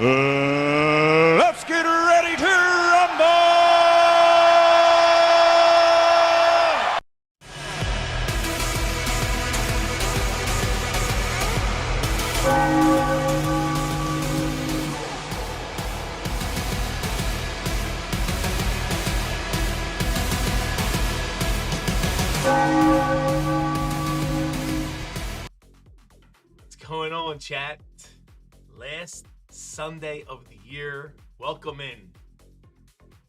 Let's get ready to rumble! What's going on, chat? Last Sunday of the year. Welcome in.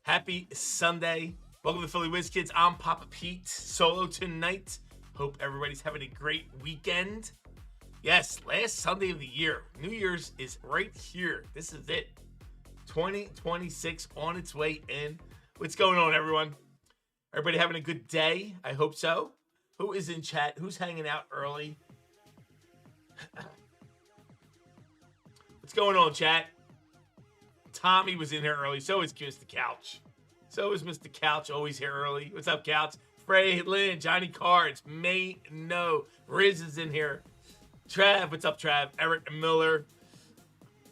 Happy Sunday. Welcome to Philly Whiz Kids. I'm Papa Pete. Solo tonight. Hope everybody's having a great weekend. Yes, last Sunday of the year. New Year's is right here. This is it. 2026 on its way in. What's going on, everyone? Everybody having a good day? I hope so. Who is in chat? Who's hanging out early? What's going on, chat? Tommy was in here early. So is Mr. Couch. So is Mr. Couch, always here early. What's up, Couch? Frey, Lynn, Johnny Cards, May, no. Riz is in here. Trav, what's up, Trav? Eric Miller.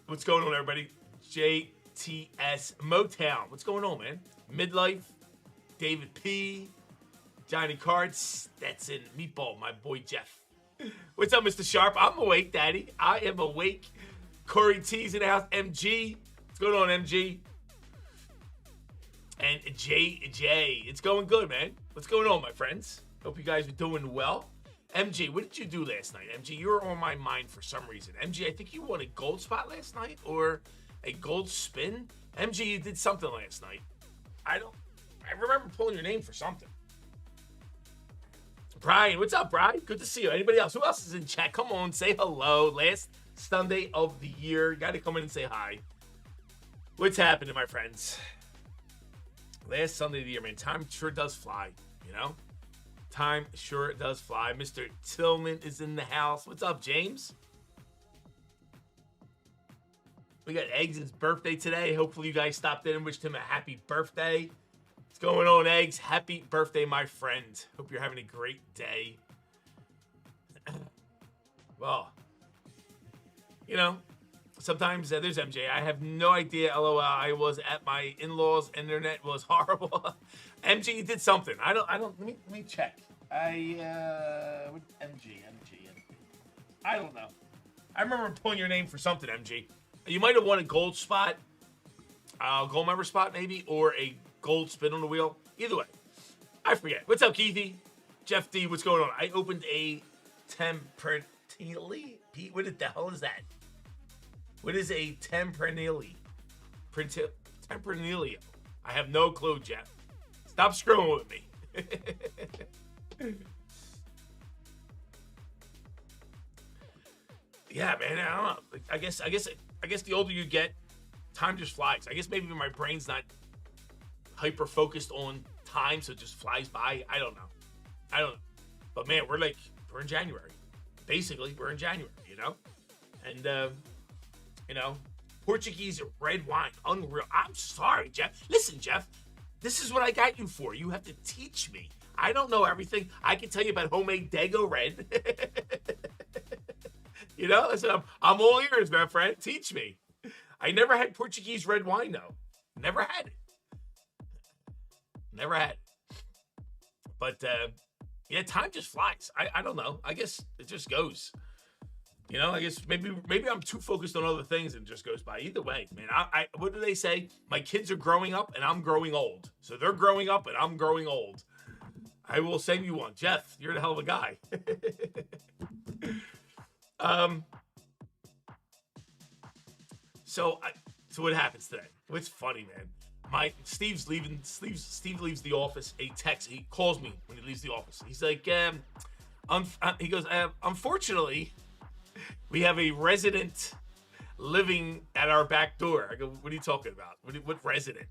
What's going on, everybody? JTS Motown. What's going on, man? Midlife. David P. Johnny Cards. That's in Meatball, my boy Jeff. What's up, Mr. Sharp? I'm awake, Daddy. I am awake. Corey T's in the house. MG. What's going on, MG? And JJ. It's going good, man. What's going on, my friends? Hope you guys are doing well. MG, what did you do last night? MG, you were on my mind for some reason. MG, I think you won a gold spot last night or a gold spin. MG, you did something last night. I remember pulling your name for something. Brian, what's up, Brian? Good to see you. Anybody else? Who else is in chat? Come on, say hello. Last Sunday of the year. You got to come in and say hi. What's happening, my friends? Last Sunday of the year, man. Time sure does fly, you know? Time sure does fly. Mr. Tillman is in the house. What's up, James? We got Eggs' birthday today. Hopefully you guys stopped in and wished him a happy birthday. What's going on, Eggs? Happy birthday, my friend. Hope you're having a great day. Well, sometimes there's MJ. I have no idea. LOL. I was at my in-laws. Internet was horrible. MJ, you did something. I don't. Let me check. MG. I don't know. I remember pulling your name for something, MG. You might have won a gold spot, gold member spot maybe, or a gold spin on the wheel. Either way, I forget. What's up, Keithy? Jeff D, what's going on? I opened a Tempranilli. Pete, what the hell is that? What is a Tempranilli? Tempranillo. I have no clue, Jeff. Stop screwing with me. Yeah, man. I don't know. I guess the older you get, time just flies. I guess maybe my brain's not hyper focused on time, so it just flies by. I don't know. But man, we're in January. Basically, we're in January, And Portuguese red wine, unreal. I'm sorry, Jeff. Listen, Jeff, this is what I got you for. You have to teach me. I don't know everything. I can tell you about homemade Dago Red. Listen, I'm all ears, my friend. Teach me. I never had Portuguese red wine, though. Never had it. But, yeah, time just flies. I don't know. I guess it just goes. I guess maybe I'm too focused on other things and it just goes by. Either way, man, what do they say? My kids are growing up and I'm growing old. So they're growing up and I'm growing old. I will send you one. Jeff, you're the hell of a guy. So what happens today? What's funny, man? Steve leaves the office. A text. He calls me when he leaves the office. He's like, he goes, unfortunately, we have a resident living at our back door. I go, what are you talking about? What resident?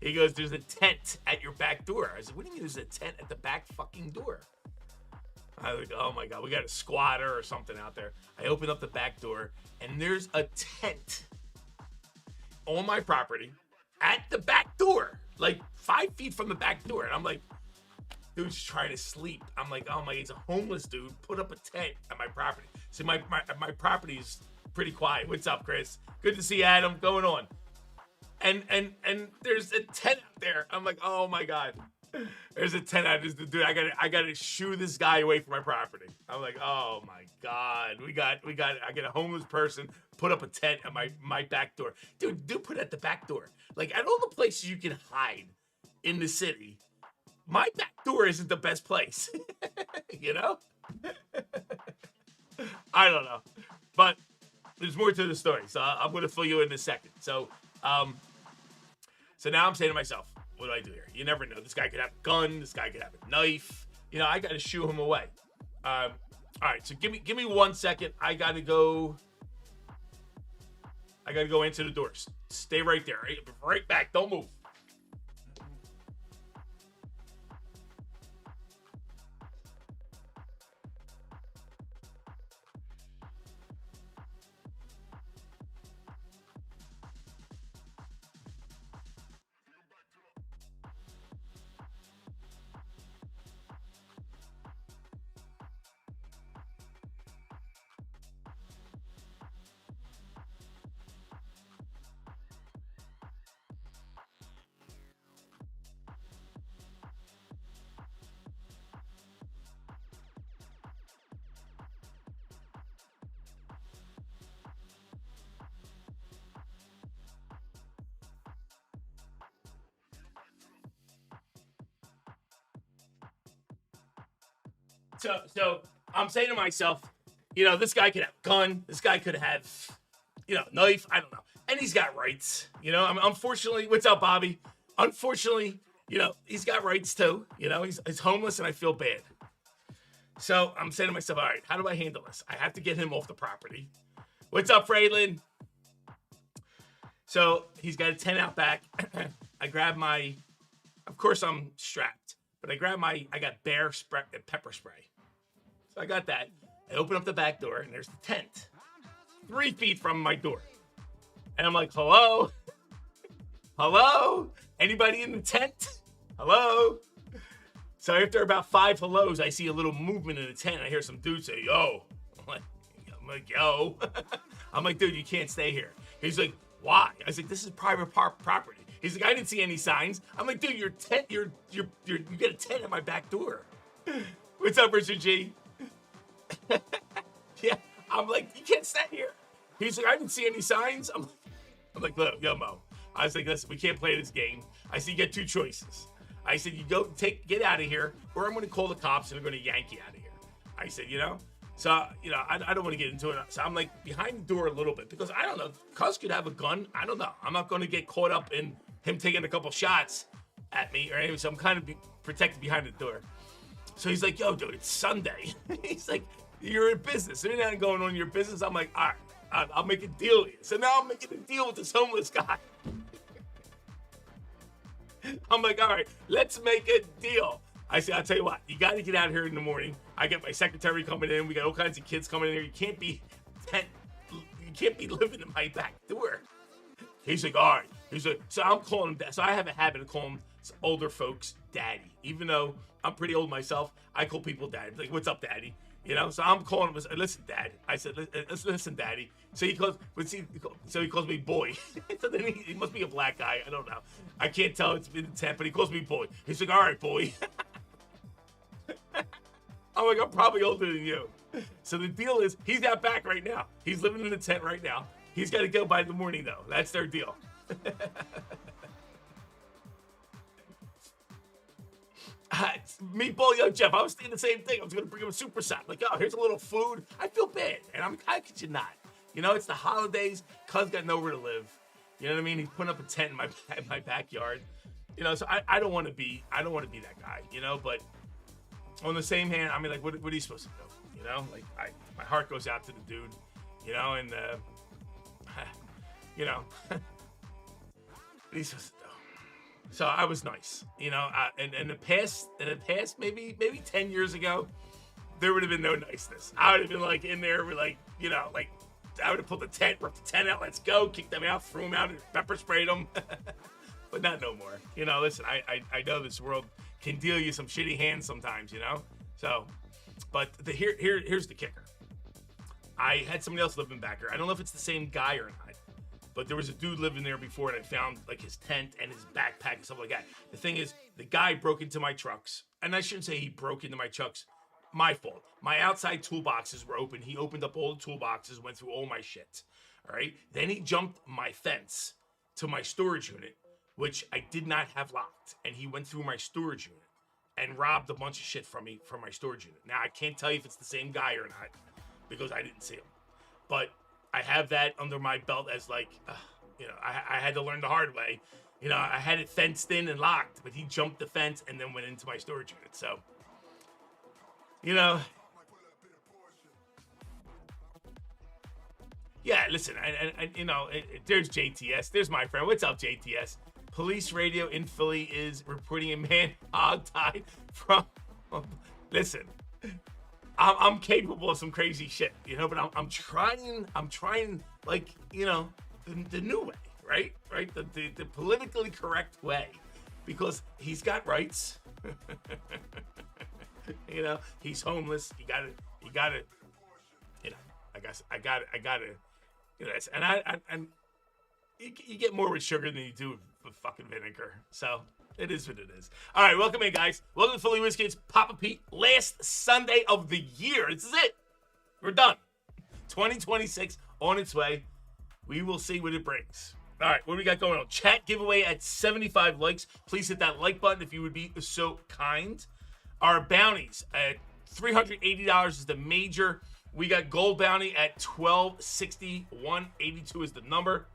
He goes, there's a tent at your back door. I said, what do you mean there's a tent at the back fucking door? I was like, oh my God, we got a squatter or something out there. I open up the back door and there's a tent on my property at the back door, like 5 feet from the back door. And I'm like, dude's trying to sleep. I'm like, oh my, he's a homeless dude. Put up a tent at my property. So my property is pretty quiet. What's up, Chris? Good to see Adam. Going on. And there's a tent out there. I'm like, oh my God. There's a tent out there. Dude, I gotta shoo this guy away from my property. I'm like, oh my God. I got a homeless person put up a tent at my back door. Dude, put it at the back door. Like, at all the places you can hide in the city, my back door isn't the best place. I don't know. But there's more to the story. So I'm going to fill you in a second. So now I'm saying to myself, what do I do here? You never know. This guy could have a gun. This guy could have a knife. I got to shoo him away. All right. So give me 1 second. I got to go into the doors. Stay right there. Right back. Don't move. So I'm saying to myself, this guy could have a gun. This guy could have, knife. I don't know. And he's got rights. Unfortunately, what's up, Bobby? Unfortunately, he's got rights too. He's homeless and I feel bad. So I'm saying to myself, all right, how do I handle this? I have to get him off the property. What's up, Fraylin? So he's got a tent out back. I grab of course I'm strapped, but I got bear spray, pepper spray. So I got that. I open up the back door and there's the tent 3 feet from my door. And I'm like, hello? Hello? Anybody in the tent? Hello? So after about 5 hellos, I see a little movement in the tent. I hear some dude say, yo. I'm like, yo. I'm like, dude, you can't stay here. He's like, why? I was like, this is private property. He's like, I didn't see any signs. I'm like, dude, your tent, you got a tent at my back door. What's up, Richard G? Yeah, I'm like, you can't stay here. He's like, I didn't see any signs. I'm like, look, yo, Mo. I was like, listen, we can't play this game. I said, you get 2 choices. I said, you get out of here, or I'm going to call the cops and I'm going to yank you out of here. I said, so, I don't want to get into it. So I'm like behind the door a little bit because I don't know. Cuz could have a gun. I don't know. I'm not going to get caught up in him taking a couple shots at me or anything. So I'm kind of protected behind the door. So he's like, yo, dude, it's Sunday. He's like, you're in business. There's nothing going on in your business. I'm like, all right, I'll make a deal with you. So now I'm making a deal with this homeless guy. I'm like, all right, let's make a deal. I said, I'll tell you what, you got to get out here in the morning. I get my secretary coming in. We got all kinds of kids coming in here. You can't be living in my back door. He's like, all right. He's like, so I'm calling him dad. So I have a habit of calling older folks daddy. Even though I'm pretty old myself, I call people daddy. Like, what's up, daddy? So I'm calling him, listen, dad. I said, listen, daddy. So he calls me boy. So then he must be a black guy. I don't know. I can't tell. It's been the tent, but he calls me boy. He's like, all right, boy. I'm like, I'm probably older than you. So the deal is, he's out back right now. He's living in the tent right now. He's got to go by the morning, though. That's their deal. Meatball, yo, Jeff, I was thinking the same thing. I was going to bring him a super sap. Like, oh, here's a little food. I feel bad. And how could you not? It's the holidays. Cuz got nowhere to live. You know what I mean? He's putting up a tent in my backyard. So I don't want to be that guy, but on the same hand, I mean, like, what are you supposed to do? Like, my heart goes out to the dude, and, what are you supposed to do? So I was nice, and in the past, maybe 10 years ago, there would have been no niceness. I would have been like in there with like, I would have pulled the tent, ripped the tent out, let's go, kicked them out, threw them out, and pepper sprayed them. But not no more. Listen, I know this world can deal you some shitty hands sometimes, So, but here's the kicker. I had somebody else living back here. I don't know if it's the same guy or not, but there was a dude living there before, and I found like his tent and his backpack and stuff like that. The thing is, the guy broke into my trucks, and I shouldn't say he broke into my trucks. My fault. My outside toolboxes were open. He opened up all the toolboxes, went through all my shit. All right. Then he jumped my fence to my storage unit, which I did not have locked, and he went through my storage unit and robbed a bunch of shit from me from my storage unit. Now I can't tell you if it's the same guy or not because I didn't see him, but I have that under my belt as like, I had to learn the hard way. I had it fenced in and locked, but he jumped the fence and then went into my storage unit. So, yeah, listen, there's JTS. There's my friend. What's up, JTS? Police radio in Philly is reporting a man hog-tied from. Listen, I'm capable of some crazy shit, but I'm trying, like, the new way, right? The politically correct way, because he's got rights. He's homeless. You gotta, I gotta, and you get more with sugar than you do with fucking vinegar. So it is what it is. All right, welcome in, guys. Welcome to Philly Whiskey. It's Papa Pete. Last Sunday of the year. This is it. We're done. 2026 on its way. We will see what it brings. All right, what do we got going on? Chat giveaway at 75 likes. Please hit that like button if you would be so kind. Our bounties at $380 is the major. We got gold bounty at $1260. $182 is the number.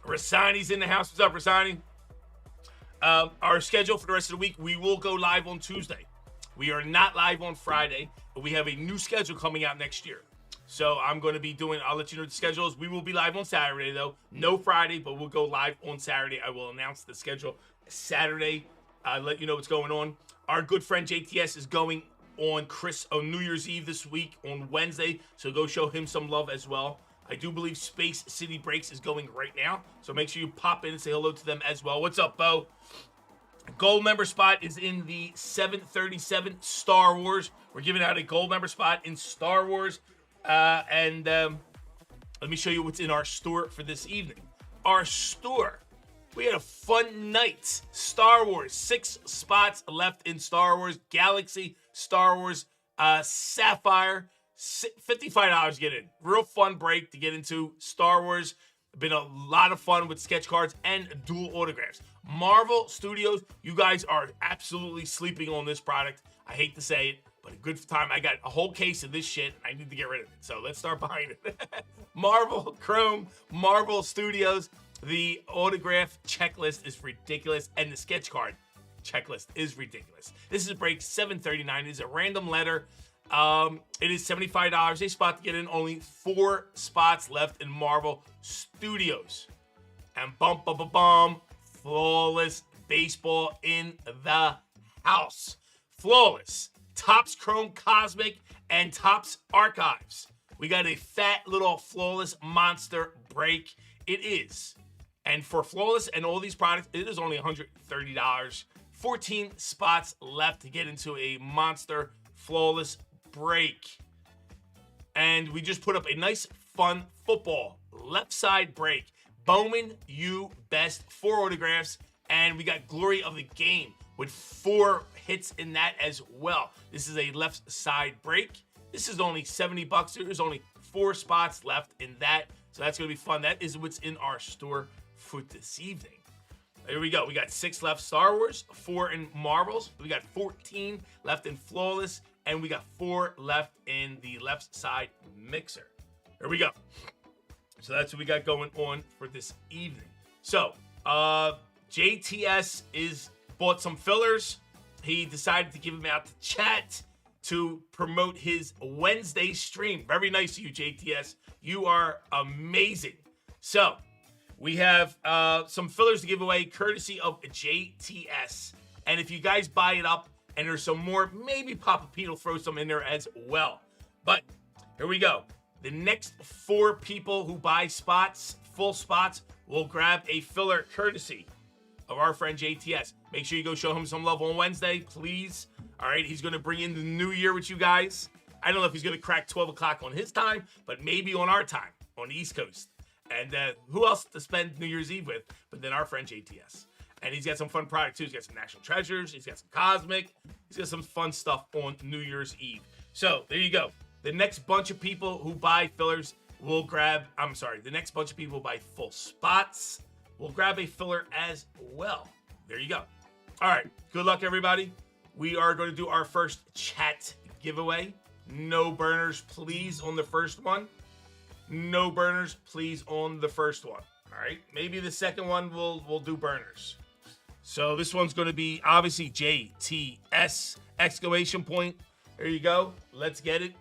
Rasani's in the house. What's up, Rasani? Our schedule for the rest of the week, we will go live on Tuesday. We are not live on Friday, but we have a new schedule coming out next year. So I'm going to be I'll let you know the schedules. We will be live on Saturday, though. No Friday, but we'll go live on Saturday. I will announce the schedule Saturday. Let you know what's going on. Our good friend JTS is going on New Year's Eve this week on Wednesday, so go show him some love as well. I do believe Space City Breaks is going right now, so make sure you pop in and say hello to them as well. What's up, Bo? Gold member spot is in the 737 Star Wars. We're giving out a gold member spot in Star Wars. And let me show you what's in our store for this evening. Our store. We had a fun night. Star Wars. 6 spots left in Star Wars. Galaxy, Star Wars, Sapphire. $55 to get in. Real fun break to get into Star Wars. Been a lot of fun with sketch cards and dual autographs. Marvel Studios, you guys are absolutely sleeping on this product. I hate to say it, but a good time. I got a whole case of this shit. I need to get rid of it. So let's start buying it. Marvel Chrome, Marvel Studios. The autograph checklist is ridiculous, and the sketch card checklist is ridiculous. This is a break 739. It is a random letter. It is $75 a spot to get in. Only 4 spots left in Marvel Studios. And Flawless Baseball in the house. Flawless. Topps Chrome Cosmic and Topps Archives. We got a fat little Flawless monster break. It is. And for Flawless and all these products, it is only $130. 14 spots left to get into a monster Flawless break. And we just put up a nice, fun football left side break. Bowman, you best, 4 autographs. And we got Glory of the Game with 4 hits in that as well. This is a left side break. This is only $70. There's only 4 spots left in that. So that's going to be fun. That is what's in our store for this evening. There we go. We got 6 left Star Wars, 4 in Marvels. We got 14 left in Flawless, and we got 4 left in the left side mixer. There we go. So that's what we got going on for this evening. So, JTS bought some fillers. He decided to give them out to chat to promote his Wednesday stream. Very nice of you, JTS. You are amazing. So, we have some fillers to give away courtesy of JTS. And if you guys buy it up and there's some more, maybe Papa Pete will throw some in there as well. But here we go. The next 4 people who buy spots, full spots, will grab a filler courtesy of our friend JTS. Make sure you go show him some love on Wednesday, please. All right, he's going to bring in the new year with you guys. I don't know if he's going to crack 12 o'clock on his time, but maybe on our time on the East Coast. And who else to spend New Year's Eve with but then our friend JTS. And he's got some fun product too. He's got some National Treasures. He's got some Cosmic. He's got some fun stuff on New Year's Eve. So there you go. The next bunch of people who buy fillers will grab, the next bunch of people who buy full spots will grab a filler as well. There you go. All right. Good luck, everybody. We are going to do our first chat giveaway. No burners, please, on the first one. No burners, please, on the first one. All right. Maybe the second one we'll do burners. So this one's going to be obviously JTS exclamation point. There you go. Let's get it.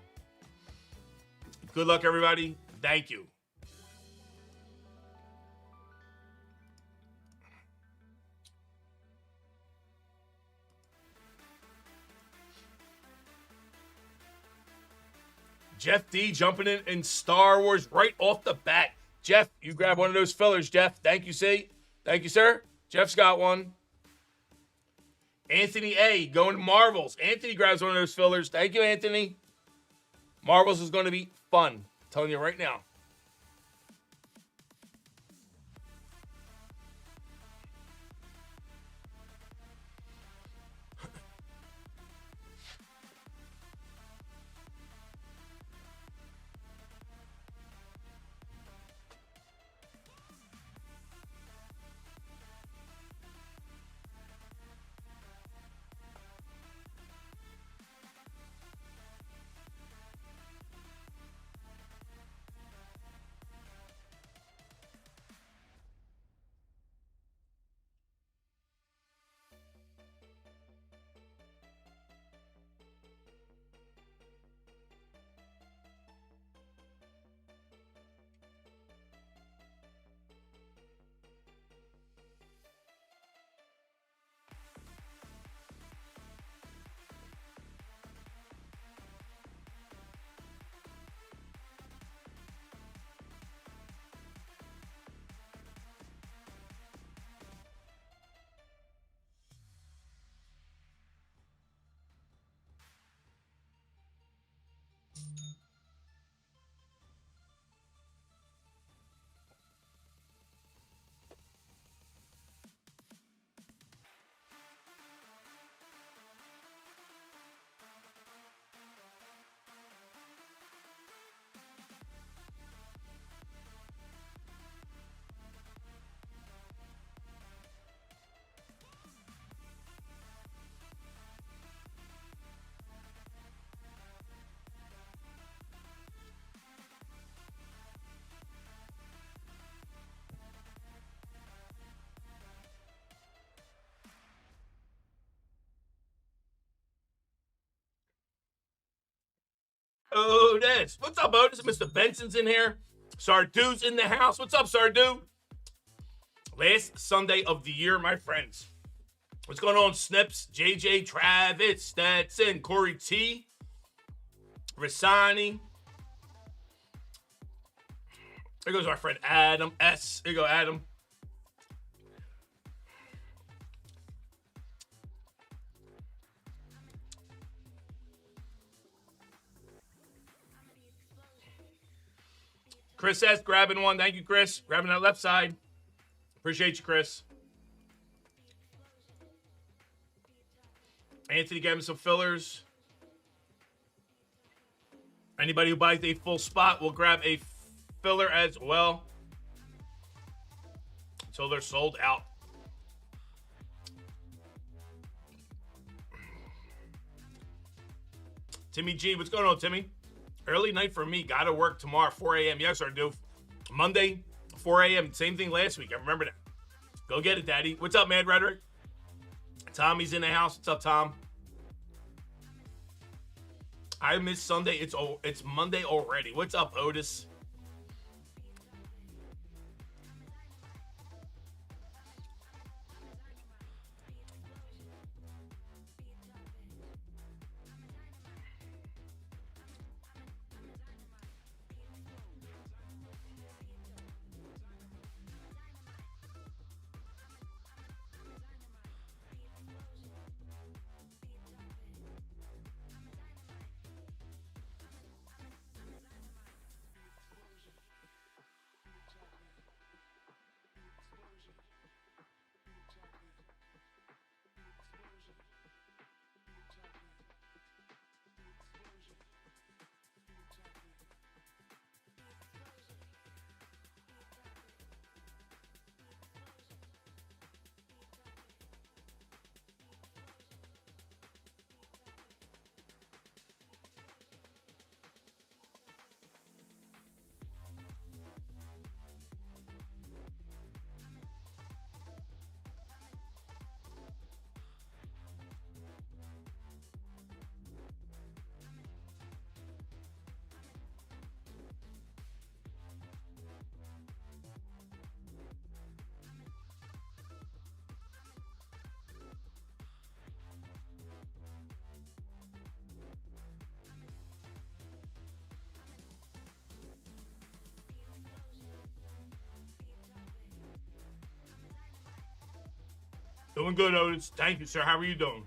Good luck, everybody. Thank you. Jeff D jumping in Star Wars right off the bat. Jeff, you grab one of those fillers, Jeff. Thank you, see? Thank you, sir. Jeff's got one. Anthony A going to Marvels. Anthony grabs one of those fillers. Thank you, Anthony. Marvels is going to be fun. I'm telling you right now. Otis. What's up, Otis? Mr. Benson's in here. Sardu's in the house. What's up, Sardu? Last Sunday of the year, my friends. What's going on, Snips? JJ, Travis, Stetson, Corey T, Rasani. There goes our friend Adam S. There you go, Adam. Chris S. grabbing one. Thank you, Chris. Grabbing that left side. Appreciate you, Chris. Anthony gave him some fillers. Anybody who buys a full spot will grab a filler as well until they're sold out. Timmy G, what's going on, Timmy? Early night for me. Gotta work tomorrow, 4 a.m. Yes, I do. Monday, 4 a.m. Same thing last week. I remember that. Go get it, Daddy. What's up, Mad Rhetoric? Tommy's in the house. What's up, Tom? I missed Sunday. It's Monday already. What's up, Otis? Doing good, Otis. Thank you, sir. How are you doing?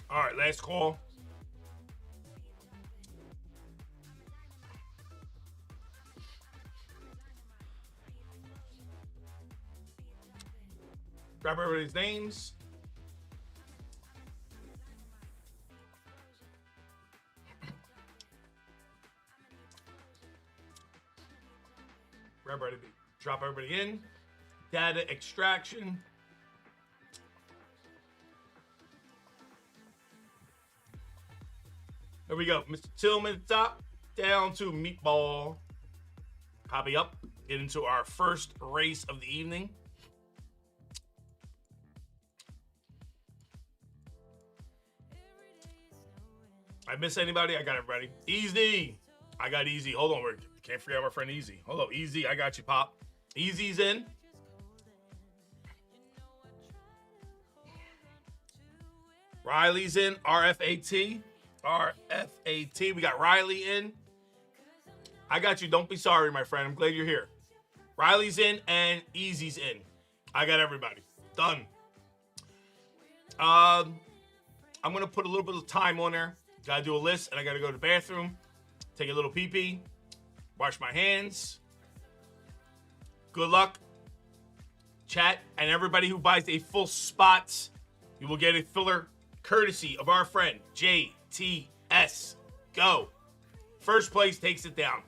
All right, last call. Grab everybody's names. Drop everybody in. Data extraction. There we go. Mr. Tillman at the top. Down to Meatball. Copy up. Get into our first race of the evening. I miss anybody? I got everybody. Easy. I got Easy. Hold on. Can't forget my friend Easy. Hold on. Easy. I got you, Pop. Easy's in. Riley's in. RFAT. RFAT. We got Riley in. I got you. Don't be sorry, my friend. I'm glad you're here. Riley's in and Easy's in. I got everybody. Done. I'm going to put a little bit of time on there. Got to do a list, and I got to go to the bathroom, take a little pee-pee, wash my hands. Good luck, chat, and everybody who buys a full spot, you will get a filler courtesy of our friend JTS. Go. First place takes it down.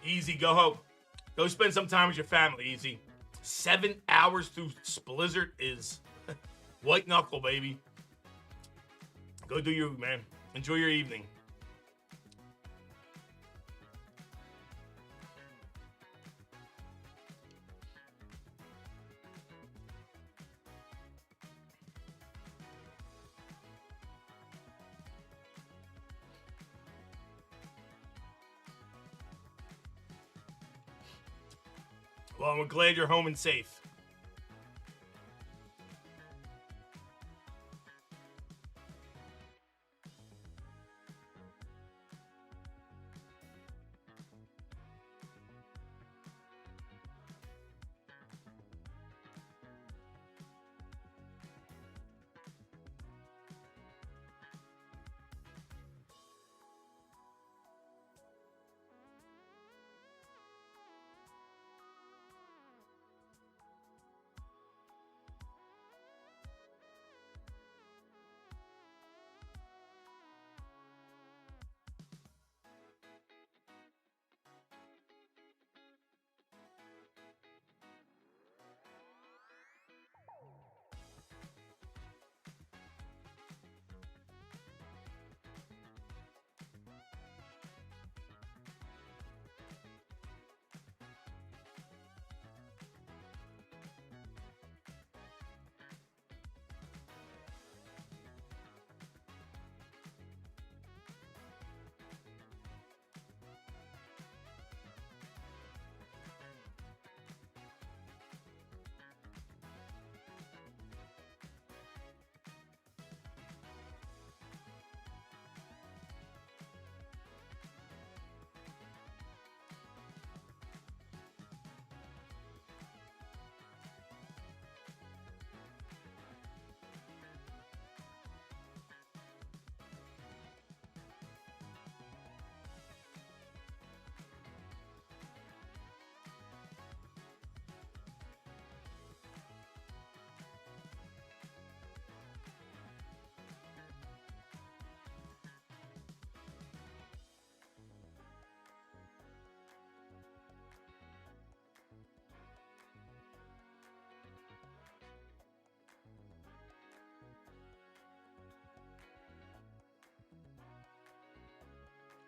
Easy, go home. Go spend some time with your family, Easy. 7 hours through Blizzard is white knuckle, baby. Go do you, man. Enjoy your evening. Well, we're glad you're home and safe.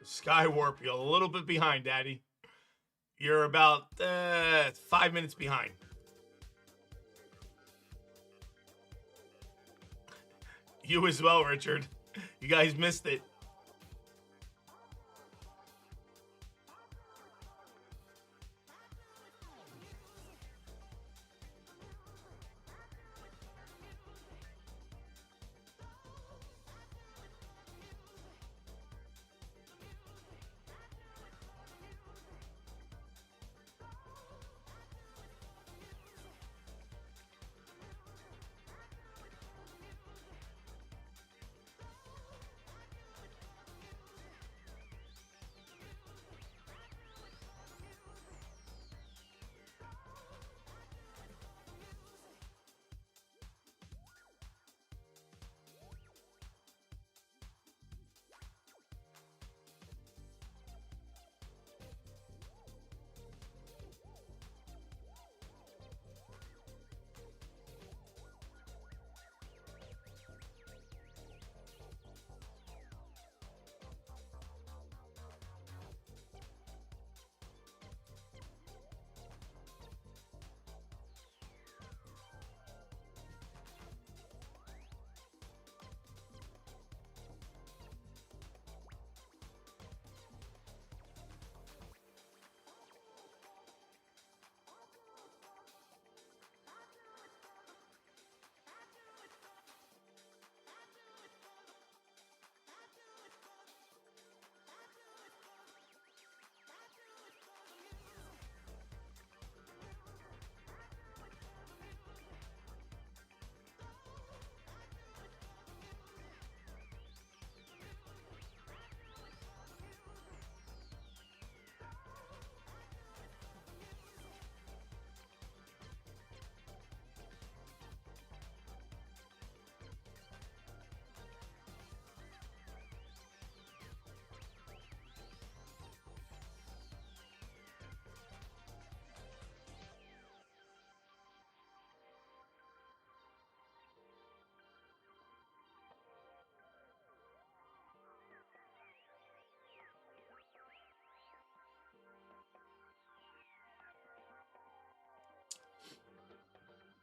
Skywarp, you're a little bit behind, Daddy. You're about 5 minutes behind. You as well, Richard. You guys missed it.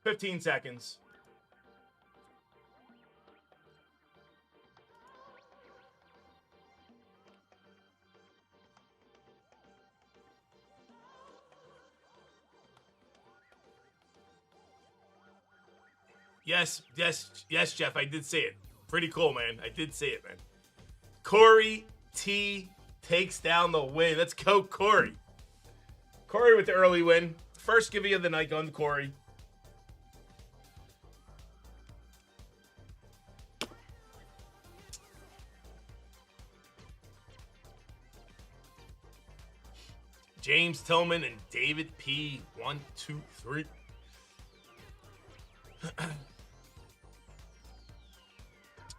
15 seconds. Yes, Jeff. I did see it. Pretty cool, man. I did see it, man. Corey T takes down the win. Let's go, Corey. Corey with the early win. First give you of the night going to Corey. James Tillman and David P. 1, 2, 3.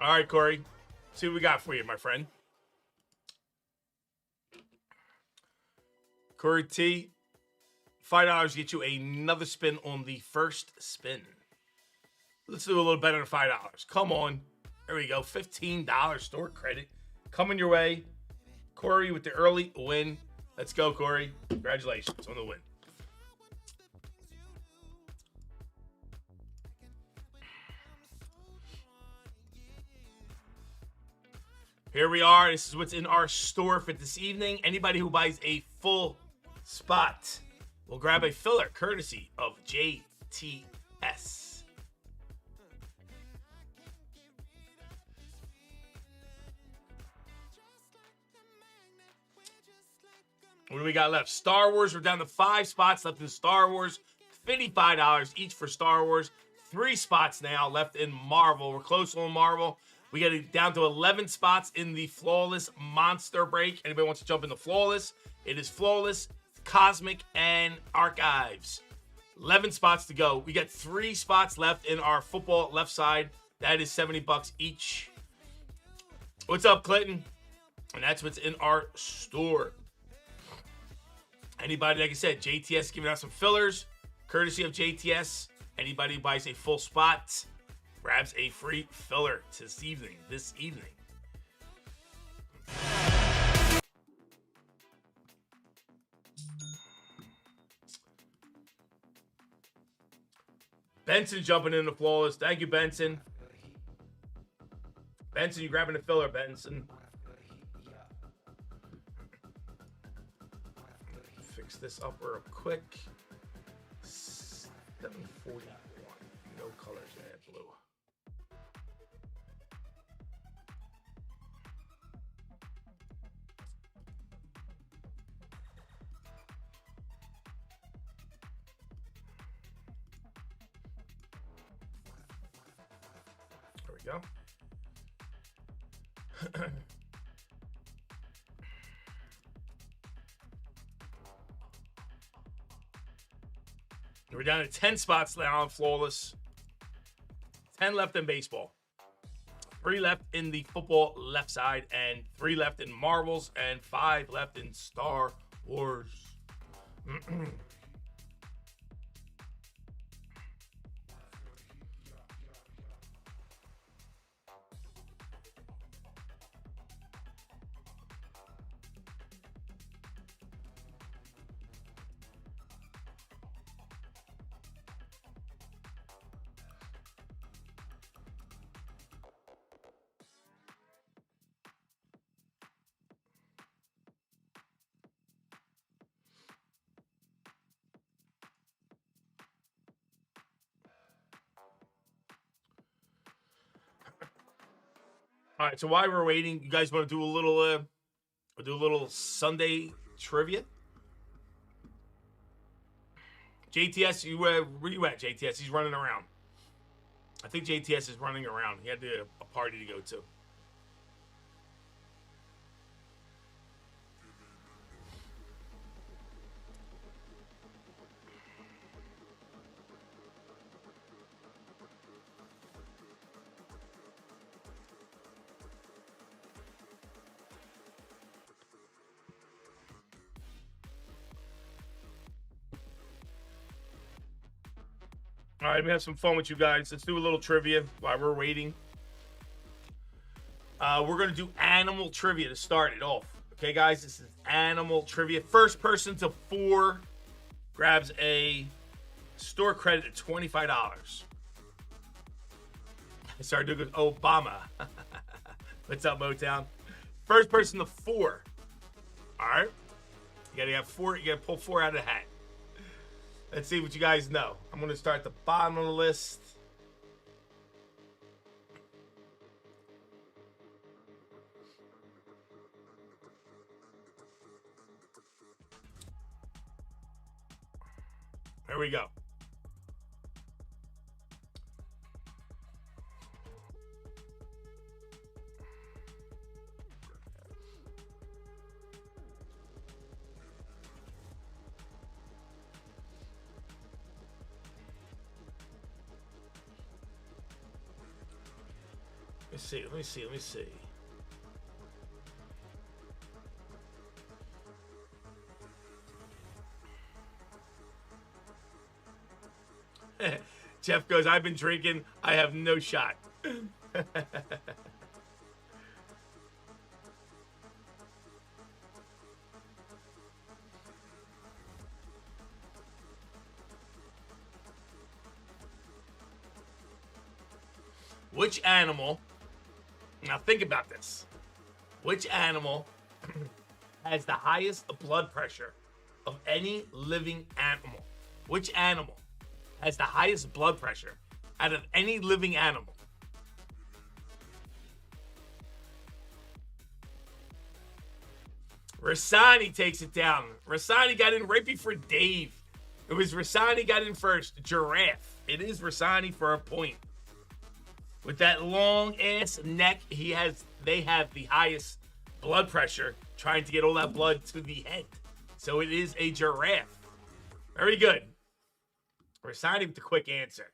All right, Corey. See what we got for you, my friend. Corey T, $5 get you another spin on the first spin. Let's do a little better than $5. Come on. There we go. $15 store credit coming your way. Corey with the early win. Let's go, Corey. Congratulations on the win. Here we are. This is what's in our store for this evening. Anybody who buys a full spot will grab a filler courtesy of JTS. What do we got left? Star Wars. We're down to 5 spots left in Star Wars. $55 each for Star Wars. 3 spots now left in Marvel. We're close on Marvel. We got it down to 11 spots in the Flawless Monster Break. Anybody wants to jump into Flawless? It is Flawless, Cosmic, and Archives. 11 spots to go. We got 3 spots left in our football left side. That is $70 each. What's up, Clinton? And that's what's in our store. Anybody, like I said, JTS giving out some fillers, courtesy of JTS. Anybody who buys a full spot grabs a free filler this evening. Benson jumping in the Flawless. Thank you, Benson. Benson, you grabbing a filler, Benson. Fix this up real quick. 741. No colors, man. Blue. There we go. We're down to 10 spots now on Flawless. 10 left in baseball. 3 left in the football left side, and 3 left in Marvels, and 5 left in Star Wars. All right, so while we're waiting, you guys want to do a little Sunday trivia? JTS, where you at, JTS? He's running around. I think JTS is running around. He had a party to go to. All right, we have some fun with you guys. Let's do a little trivia while we're waiting. We're going to do animal trivia to start it off. Okay, guys, this is animal trivia. First person to 4 grabs a Store credit at $25. I started doing Obama. What's up, Motown? First person to 4. All right. You gotta have 4. You gotta pull 4 out of the hat. Let's see what you guys know. I'm gonna start at the bottom of the list. There we go. Let me see. Jeff goes, I've been drinking. I have no shot. Which animal, now think about this. Which animal has the highest blood pressure of any living animal? Which animal has the highest blood pressure out of any living animal? Rassani takes it down. Rassani got in right before Dave. It was Rassani got in first. Giraffe. It is Rassani for a point. With that long ass neck, they have the highest blood pressure trying to get all that blood to the head. So it is a giraffe. Very good. Rassani with the quick answer.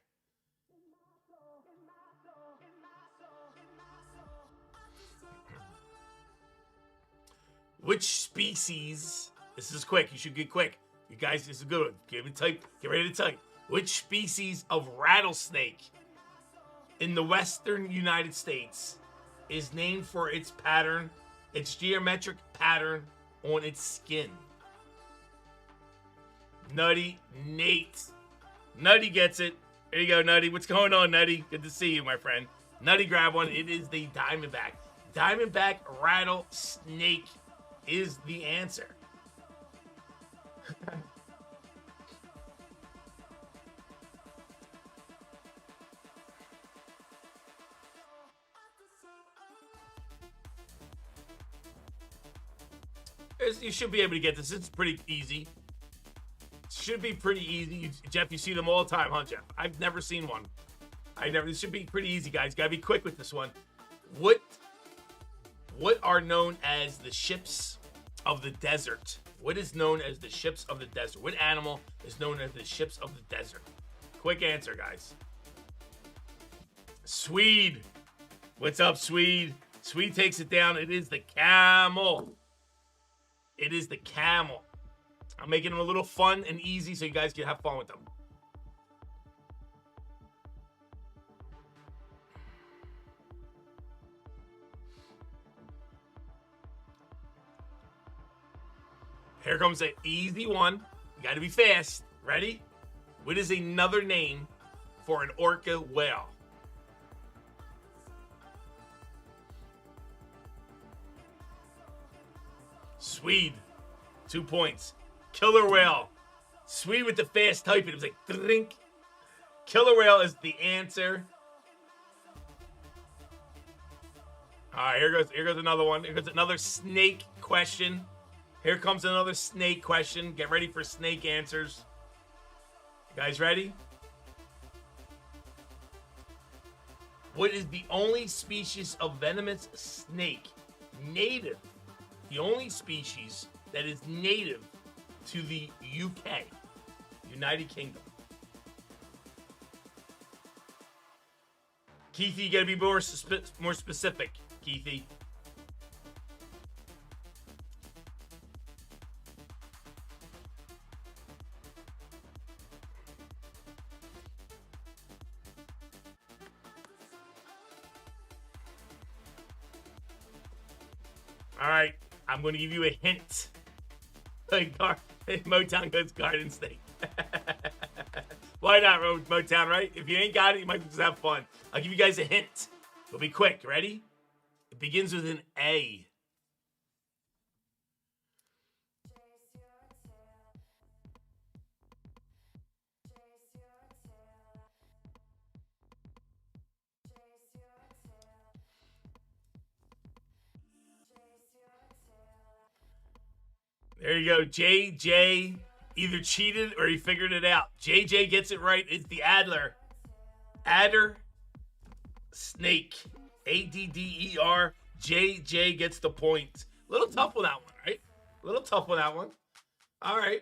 Which species, this is quick, you should get quick. You guys, this is a good one. Get ready to type. Which species of rattlesnake in the western United States is named for its geometric pattern on its skin? Nutty Nate. Nutty gets it. There you go, Nutty. What's going on, Nutty? Good to see you, my friend. Nutty, grab one. It is the Diamondback. Diamondback rattlesnake is the answer. You should be able to get this. It's pretty easy. Should be pretty easy. Jeff, you see them all the time, huh, Jeff? I've never seen one. This should be pretty easy, guys. Gotta be quick with this one. What are known as the ships of the desert? What is known as the ships of the desert? What animal is known as the ships of the desert? Quick answer, guys. Swede. What's up, Swede? Swede takes it down. It is the camel. It is the camel. I'm making them a little fun and easy so you guys can have fun with them. Here comes an easy one. You got to be fast. Ready? What is another name for an orca whale? Swede. 2 points. Killer whale. Swede with the fast typing. It was like drink. Killer whale is the answer. All right, here goes another one. Here goes another snake question. Here comes another snake question. Get ready for snake answers. You guys ready? What is the only species of venomous snake native? The only species that is native to the UK, United Kingdom. Keithy, you gotta be more specific, Keithy. All right, I'm going to give you a hint. Motown goes garden snake. Why not, Motown, right? If you ain't got it, you might just have fun. I'll give you guys a hint. It'll be quick. Ready? It begins with an A. There you go. JJ either cheated or he figured it out. JJ gets it right. It's the Adler. Adder Snake. ADDER. JJ gets the point. Little tough with that one, right? Little tough with that one. All right.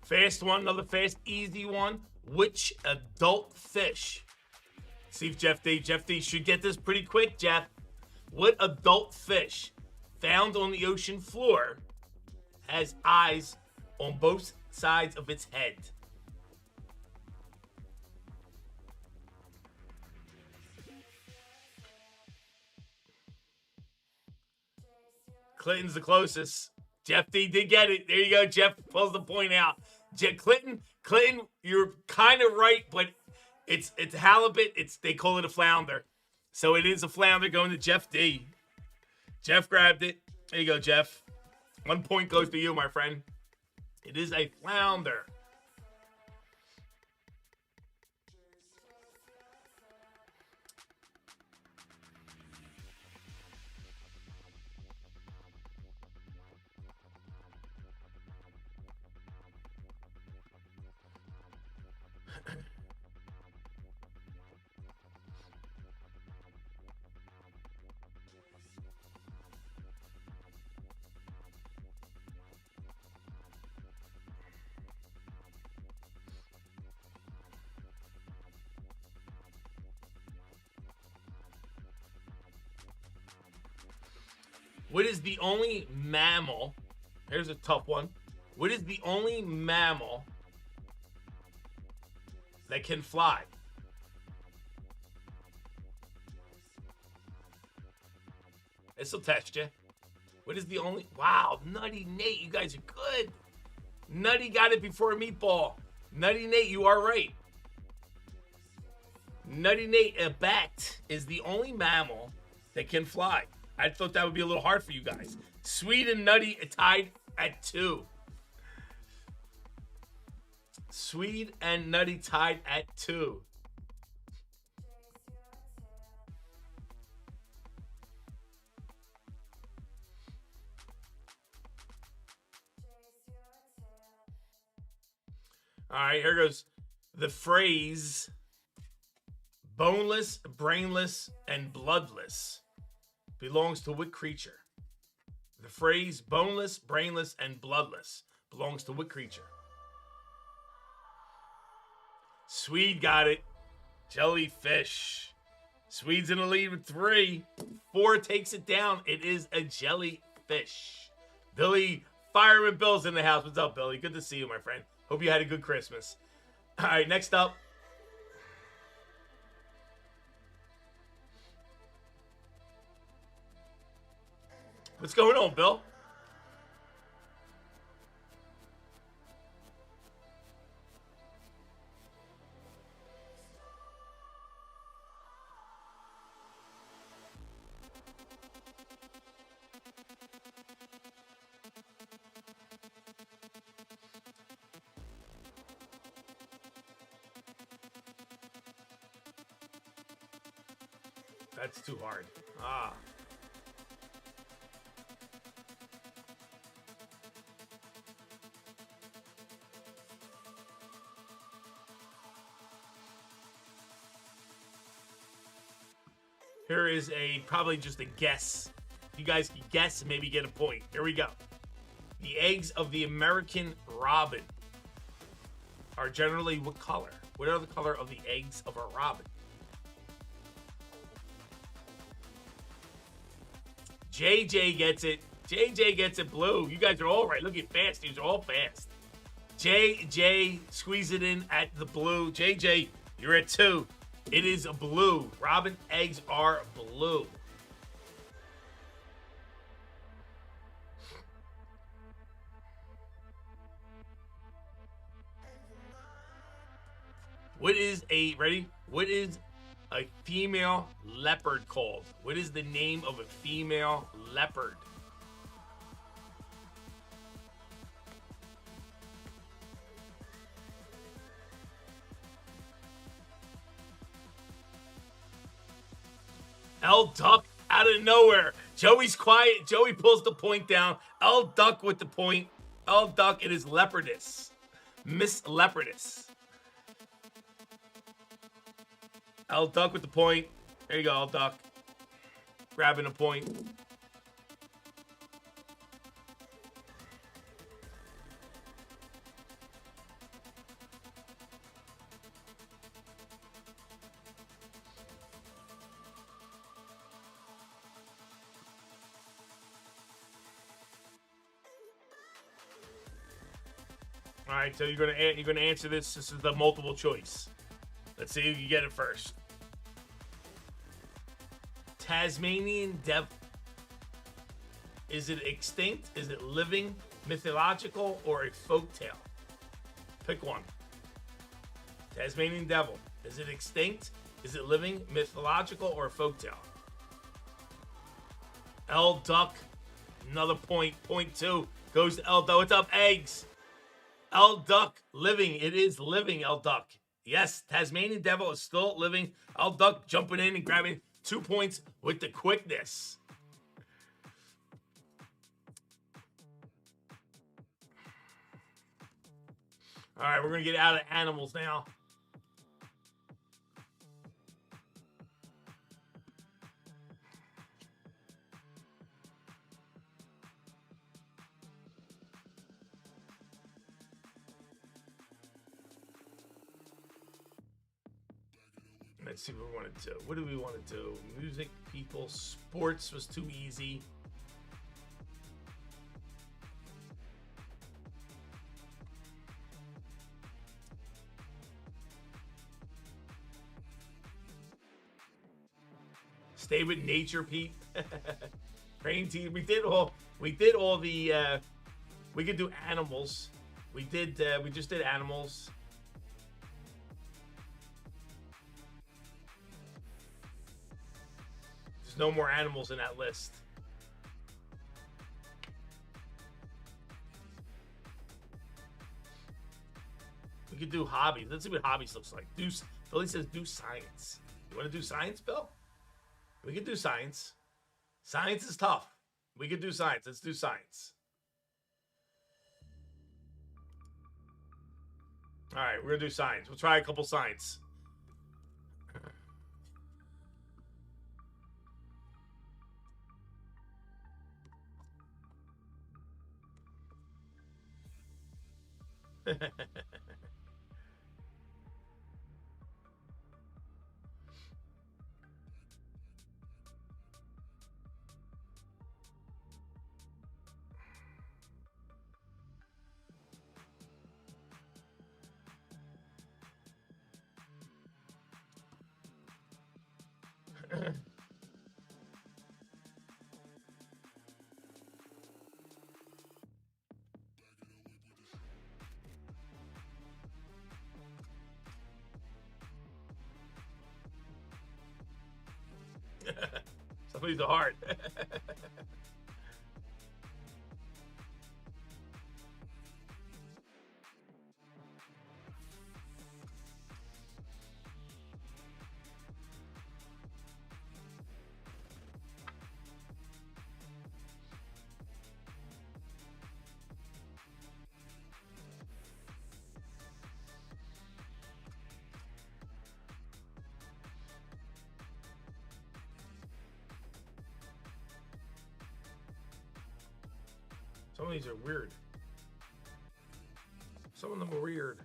Fast one, another fast, easy one. Which adult fish? See if Jeff D should get this pretty quick, Jeff. What adult fish found on the ocean floor has eyes on both sides of its head? Clinton's the closest. Jeff D did get it. There you go. Jeff pulls the point out. Clinton, you're kind of right, but it's halibut. They call it a flounder, so it is a flounder going to Jeff D. Jeff grabbed it. There you go, Jeff. 1 point goes to you, my friend. It is a flounder. What is the only mammal? Here's a tough one. What is the only mammal that can fly? This will test you. What is the only... Wow, Nutty Nate, you guys are good. Nutty got it before Meatball. Nutty Nate, you are right. Nutty Nate, a bat is the only mammal that can fly. I thought that would be a little hard for you guys. Sweet and Nutty tied at 2. Sweet and Nutty tied at 2. All right, here goes. The phrase boneless, brainless, and bloodless belongs to what creature? The phrase boneless, brainless, and bloodless belongs to what creature? Swede got it. Jellyfish. Swede's in the lead with 3. 4 takes it down. It is a jellyfish. Billy, Fireman Bill's in the house. What's up, Billy? Good to see you, my friend. Hope you had a good Christmas. All right, next up. What's going on, Bill? That's too hard. Ah. Here is probably just a guess. You guys can guess and maybe get a point. Here we go. The eggs of the American robin are generally what color? What are the color of the eggs of a robin? JJ gets it. JJ gets it blue. You guys are all right. Look at fast. These are all fast. JJ squeeze it in at the blue. JJ, you're at 2. It is a blue. Robin eggs are blue. What is a female leopard called? What is the name of a female leopard? L Duck out of nowhere. Joey's quiet. Joey pulls the point down. L Duck with the point. L Duck, it is Leopardess. Miss Leopardess. L Duck with the point. There you go, L Duck. Grabbing a point. All right, so you're gonna answer this. This is the multiple choice. Let's see who you get it first. Tasmanian devil. Is it extinct? Is it living, mythological, or a folktale? Pick one. Tasmanian devil. Is it extinct? Is it living, mythological, or a folktale? L Duck. Another point. Point 2 goes to L Duck. What's up, eggs? L Duck, living. It is living, L Duck. Yes, Tasmanian devil is still living. L Duck jumping in and grabbing 2 points with the quickness. All right, we're going to get out of animals now. Let's see what we want to do. What do we want to do? Music, people, sports was too easy. Stay with nature, Pete. Praying team. We did all the. We could do animals. We just did animals. There's no more animals in that list. We could do hobbies. Let's see what hobbies looks like. Philly says do science. You want to do science, Bill? We could do science. Science is tough. We could do science. Let's do science. All right, we're going to do science. We'll try a couple science. Some of these are hard. Some of these are weird. Some of them are weird.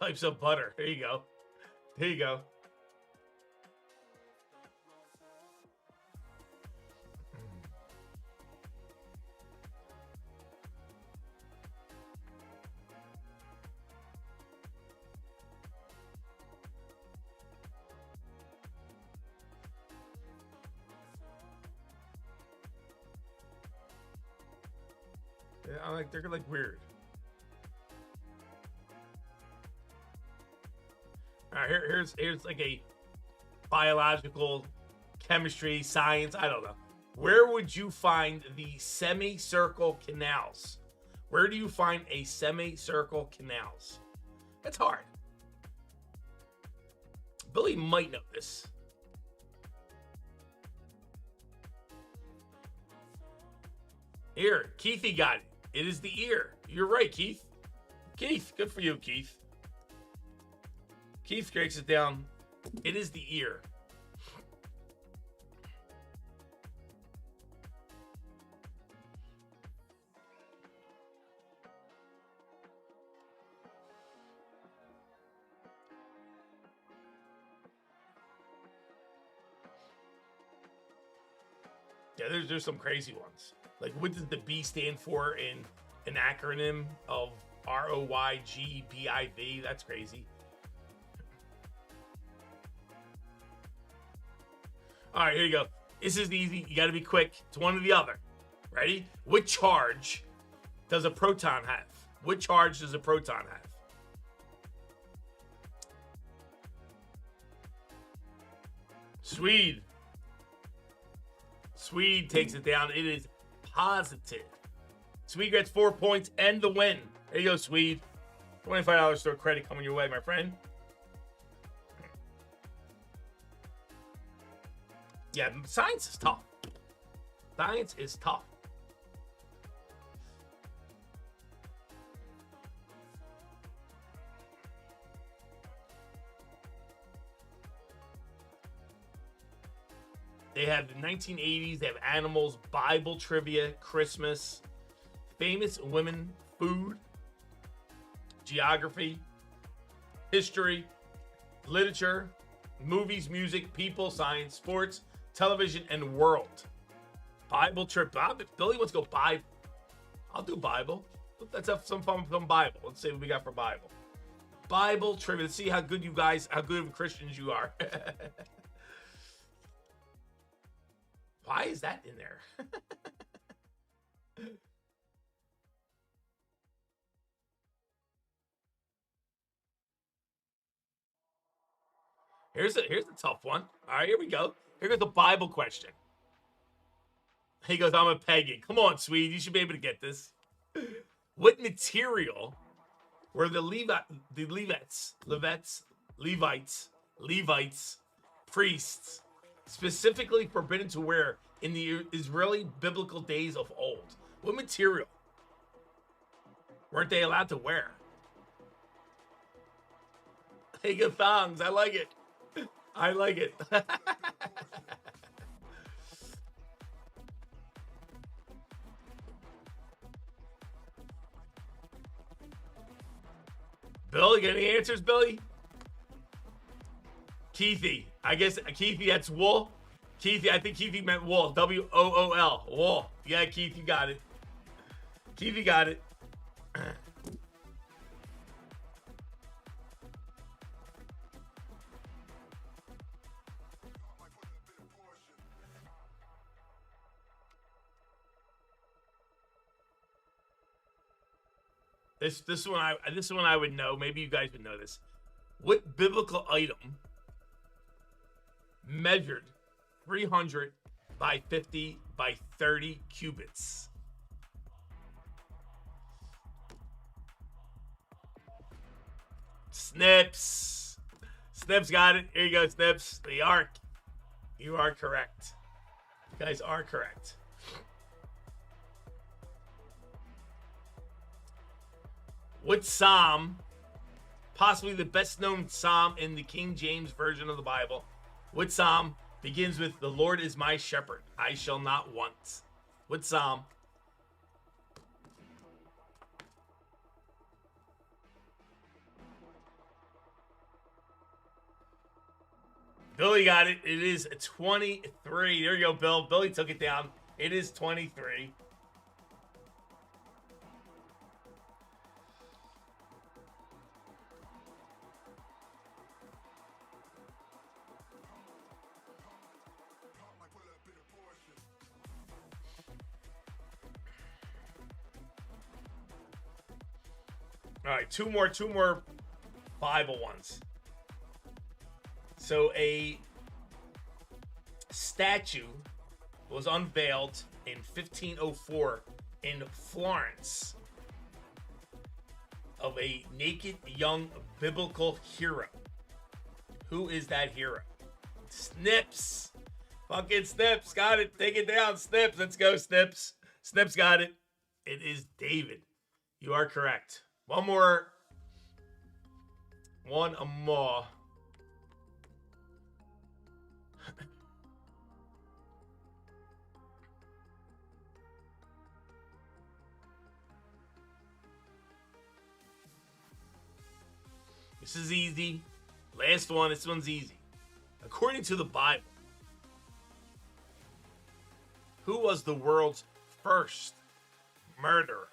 Types of butter. There you go. There you go. Yeah, I'm like, they're like weird. All right, here's like a biological chemistry, science, I don't know. Where would you find the semicircle canals? Where do you find a semicircle canals? That's hard. Billy might know this. Here, Keithy got it. It is the ear. You're right, Keith. Keith, good for you, Keith. Keith breaks it down. It is the ear. Yeah, there's some crazy ones. Like, what does the B stand for in an acronym of ROYGBIV? That's crazy. All right, here you go. This is easy. You got to be quick. It's one or the other. Ready? What charge does a proton have? What charge does a proton have? Swede. Swede takes it down. It is positive. Swede gets 4 points and the win. There you go, Swede. $25 store credit coming your way, my friend. Yeah, science is tough. Science is tough. They have the 1980s. They have animals, Bible trivia, Christmas, famous women, food, geography, history, literature, movies, music, people, science, sports, television, and world. Bible trip. Billy wants to go Bible. I'll do Bible. Let's have some fun with Bible. Let's see what we got for Bible. Bible trivia. Let's see how good you guys, how good of Christians you are. Why is that in there? Here's a tough one. All right, here we go. Here goes the Bible question. He goes, I'm a pagan. Come on, Swede. You should be able to get this. What material were the Levites, priests, specifically forbidden to wear in the Israeli biblical days of old? What material weren't they allowed to wear? Hey, good thongs. I like it. I like it. Bill, you got any answers, Billy? Keithy. I guess, Keithy, that's wool. Keithy, I think Keithy meant wool. W-O-O-L. Wool. Yeah, Keith, you got it. Keith, you got it. This one I would know. Maybe you guys would know this. What biblical item measured 300 by 50 by 30 cubits? Snips. Snips got it. Here you go, Snips. The Ark. You are correct. You guys are correct. What psalm, possibly the best known psalm in the King James Version of the Bible, what psalm begins with, "The Lord is my shepherd, I shall not want"? What psalm? Billy got it. It is 23. There you go, Bill. Billy took it down. It is 23. All right, two more Bible ones. So a statue was unveiled in 1504 in Florence of a naked young biblical hero. Who is that hero? Snips. Fucking Snips. Got it. Take it down, Snips. Let's go, Snips. Snips got it. It is David. You are correct. One more. This is easy. Last one. This one's easy. According to the Bible, who was the world's first murderer?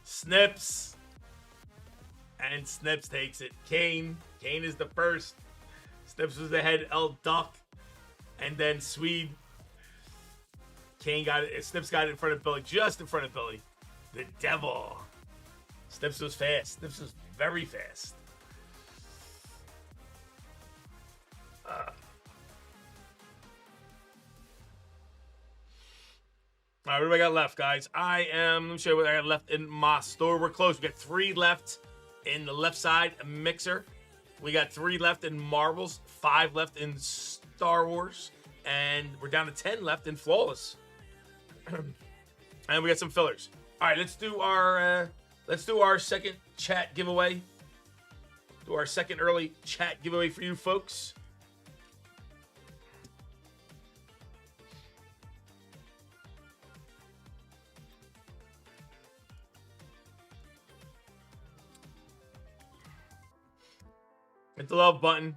Snips. And Snips takes it. Cain. Cain is the first. Snips was the head. El Duck. And then Swede. Cain got it. Snips got it in front of Billy. Just in front of Billy. The devil. Snips was fast. Snips was very fast. All right, what do I got left, guys? Let me show you what I got left in my store. We're close. We got 3 left in the left side mixer. We got 3 left in marbles, 5 left in Star Wars, and we're down to 10 left in flawless. And we got some fillers. All right, let's do our second chat giveaway. Do our second early chat giveaway for you folks. Hit the love button.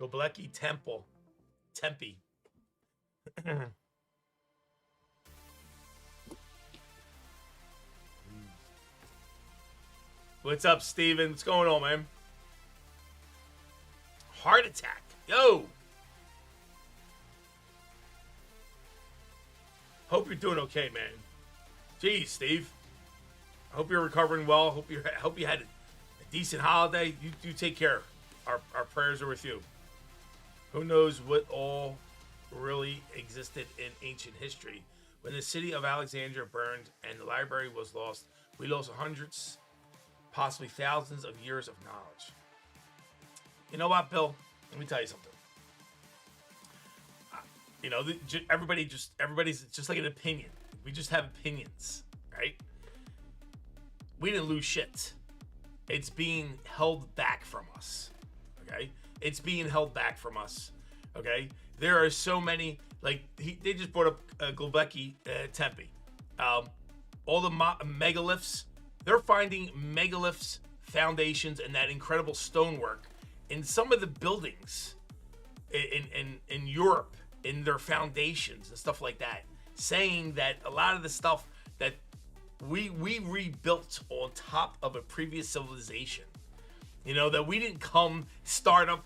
Göbekli Tempe. What's up, Steven? What's going on, man? Heart attack. Yo. Hope you're doing okay, man. Geez, Steve. I hope you're recovering well. Hope you had a decent holiday. You take care. Our prayers are with you. Who knows what all really existed in ancient history? When the city of Alexandria burned and the library was lost, we lost hundreds, possibly thousands of years of knowledge. You know what, Bill? Let me tell you something. You know, everybody's just like an opinion. We just have opinions, right? We didn't lose shit. It's being held back from us, okay? It's being held back from us, okay? There are so many, like, they just brought up Göbekli Tempe. All the megaliths, they're finding megaliths, foundations, and that incredible stonework in some of the buildings in Europe, in their foundations and stuff like that, saying that a lot of the stuff that we rebuilt on top of a previous civilization, you know, that we didn't start up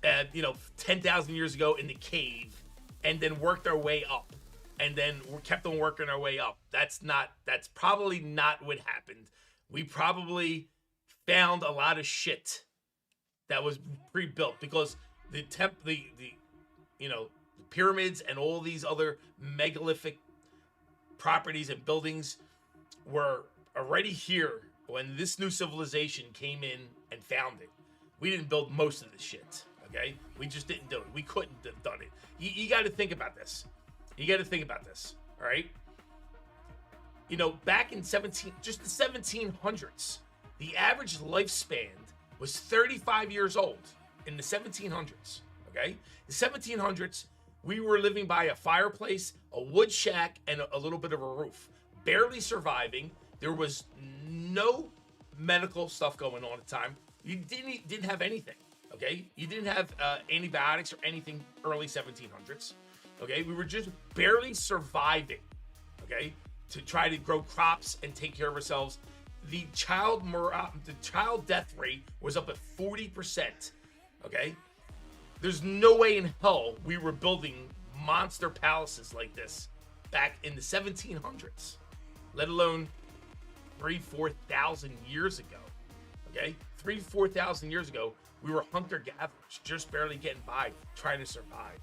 at, 10,000 years ago in the cave and then worked our way up and then we kept on working our way up. That's probably not what happened. We probably found a lot of shit that was pre-built because the pyramids and all these other megalithic properties and buildings were already here when this new civilization came in and found it. We didn't build most of this shit, okay? We just didn't do it. We couldn't have done it. You got to think about this. All right? Back in the 1700s, the average lifespan was 35 years old in the 1700s, okay? The 1700s, we were living by a fireplace, a wood shack, and a little bit of a roof. Barely surviving. There was no medical stuff going on at the time. You didn't have anything, okay? You didn't have antibiotics or anything early 1700s, okay? We were just barely surviving, okay? To try to grow crops and take care of ourselves. The child death rate was up at 40%, okay? There's no way in hell we were building monster palaces like this back in the 1700s, let alone 3,000-4,000 years ago, okay? 3,000-4,000 years ago, we were hunter-gatherers, just barely getting by, trying to survive.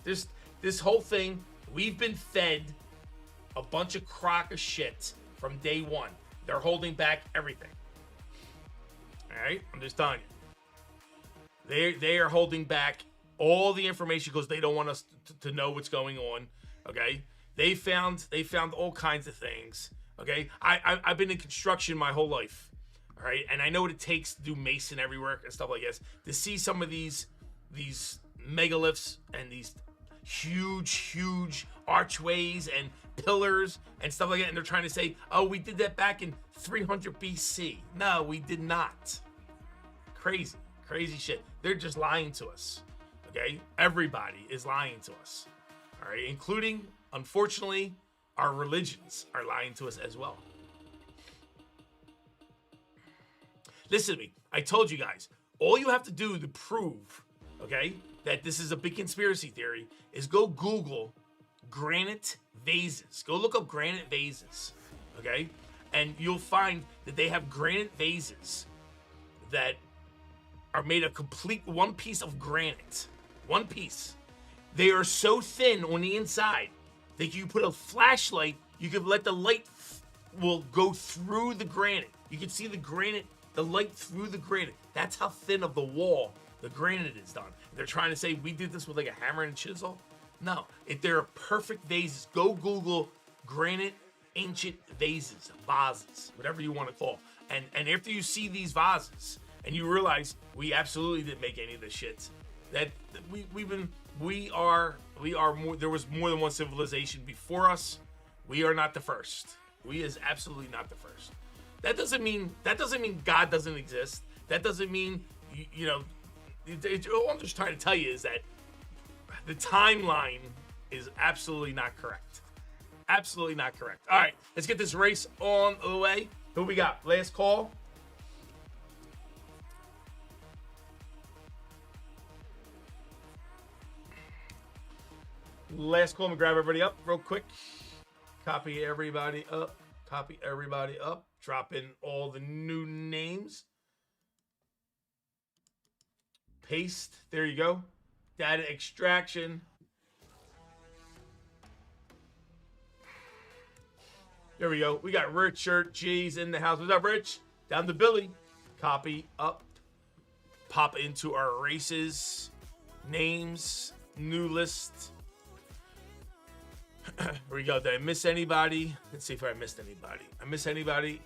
This whole thing, we've been fed a bunch of crock of shit from day one. They're holding back everything. All right? I'm just telling you. They are holding back all the information because they don't want us to know what's going on. Okay? They found all kinds of things. Okay? I've been in construction my whole life. All right? And I know what it takes to do masonry work and stuff like this. To see some of these megaliths and these huge archways and pillars and stuff like that, and they're trying to say, oh, we did that back in 300 BC. No, we did not. Crazy shit. They're just lying to us, okay? Everybody is lying to us, all right? Including, unfortunately, our religions are lying to us as well. Listen to me. I told you guys, all you have to do to prove, okay, that this is a big conspiracy theory is go Google granite vases. Go look up granite vases, okay? And you'll find that they have granite vases that are made of complete one piece of granite. One piece. They are so thin on the inside that you put a flashlight, you could let the light will go through the granite. You can see the granite, the light through the granite. That's how thin of the wall the granite is done. They're trying to say we did this with like a hammer and chisel. No, if they're perfect vases, go Google granite ancient vases, whatever you want to call. And after you see these vases and you realize we absolutely didn't make any of this shit, that we are more. There was more than one civilization before us. We are not the first. We is absolutely not the first. That doesn't mean God doesn't exist. That doesn't mean all I'm just trying to tell you is that the timeline is absolutely not correct. Absolutely not correct. All right, let's get this race on the way. Who we got? Last call. Last call. I'm gonna grab everybody up real quick. Copy everybody up. Copy everybody up. Drop in all the new names. Paste. There you go. Data extraction. There we go. We got Richard G's in the house. What's up, Rich? Down to Billy. Copy up. Pop into our races. Names. New list. Here we go. Did I miss anybody? Let's see if I missed anybody. I miss anybody?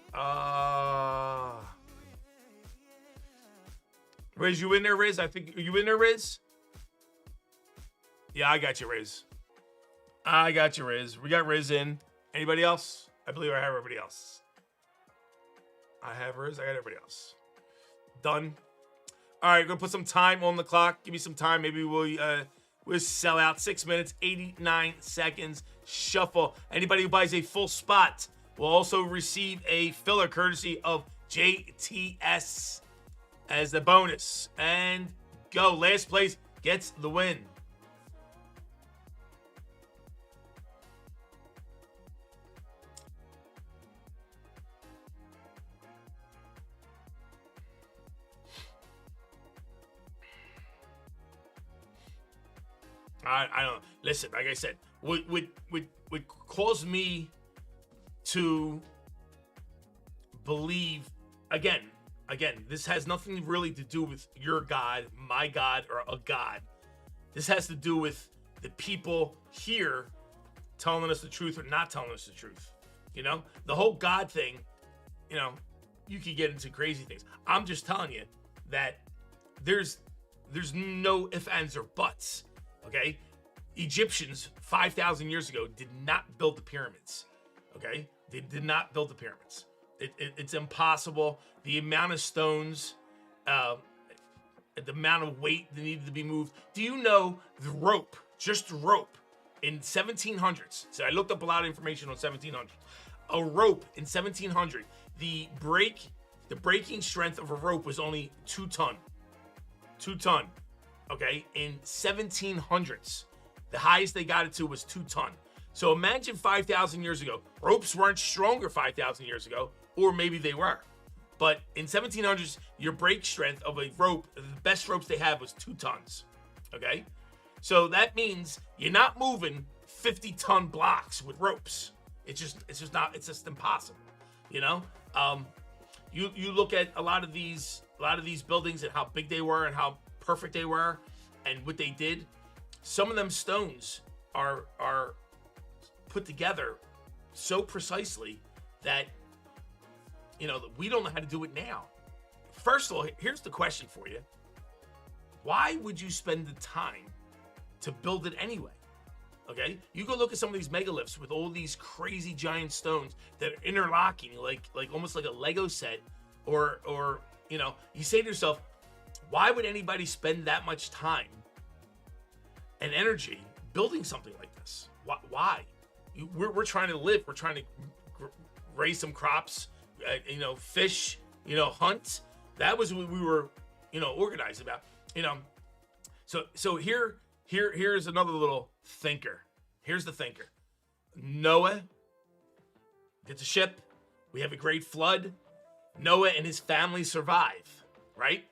Riz, you in there, Riz? I think, are you in there, Riz? Yeah, I got you, Riz. I got you, Riz. We got Riz in. Anybody else? I believe I have everybody else. I have Riz. I got everybody else. Done. All right, gonna put some time on the clock. Give me some time. Maybe we'll sell out. 6 minutes, 89 seconds. Shuffle. Anybody who buys a full spot will also receive a filler courtesy of JTS as the bonus. And go. Last place gets the win. I don't listen. Like I said, would cause me to believe again. This has nothing really to do with your God, my God, or a God. This has to do with the people here telling us the truth or not telling us the truth. You know, the whole God thing. You know, you could get into crazy things. I'm just telling you that there's no ifs, ands, or buts. Okay, Egyptians 5,000 years ago did not build the pyramids. Okay, they did not build the pyramids. It's impossible. The amount of stones, the amount of weight that needed to be moved. Do you know the rope, just rope, in 1700s? So I looked up a lot of information on 1700s. A rope in 1700, the breaking strength of a rope was only 2 ton. 2 ton. Okay, in 1700s, the highest they got it to was 2 ton. So imagine 5,000 years ago. Ropes weren't stronger 5,000 years ago, or maybe they were. But in 1700s, your break strength of a rope, the best ropes they had was 2 tons. Okay, so that means you're not moving 50-ton blocks with ropes. It's just impossible. You know, you look at a lot of these buildings and how big they were and how perfect they were and what they did. Some of them stones are put together so precisely that, you know, we don't know how to do it now. First of all, here's the question for you. Why would you spend the time to build it anyway? Okay, you go look at some of these megaliths with all these crazy giant stones that are interlocking like almost like a Lego set, or you know, you say to yourself, why would anybody spend that much time and energy building something like this? Why? We're trying to live. We're trying to raise some crops, you know, fish, you know, hunt. That was what we were, you know, organized about. You know, so here's another little thinker. Here's the thinker. Noah gets a ship. We have a great flood. Noah and his family survive, right?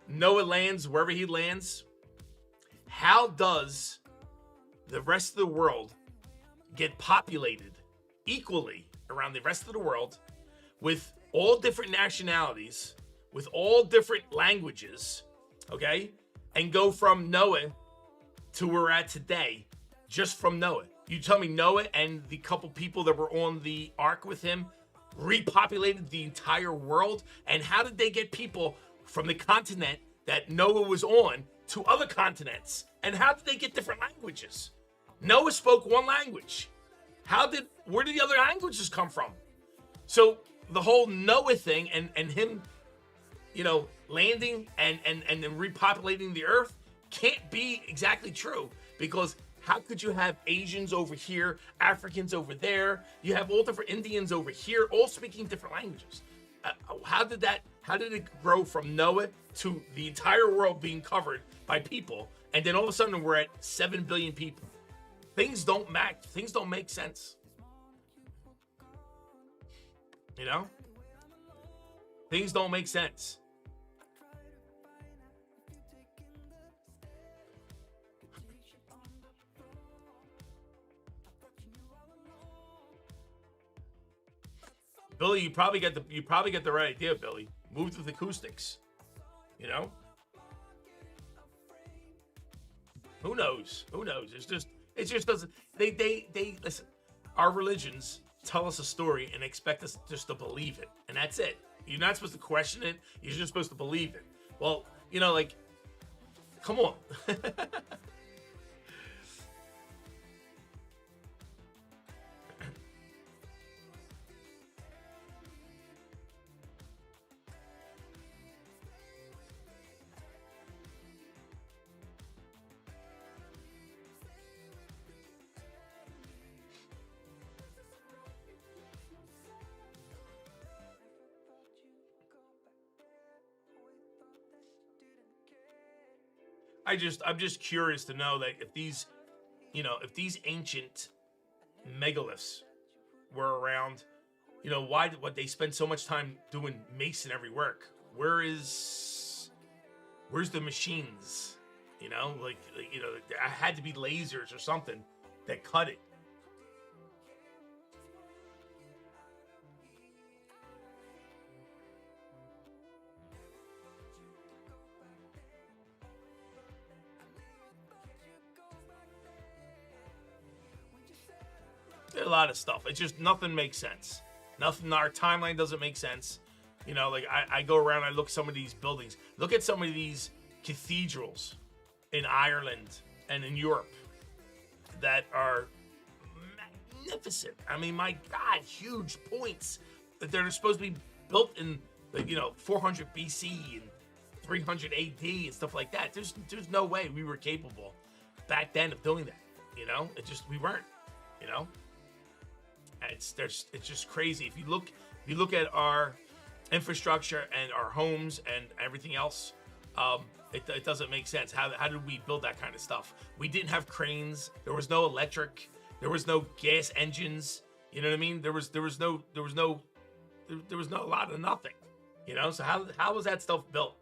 Noah lands wherever he lands. How does the rest of the world get populated equally around the rest of the world with all different nationalities, with all different languages, okay? And go from Noah to where we're at today, just from Noah. You tell me Noah and the couple people that were on the ark with him repopulated the entire world? And how did they get people from the continent that Noah was on to other continents? And how did they get different languages? Noah spoke one language. Where did the other languages come from? So the whole Noah thing and him, you know, landing and then repopulating the earth can't be exactly true, because how could you have Asians over here, Africans over there? You have all different Indians over here, all speaking different languages. How did it grow from Noah to the entire world being covered by people, and then all of a sudden we're at 7 billion people? Things don't match. Things don't make sense. You know? Things don't make sense. Billy, you probably get the right idea, Billy. Moved with acoustics. You know? Who knows? Who knows? It just doesn't. They listen. Our religions tell us a story and expect us just to believe it, and that's it. You're not supposed to question it. You're just supposed to believe it. Well, you know, like, come on. I'm just curious to know that if these ancient megaliths were around, what they spend so much time doing masonry work. Where's the machines? There had to be lasers or something that cut it. A lot of stuff. It's just nothing makes sense. Nothing. Our timeline doesn't make sense. I go around, I look at some of these buildings. Look at some of these cathedrals in Ireland and in Europe that are magnificent. I mean, my God, huge points that they're supposed to be built in 400 BC and 300 AD and stuff like that. There's no way we were capable back then of doing that. We weren't. It's just crazy. If you look at our infrastructure and our homes and everything else, it doesn't make sense. How did we build that kind of stuff? We didn't have cranes. There was no electric. There was no gas engines. You know what I mean? There was no a lot of nothing. So how was that stuff built?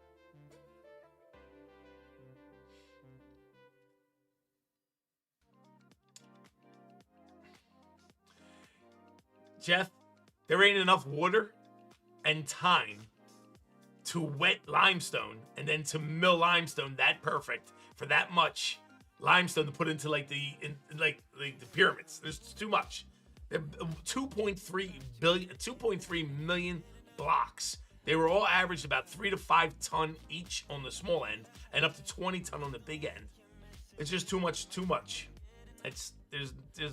Jeff, there ain't enough water and time to wet limestone and then to mill limestone that perfect for that much limestone to put into the pyramids. There's too much. 2.3 million blocks. They were all averaged about 3 to 5 ton each on the small end and up to 20 ton on the big end. It's just too much. There's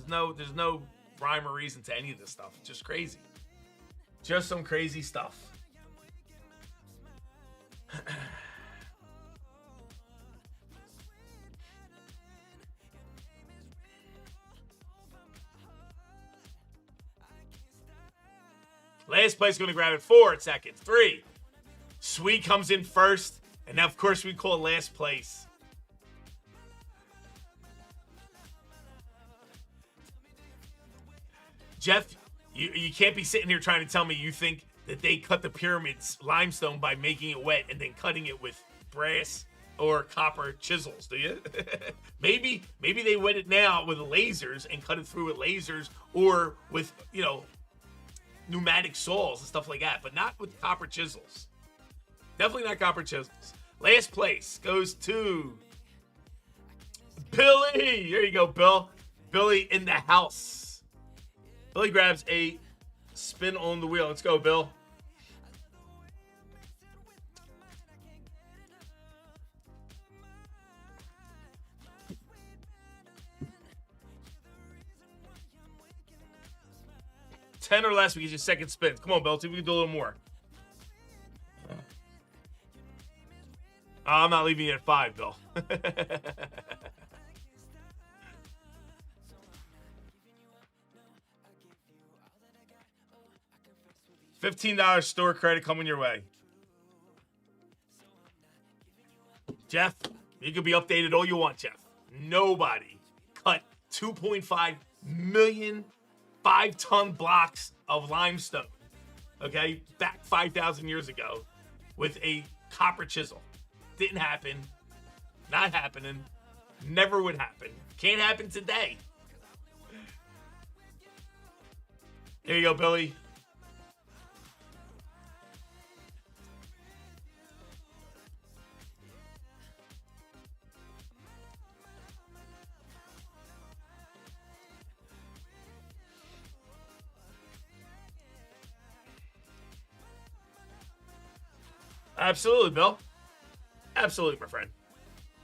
no rhyme or reason to any of this stuff. It's just crazy. Just some crazy stuff. Last place going to grab it. 4 seconds. 3. Sweet comes in first. And now, of course, we call last place. Jeff, you can't be sitting here trying to tell me you think that they cut the pyramids limestone by making it wet and then cutting it with brass or copper chisels, do you? maybe they wet it now with lasers and cut it through with lasers or with, pneumatic saws and stuff like that, but not with copper chisels. Definitely not copper chisels. Last place goes to Billy. There you go, Bill. Billy in the house. Billy grabs a spin on the wheel. Let's go, Bill. $10 or less, we get you second spin. Come on, Bill. See if we can do a little more. I'm not leaving you at 5, Bill. $15 store credit coming your way. Jeff, you can be updated all you want, Jeff. Nobody cut 2.5 million 5-ton blocks of limestone, okay, back 5,000 years ago with a copper chisel. Didn't happen. Not happening. Never would happen. Can't happen today. Here you go, Billy. Absolutely, Bill. Absolutely, my friend.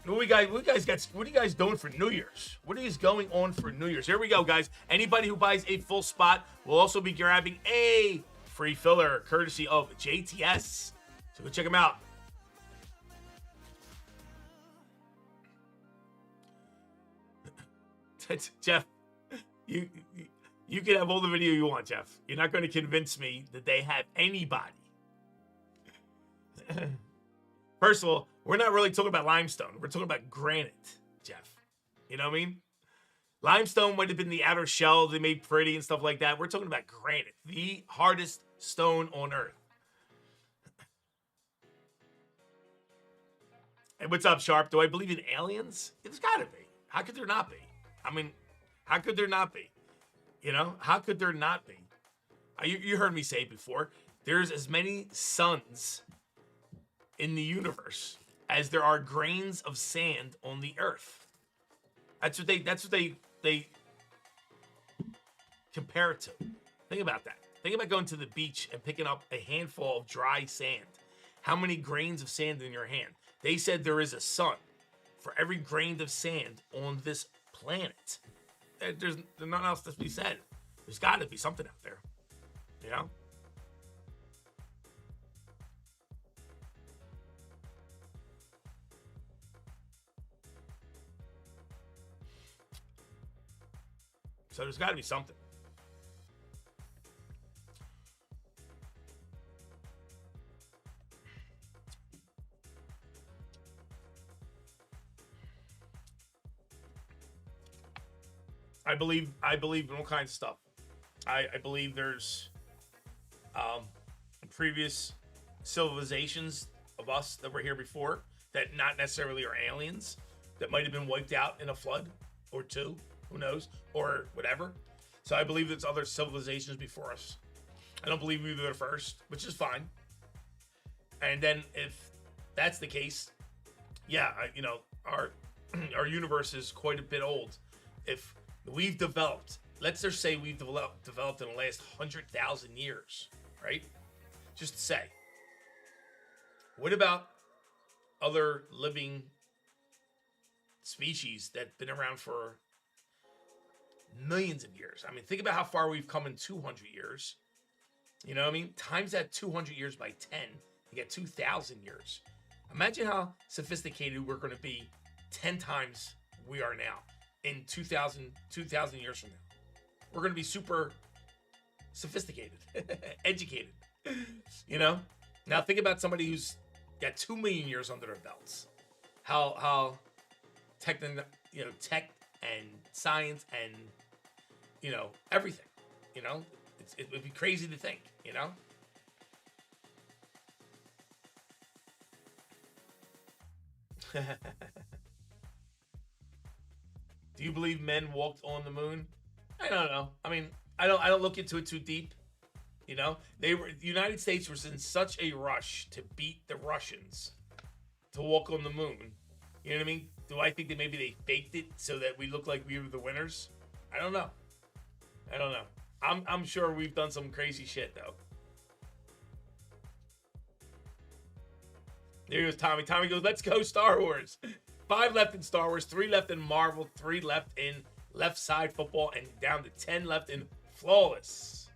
What do you guys doing for New Year's? What is going on for New Year's? Here we go, guys. Anybody who buys a full spot will also be grabbing a free filler courtesy of JTS. So go check them out. Jeff, you can have all the video you want, Jeff. You're not going to convince me that they have anybody. First of all, we're not really talking about limestone. We're talking about granite, Jeff. You know what I mean? Limestone might have been the outer shell they made pretty and stuff like that. We're talking about granite, the hardest stone on earth. Hey, what's up, Sharp? Do I believe in aliens? It's got to be. How could there not be? I mean, how could there not be? You know, how could there not be? You heard me say it before. There's as many suns in the universe as there are grains of sand on the earth. That's what they compare it to. Think about that. Think about going to the beach and picking up a handful of dry sand. How many grains of sand in your hand? They said there is a sun for every grain of sand on this planet. There's nothing else to be said. There's got to be something out there, you know? So there's got to be something. I believe in all kinds of stuff. I believe there's previous civilizations of us that were here before that not necessarily are aliens that might have been wiped out in a flood or two. Who knows? Or whatever. So I believe there's other civilizations before us. I don't believe we were the first, which is fine. And then if that's the case, yeah, our universe is quite a bit old. If we've developed, let's just say we've developed in the last 100,000 years, right? Just to say. What about other living species that have been around for millions of years? I mean, think about how far we've come in 200 years. You know what I mean? Times that 200 years by 10, you get 2,000 years. Imagine how sophisticated we're going to be 10 times we are now in 2,000 years from now. We're going to be super sophisticated, educated, you know? Now think about somebody who's got 2 million years under their belts. How tech and science and, everything, it would be crazy to think, Do you believe men walked on the moon? I don't know. I mean, I don't look into it too deep. The United States was in such a rush to beat the Russians to walk on the moon. You know what I mean? Do I think that maybe they faked it so that we look like we were the winners? I don't know. I'm sure we've done some crazy shit though. There goes Tommy. Tommy goes, let's go Star Wars. 5 left in Star Wars, 3 left in Marvel, 3 left in Left Side Football, and down to 10 left in Flawless.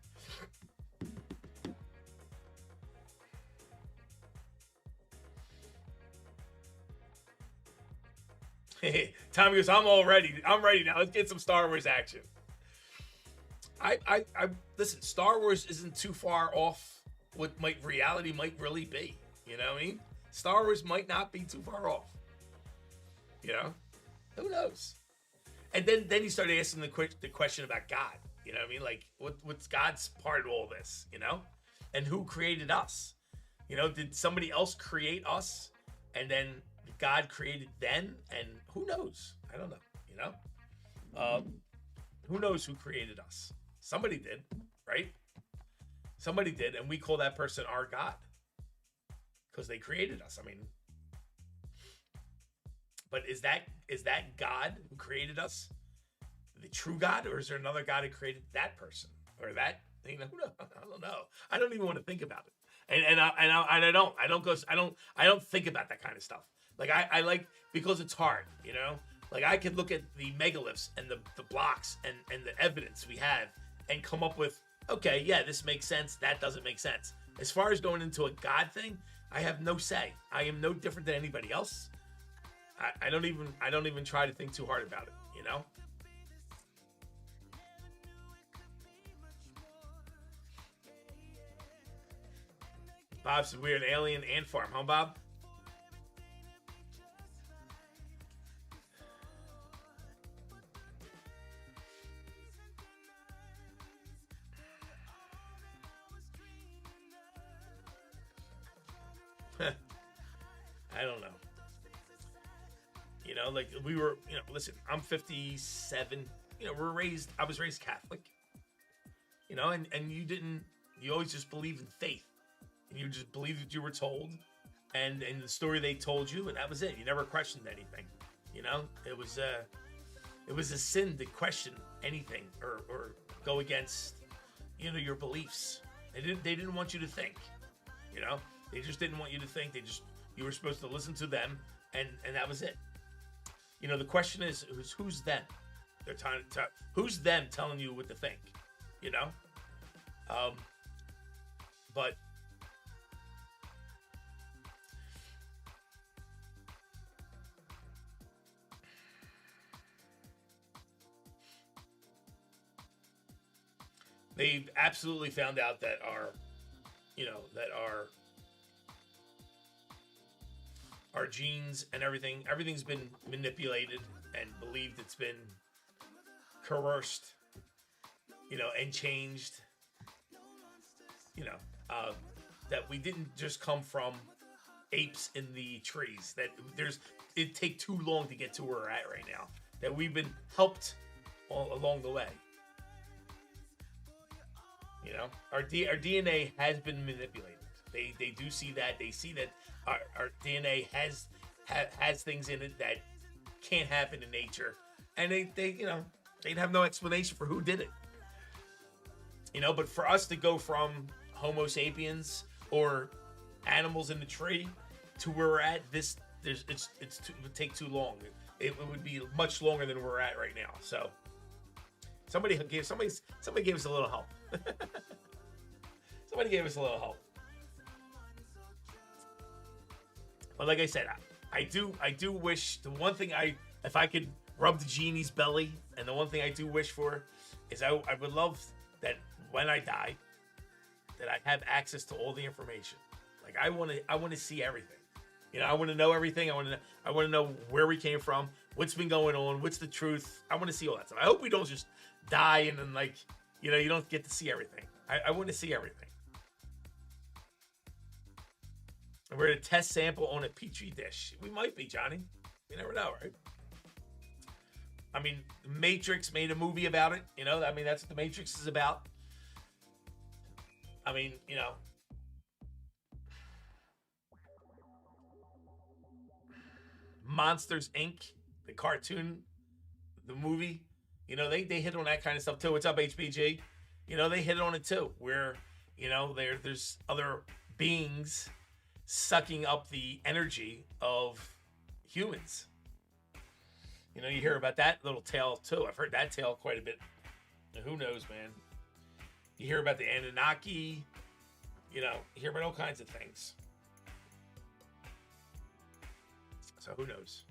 Tommy goes, I'm all ready. I'm ready now. Let's get some Star Wars action. I listen, Star Wars isn't too far off what reality might really be. You know what I mean? Star Wars might not be too far off. You know? Who knows? And then he started asking the question about God. You know what I mean? Like, what's God's part of all this? You know? And who created us? You know, did somebody else create us? And then God created them? And who knows? I don't know. You know? Who knows who created us? Somebody did, right? Somebody did, and we call that person our God. Because they created us. I mean, but is that God who created us the true God, or is there another God who created that person or that? You know, I don't know. I don't even want to think about it, and I don't think about that kind of stuff. Like I like, because it's hard, you know. Like I could look at the megaliths and the blocks and the evidence we have and come up with, okay, yeah, this makes sense. That doesn't make sense. As far as going into a God thing, I have no say. I am no different than anybody else. I don't even try to think too hard about it, you know? Bob said we're an alien ant farm, huh, Bob? I don't know. You know, like we were, you know, listen, I'm 57. You know, I was raised Catholic. You know, and you always just believed in faith. And you just believed what you were told and the story they told you, and that was it. You never questioned anything. You know, it was a sin to question anything or go against, you know, your beliefs. They didn't want you to think. You know, they just didn't want you to think. You were supposed to listen to them, and that was it. You know, the question is who's them? They're trying to who's them telling you what to think? You know, but they've absolutely found out that our genes and everything's been manipulated and believed it's been coerced, you know, and changed, you know, that we didn't just come from apes in the trees, that it take too long to get to where we're at right now, that we've been helped all along the way. You know, our DNA has been manipulated. They do see that. They see that our DNA has things in it that can't happen in nature, and they you know, they'd have no explanation for who did it. You know, but for us to go from Homo sapiens or animals in the tree to where we're at, it would take too long. It would be much longer than we're at right now. So somebody gave us a little help. Somebody gave us a little help. But like I said, I do wish, the one thing if I could rub the genie's belly, and the one thing I do wish for is I would love that when I die, that I have access to all the information. Like I want to see everything. You know, I want to know everything. I want to know where we came from, what's been going on, what's the truth. I want to see all that stuff. I hope we don't just die and then, like, you know, you don't get to see everything. I want to see everything. And we're going to test sample on a petri dish. We might be, Johnny. You never know, right? I mean, Matrix made a movie about it. You know, I mean, that's what the Matrix is about. I mean, you know, Monsters Inc., the cartoon, the movie, you know, they hit on that kind of stuff too. What's up, HBG? You know, they hit on it too, where, you know, there's other beings sucking up the energy of humans. You know, you hear about that little tale too. I've heard that tale quite a bit. Who knows, man? You hear about the Anunnaki. You know, you hear about all kinds of things. So who knows?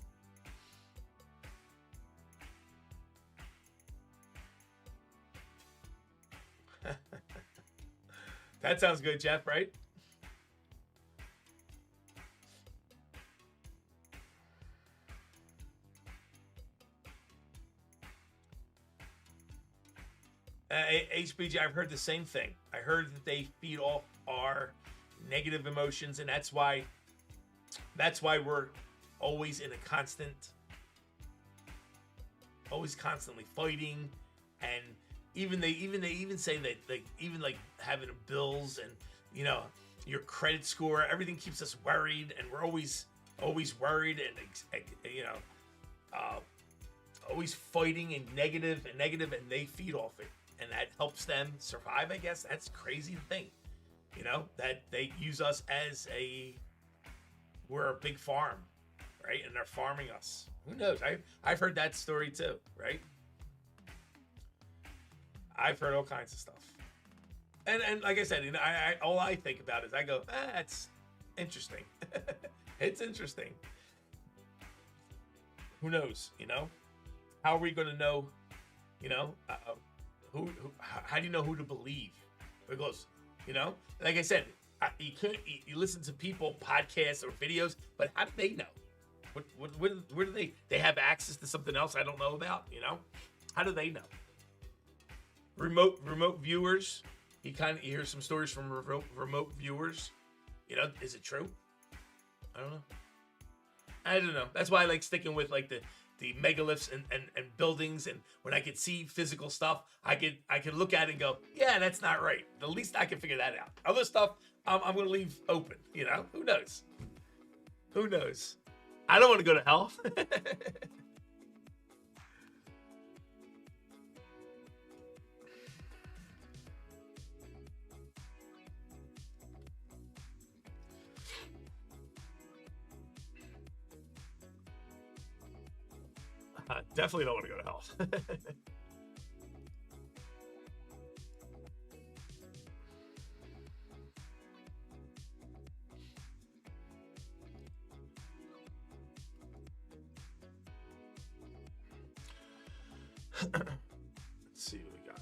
That sounds good, Jeff, right? HBG, I've heard the same thing. I heard that they feed off our negative emotions, and that's why we're always in a constantly fighting. And they even say that, like, even like having bills and, you know, your credit score, everything keeps us worried, and we're always worried, and you know, always fighting and negative, and they feed off it, and that helps them survive. I guess that's a crazy thing, you know, that they use us as we're a big farm, right? And they're farming us. Who knows? I've heard that story too, right? I've heard all kinds of stuff. And like I said, you know, all I think about is I go, that's interesting. It's interesting. Who knows? You know, how are we going to know? You know, how do you know who to believe? Because, you know, like I said, you listen to people, podcasts or videos, but how do they know? Where do they have access to something else I don't know about? You know, how do they know? Remote viewers. You hear some stories from remote viewers. You know, is it true? I don't know. That's why I like sticking with like the megaliths and buildings, and when I could see physical stuff, I could look at it and go, yeah, that's not right. The least I can figure that out. Other stuff, I'm gonna leave open. You know, who knows? Who knows? I don't want to go to hell. Definitely don't want to go to hell. Let's see what we got.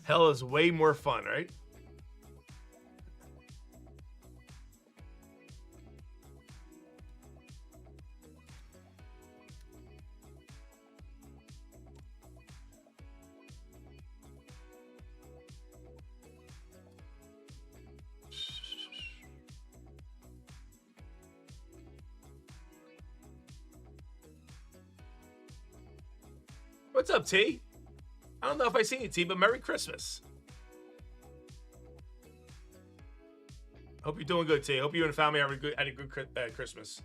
Hell is way more fun, right? What's up, T? I don't know if I seen you, T, but Merry Christmas. Hope you're doing good, T. Hope you and the family had a good Christmas.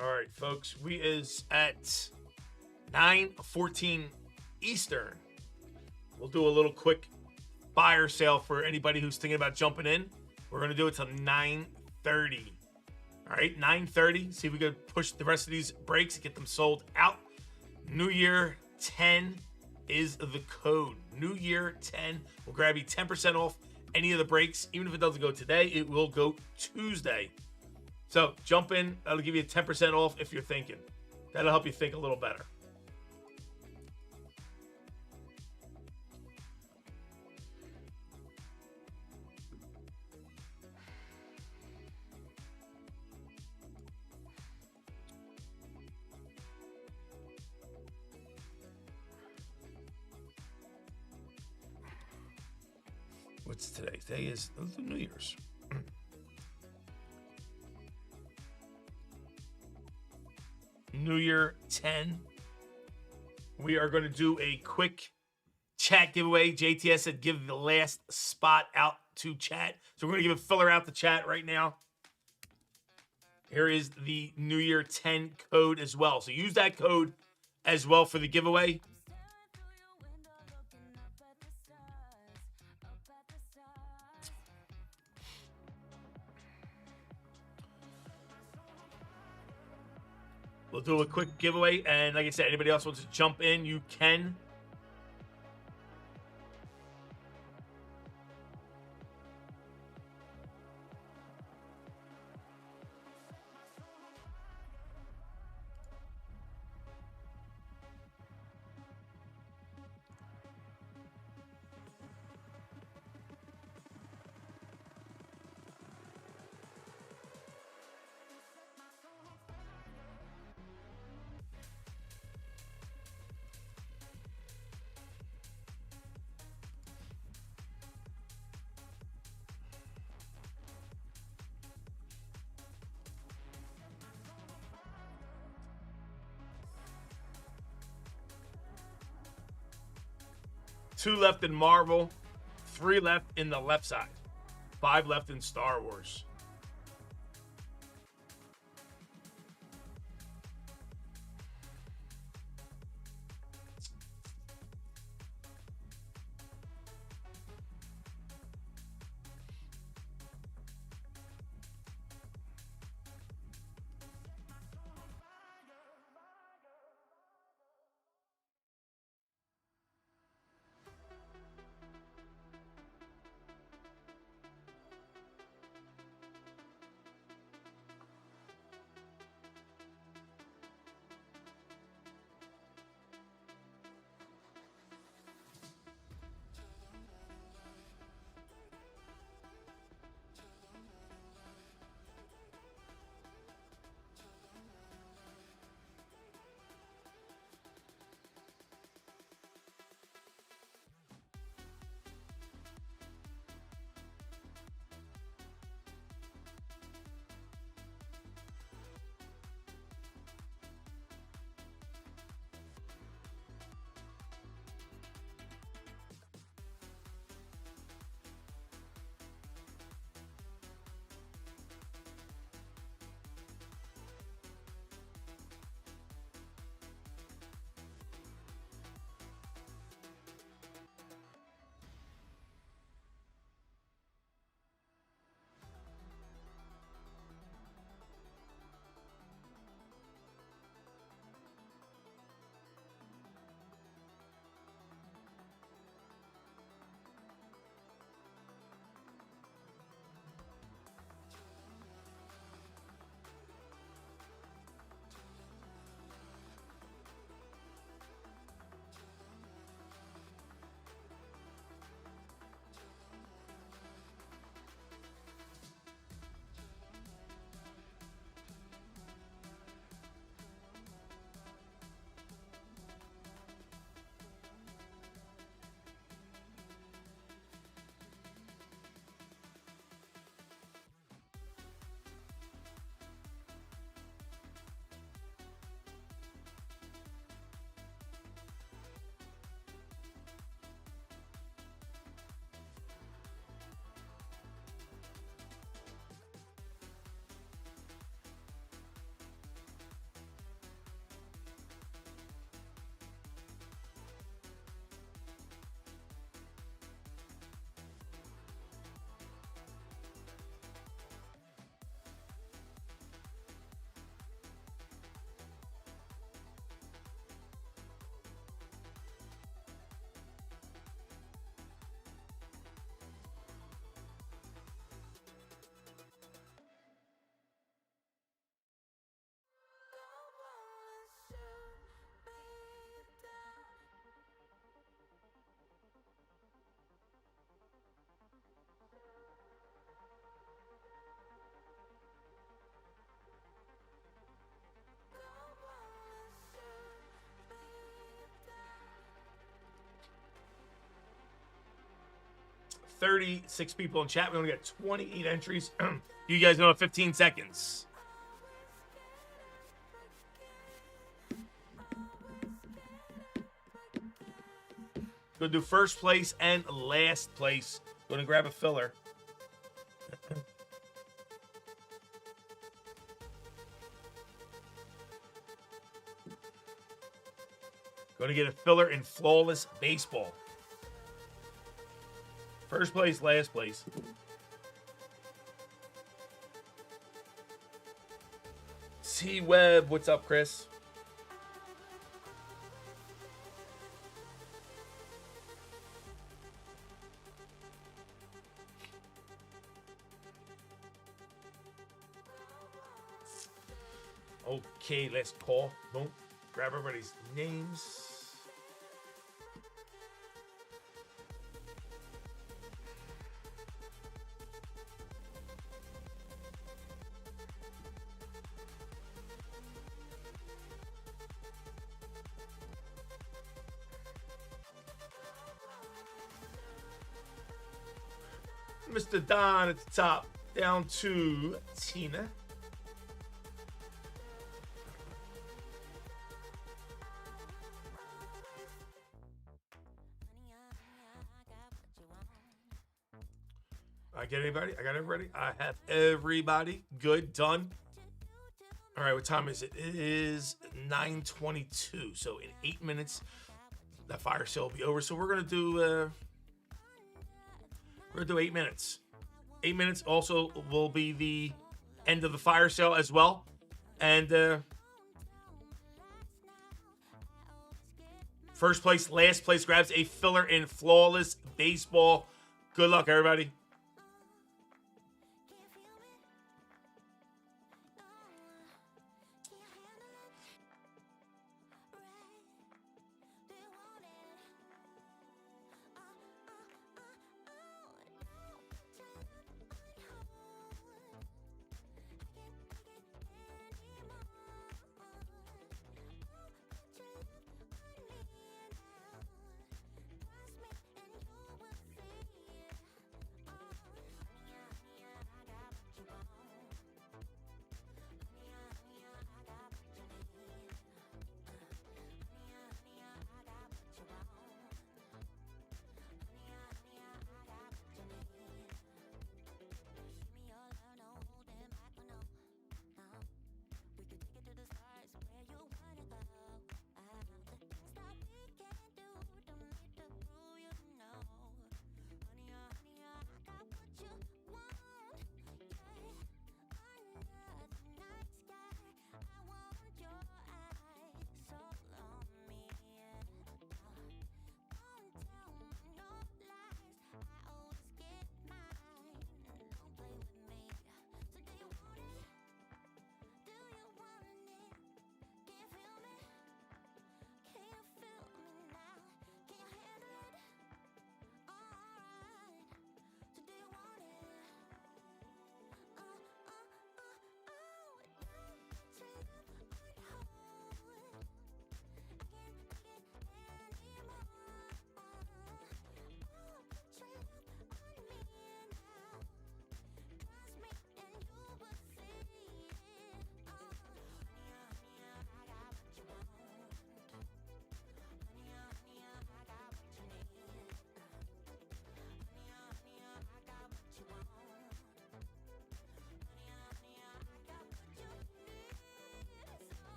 All right, folks, we is at 9:14 Eastern. We'll do a little quick fire sale for anybody who's thinking about jumping in. We're going to do it till 9:30. All right, 9:30. See if we can push the rest of these breaks and get them sold out. New Year 10 is the code. New Year 10 will grab you 10% off any of the breaks. Even if it doesn't go today, it will go Tuesday. So jump in. That'll give you 10% off if you're thinking. That'll help you think a little better. What's today? Today is New Year's. New Year 10. We are going to do a quick chat giveaway. JTS said give the last spot out to chat. So we're going to give a filler out to chat right now. Here is the New Year 10 code as well. So use that code as well for the giveaway. We'll do a quick giveaway. And like I said, anybody else wants to jump in, you can. Two left in Marvel, 3 left in the left side, 5 left in Star Wars. 36 people in chat. We only got 28 entries. You guys know 15 seconds. Gonna do first place and last place. Gonna grab a filler. Gonna get a filler in Flawless Baseball. First place, last place. C Web, what's up, Chris? Okay, let's call. Boom. Grab everybody's names. Mr. Don at the top, down to Tina. I get anybody? I got everybody? I have everybody. Good, done. All right, what time is it? It is 9:22. So in 8 minutes, that fire sale will be over. So we're gonna do 8 minutes. 8 minutes also will be the end of the fire sale as well. And first place, last place grabs a filler in Flawless Baseball. Good luck, everybody.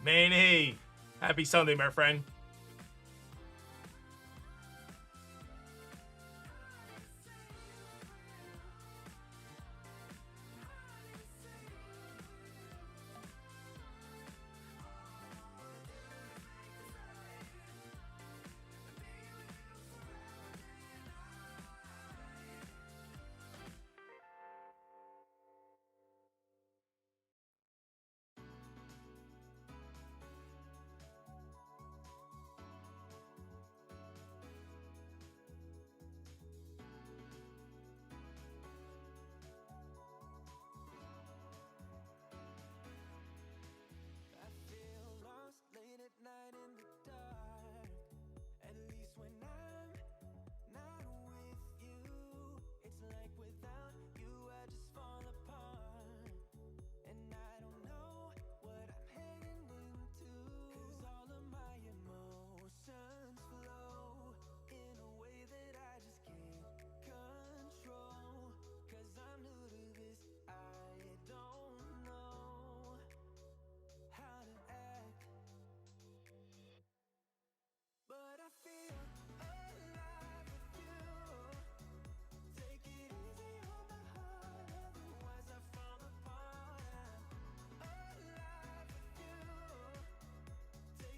Manny, happy Sunday, my friend.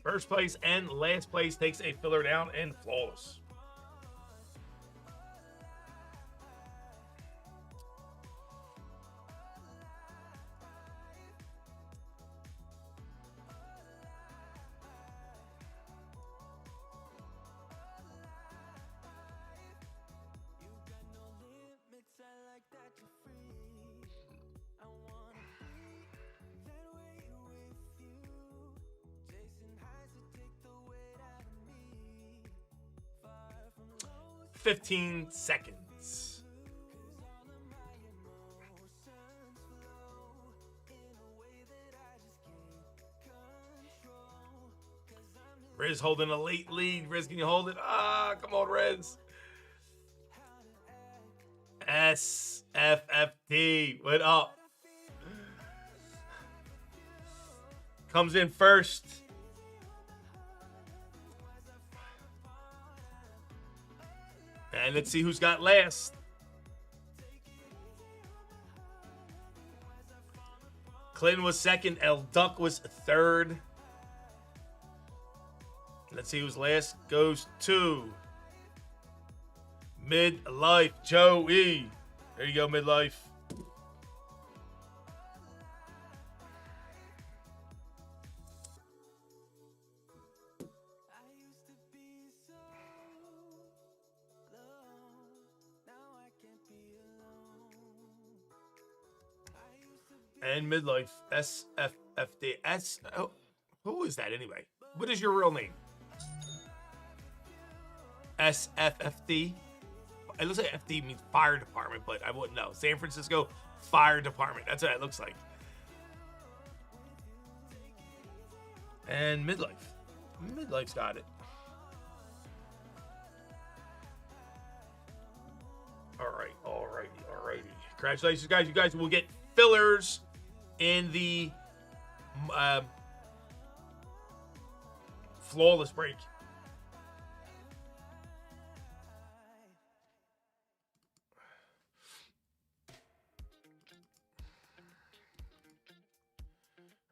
First place and last place takes a filler down and Flawless. $15 seconds. Riz holding a late lead. Riz, can you hold it? Ah, come on, Riz. SFFT, what up? Comes in first. And let's see who's got last. Clinton was second. El Duck was third. Let's see who's last. Goes to Midlife Joey. There you go, Midlife. And Midlife SFFD. Oh, who is that anyway? What is your real name? SFFD. It looks like FD means fire department, but I wouldn't know. San Francisco Fire Department. That's what it looks like. And Midlife. Midlife's got it. Alrighty. Congratulations, guys. You guys will get fillers in the Flawless break.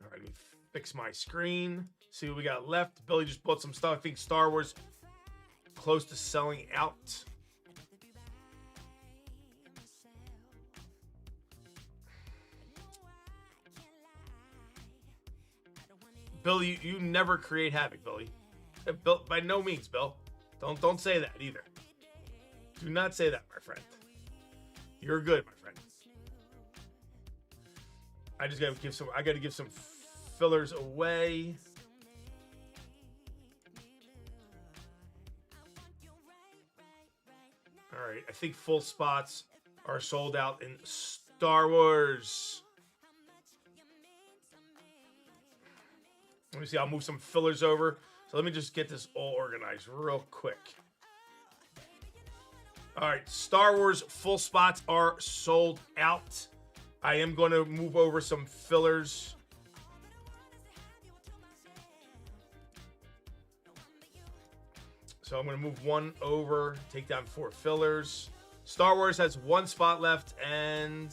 All right, let me fix my screen. See what we got left. Billy just bought some stuff. I think Star Wars close to selling out. Bill, you never create havoc, Billy. Bill, by no means, Bill. Don't say that either. Do not say that, my friend. You're good, my friend. I gotta give some fillers away. All right, I think full spots are sold out in Star Wars. Let me see. I'll move some fillers over. So let me just get this all organized real quick. All right. Star Wars full spots are sold out. I am going to move over some fillers. So I'm going to move one over, take down 4 fillers. Star Wars has 1 spot left and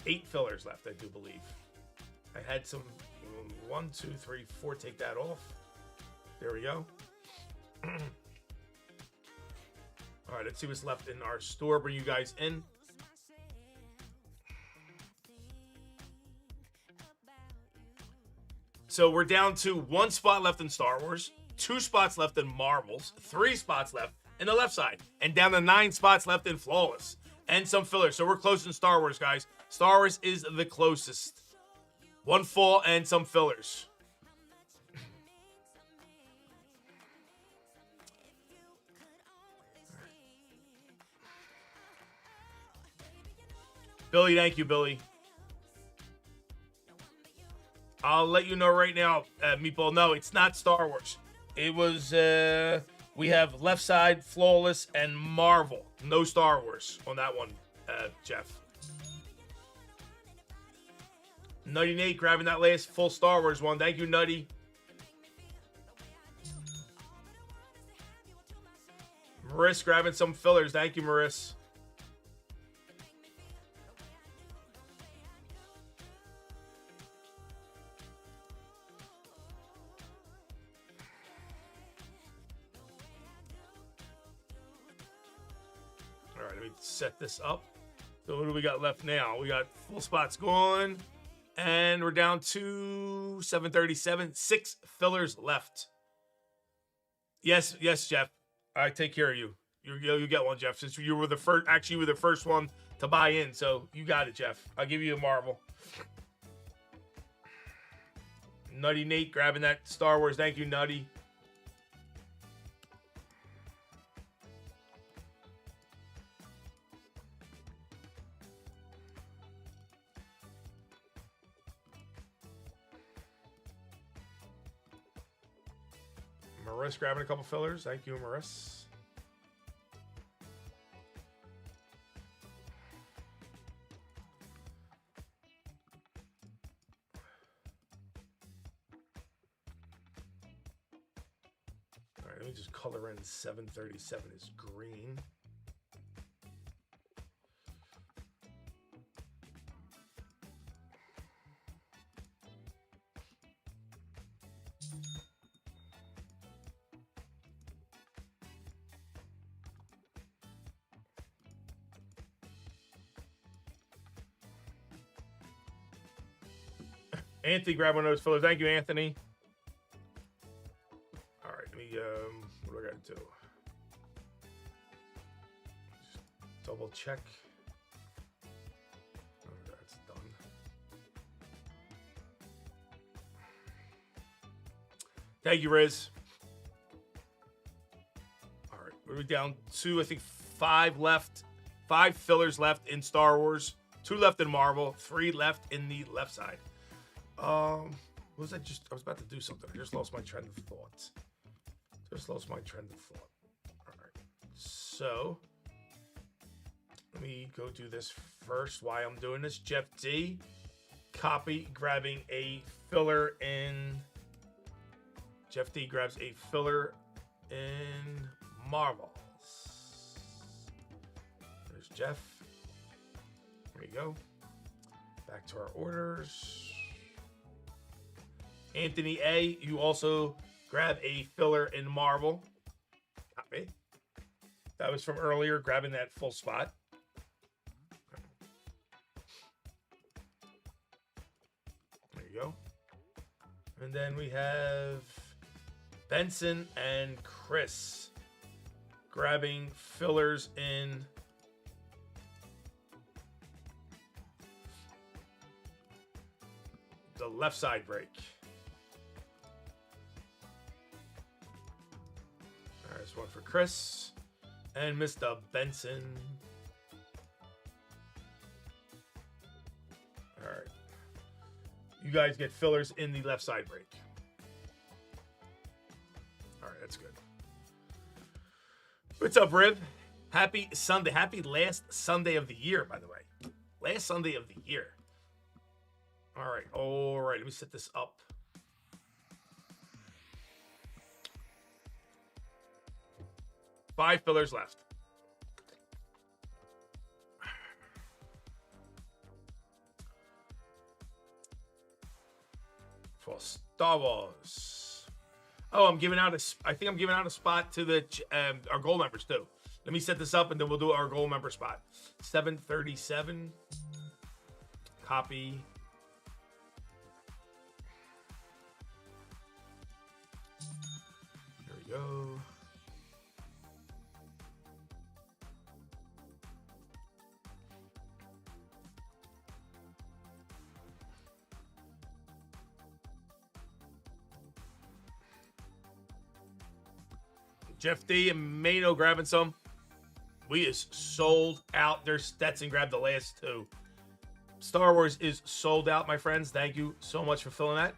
8 fillers left, I do believe. I had some 1, 2, 3, 4. Take that off. There we go. All right, let's see what's left in our store. Bring you guys in. So we're down to 1 spot left in Star Wars, 2 spots left in Marvels, 3 spots left in the left side, and down to 9 spots left in Flawless, and some fillers. So we're close in Star Wars, guys. Star Wars is the closest. 1 full and some fillers. Billy, thank you, Billy. I'll let you know right now, Meatball. No, it's not Star Wars. It was, we have left side, Flawless, and Marvel. No Star Wars on that one, Jeff. Nutty Nate grabbing that last full Star Wars one. Thank you, Nutty. Maris grabbing some fillers. Thank you, Maris. All right, let me set this up. So what do we got left now? We got full spots gone. And we're down to 737. 6 fillers left. Yes, Jeff. I take care of you. You get one, Jeff. Since you were the first, actually, you were the first one to buy in. So you got it, Jeff. I'll give you a Marvel. Nutty Nate grabbing that Star Wars. Thank you, Nutty. Maris grabbing a couple fillers. Thank you, Maris. All right, let me just color in 737 as green. Anthony, grab one of those fillers. Thank you, Anthony. All right, let me, what do I got to do? Just double check. Oh, that's done. Thank you, Riz. All right, we're down to, I think, 5 left. 5 fillers left in Star Wars. 2 left in Marvel. 3 left in the left side. What was I was about to do something. I just lost my train of thought. All right. So, let me go do this first. Why I'm doing this. Jeff D. Copy, grabbing a filler in. Jeff D grabs a filler in Marvels. There's Jeff. There you go. Back to our orders. Anthony A, you also grab a filler in Marvel. Not me. That was from earlier, grabbing that full spot. There you go. And then we have Benson and Chris grabbing fillers in the left side break. There's one for Chris and Mr. Benson. All right. You guys get fillers in the left side break. All right, that's good. What's up, Rib? Happy Sunday. Happy last Sunday of the year, by the way. Last Sunday of the year. All right. Let me set this up. 5 fillers left. For Star Wars. Oh, I'm giving out I think I'm giving out a spot to the our gold members too. Let me set this up and then we'll do our gold member spot. 737. Copy. There we go. Jeff D and Mano grabbing some. We is sold out. There's Stetson grabbed the last 2. Star Wars is sold out, my friends. Thank you so much for filling that.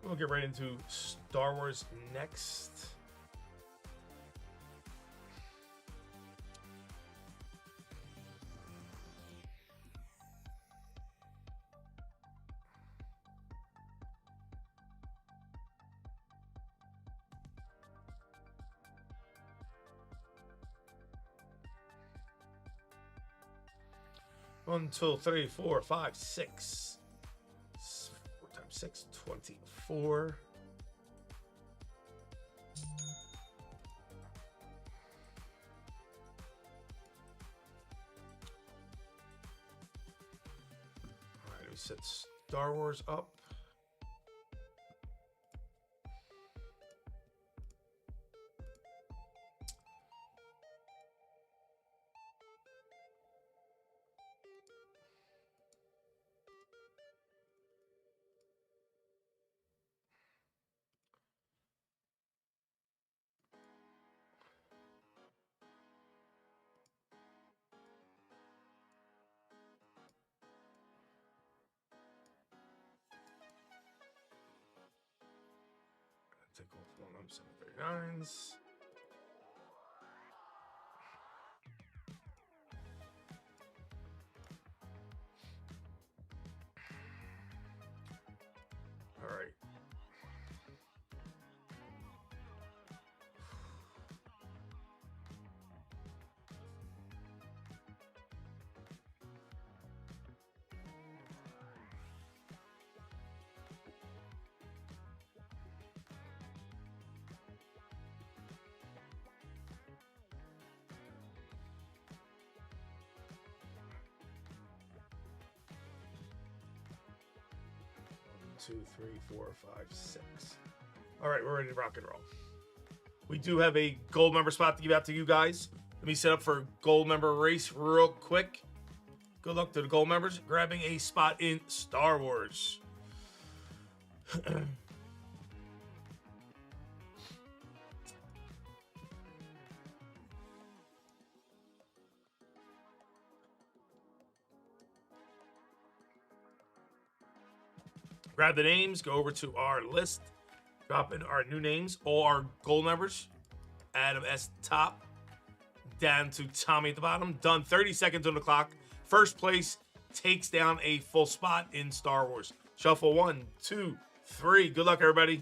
We'll get right into Star Wars next. One, two, three, four, five, six. 4 times 6, 24. All right, we set Star Wars up. Take off one of 739s. All right. Two, three, four, five, six. All right, we're ready to rock and roll. We do have a gold member spot to give out to you guys. Let me set up for a gold member race real quick. Good luck to the gold members grabbing a spot in Star Wars. Grab the names, go over to our list, drop in our new names, all our gold members. Adam S. top, down to Tommy at the bottom. Done. 30 seconds on the clock. First place takes down a full spot in Star Wars. Shuffle 1, 2, 3. Good luck, everybody.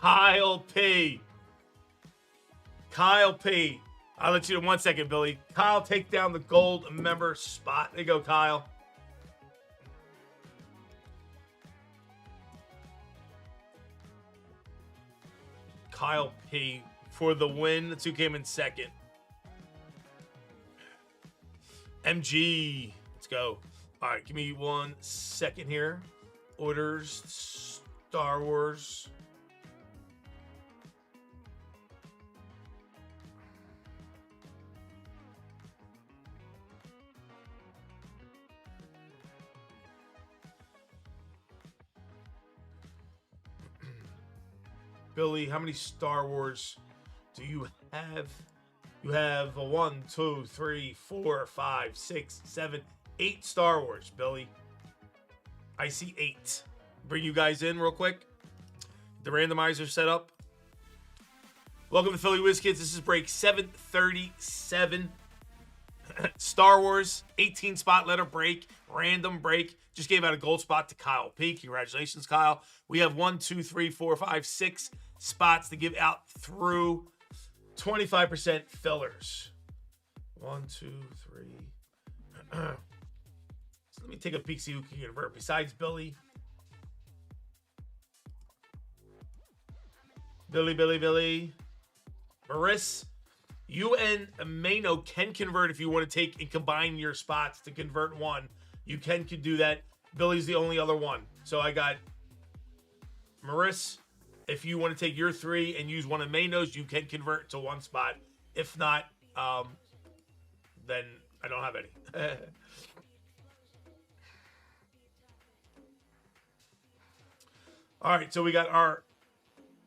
Kyle P. Kyle P. I'll let you in 1 second, Billy. Kyle, take down the gold member spot. There you go, Kyle. Kyle P. for the win. That's who came in second. MG. Let's go. All right, give me 1 second here. Orders, Star Wars. Billy, how many Star Wars do you have? You have a 1, 2, 3, 4, 5, 6, 7, 8 Star Wars, Billy. I see 8. Bring you guys in real quick. The randomizer set up. Welcome to Philly Whiz Kids. This is break 737. Star Wars, 18 spot letter break, random break. Just gave out a gold spot to Kyle P. Congratulations, Kyle. We have 1, 2, 3, 4, 5, 6 spots to give out through 25% fillers. 1, 2, 3. So let me take a peek, see who can convert besides Billy. Billy. Maris, you and Mano can convert if you want to take and combine your spots to convert one. You can do that. Billy's the only other one. So I got Maris. If you want to take your 3 and use one of Mano's, you can convert to 1 spot. If not, then I don't have any. All right, so we got our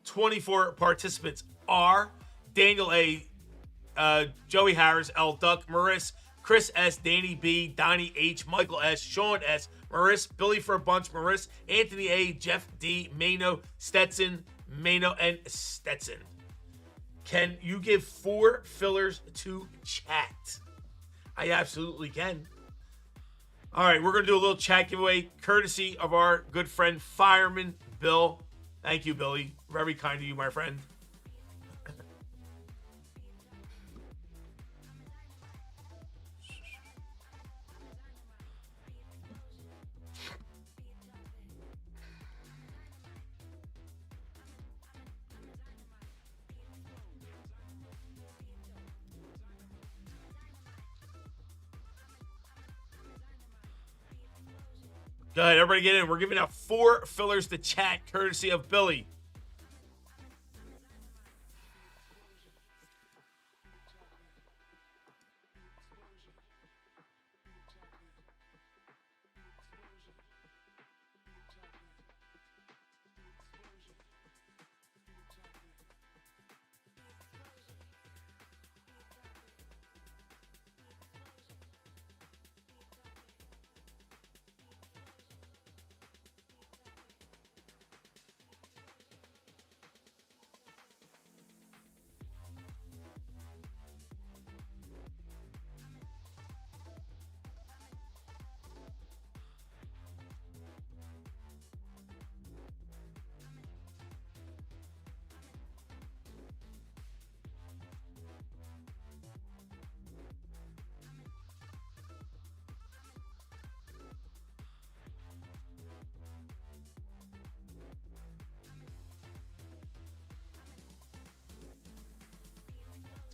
24 participants are Daniel A., Joey Harris, L. Duck, Maris, Chris S., Danny B., Donnie H., Michael S., Sean S., Maris, Billy for a bunch, Maris, Anthony A., Jeff D., Mano, Stetson, Mano, and Stetson. Can you give 4 fillers to chat? I absolutely can. All right, we're going to do a little chat giveaway courtesy of our good friend Fireman Bill. Thank you, Billy. Very kind of you, my friend. Go ahead, everybody get in. We're giving out 4 fillers to chat, courtesy of Billy.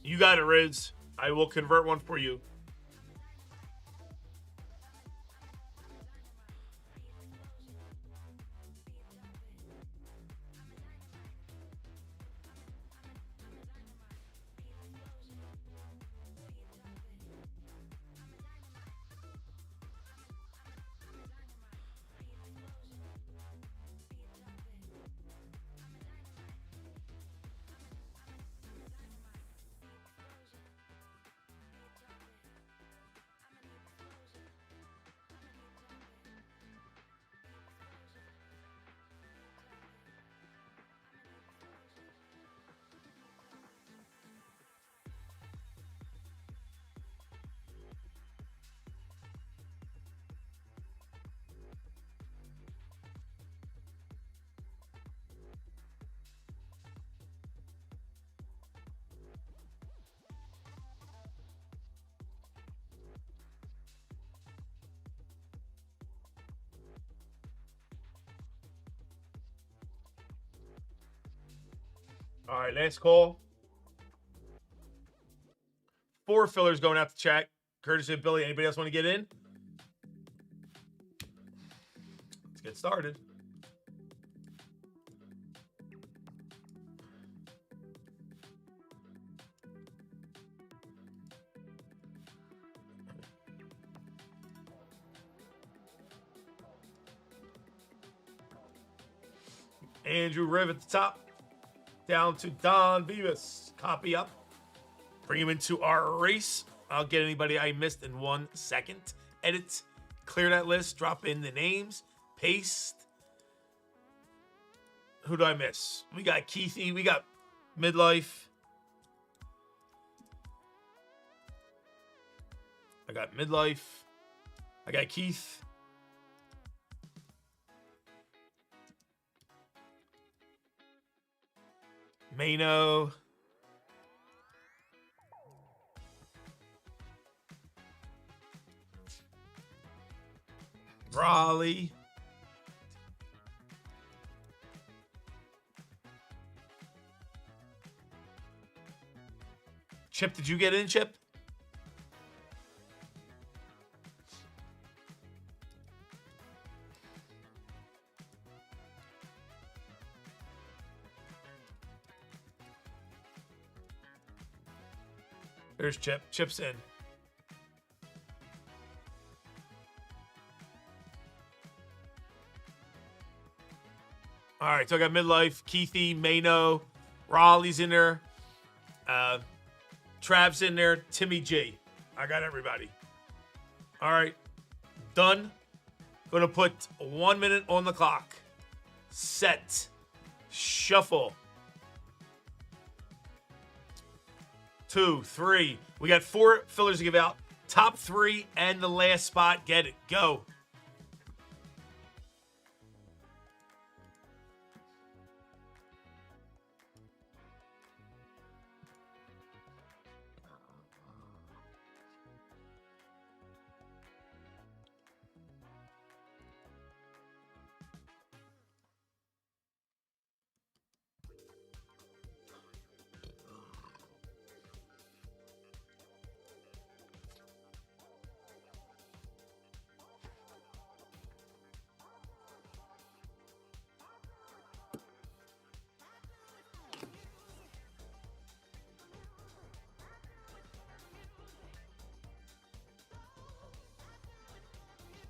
You got it, Riz. I will convert one for you. All right, last call. 4 fillers going out to chat, courtesy of Billy. Anybody else want to get in? Let's get started. Andrew Riv at the top. Down to Don Vivas. Copy up. Bring him into our race. I'll get anybody I missed in 1 second. Edit. Clear that list. Drop in the names. Paste. Who do I miss? We got Keithy. We got Midlife. I got Midlife. I got Keith. Mano. Raleigh. Chip, did you get in, Chip? There's Chip. Chip's in. All right, so I got Midlife, Keithy, Mano, Raleigh's in there, Trav's in there, Timmy G. I got everybody. All right, done. Gonna put 1 minute on the clock. Set. Shuffle. 2, 3. We got 4 fillers to give out. Top 3 and the last spot. Get it. Go.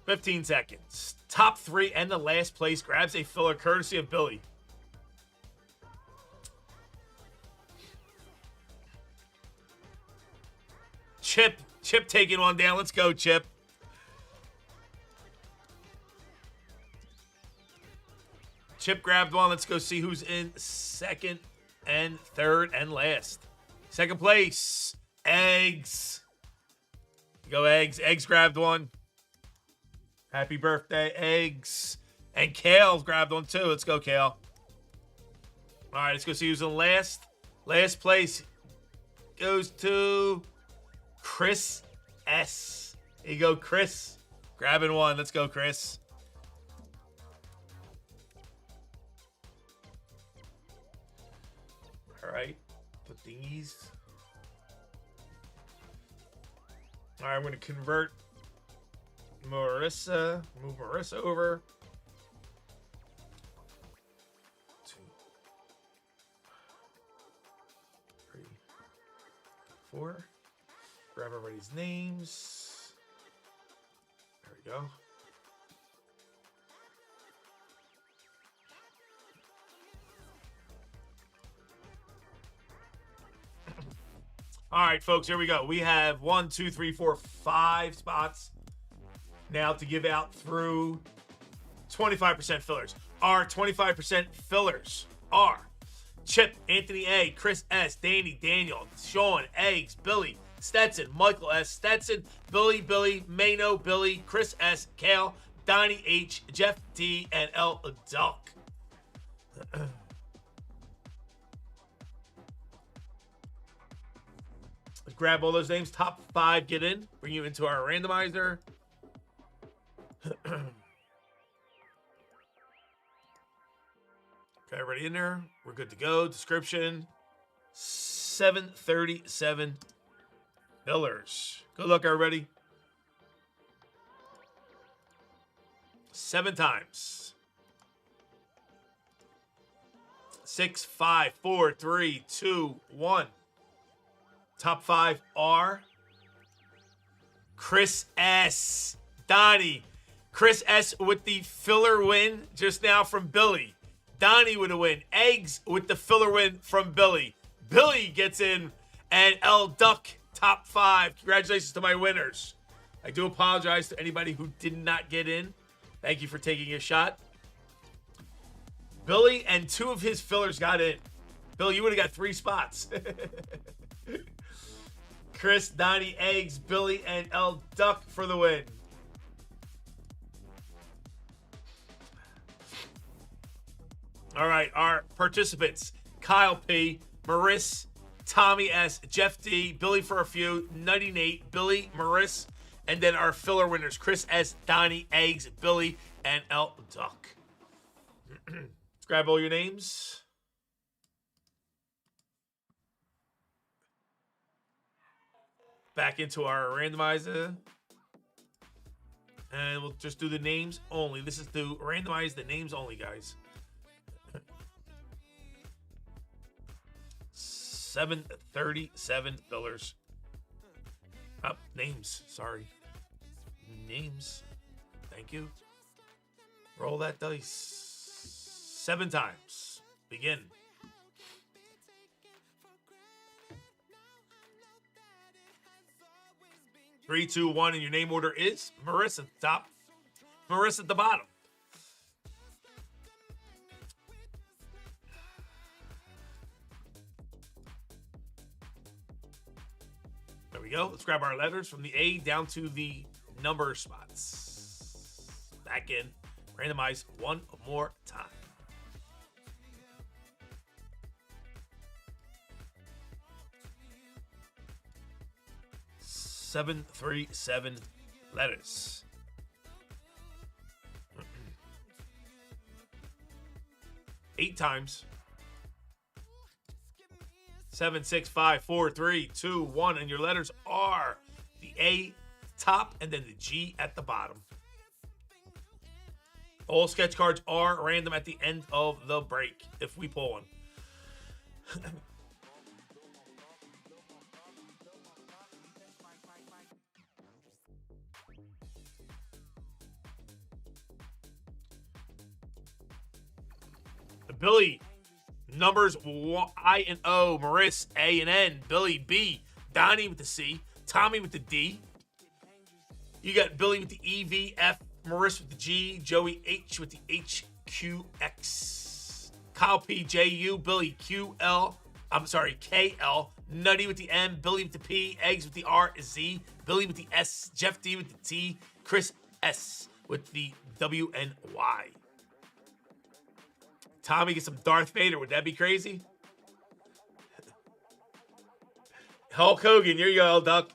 $15 seconds. Top 3 and the last place grabs a filler courtesy of Billy. Chip taking one down. Let's go, Chip. Chip grabbed one. Let's go see who's in second and third and last. Second place, Eggs. Go, Eggs. Eggs grabbed one. Happy birthday, Eggs. And Kale grabbed one, too. Let's go, Kale. All right, let's go see who's in last. Last place goes to Chris S. Here you go, Chris. Grabbing one. Let's go, Chris. All right. Put these. All right, I'm going to convert Marissa. Move Marissa over. 2, 3, 4. Grab everybody's names. There we go. All right, folks, here we go. We have 1, 2, 3, 4, 5 spots now to give out through 25% fillers. Our 25% fillers are Chip, Anthony A, Chris S, Danny, Daniel, Sean, Eggs, Billy, Stetson, Michael S, Stetson, Billy, Mano, Billy, Chris S, Kale, Donnie H, Jeff D, and L Duck. Grab all those names. Top 5 get in. Bring you into our randomizer. Okay, everybody in there. We're good to go. Description. 7:37 Fillers. Good luck, everybody. 7 times. 6, 5, 4, 3, 2, 1. Top 5 are Chris S. Donnie. Chris S. with the filler win just now from Billy. Donnie with a win. Eggs with the filler win from Billy. Billy gets in. And L. Duck, top 5. Congratulations to my winners. I do apologize to anybody who did not get in. Thank you for taking a shot. Billy and 2 of his fillers got in. Billy, you would have got 3 spots. Chris, Donnie, Eggs, Billy, and L. Duck for the win. All right, our participants: Kyle P., Maris, Tommy S., Jeff D., Billy for a few, Nutty Nate, Billy, Maris, and then our filler winners: Chris S., Donnie, Eggs, Billy, and L. Duck. Let's grab all your names. Back into our randomizer. And we'll just do the names only. This is to randomize the names only, guys. 737 fillers. Oh, names. Sorry. Names. Thank you. Roll that dice. 7 times. Begin. 3, 2, 1, and your name order is Marissa at the top, Marissa at the bottom. There we go. Let's grab our letters from the A down to the number spots. Back in. Randomize one more time. Seven, 3, 7 letters. 8 times. 7, 6, 5, 4, 3, 2, 1, and your letters are the A top and then the G at the bottom. All sketch cards are random at the end of the break if we pull one. Billy, numbers I and O, Maris, A and N, Billy, B, Donnie with the C, Tommy with the D. You got Billy with the E, V, F, Maris with the G, Joey H with the H, Q, X, Kyle P, J, U, Billy, Q, L, I'm sorry, K, L, Nutty with the M, Billy with the P, Eggs with the R, Z, Billy with the S, Jeff D with the T, Chris S with the W and Y. Tommy get some Darth Vader. Would that be crazy? Hulk Hogan. Here you go, Duck.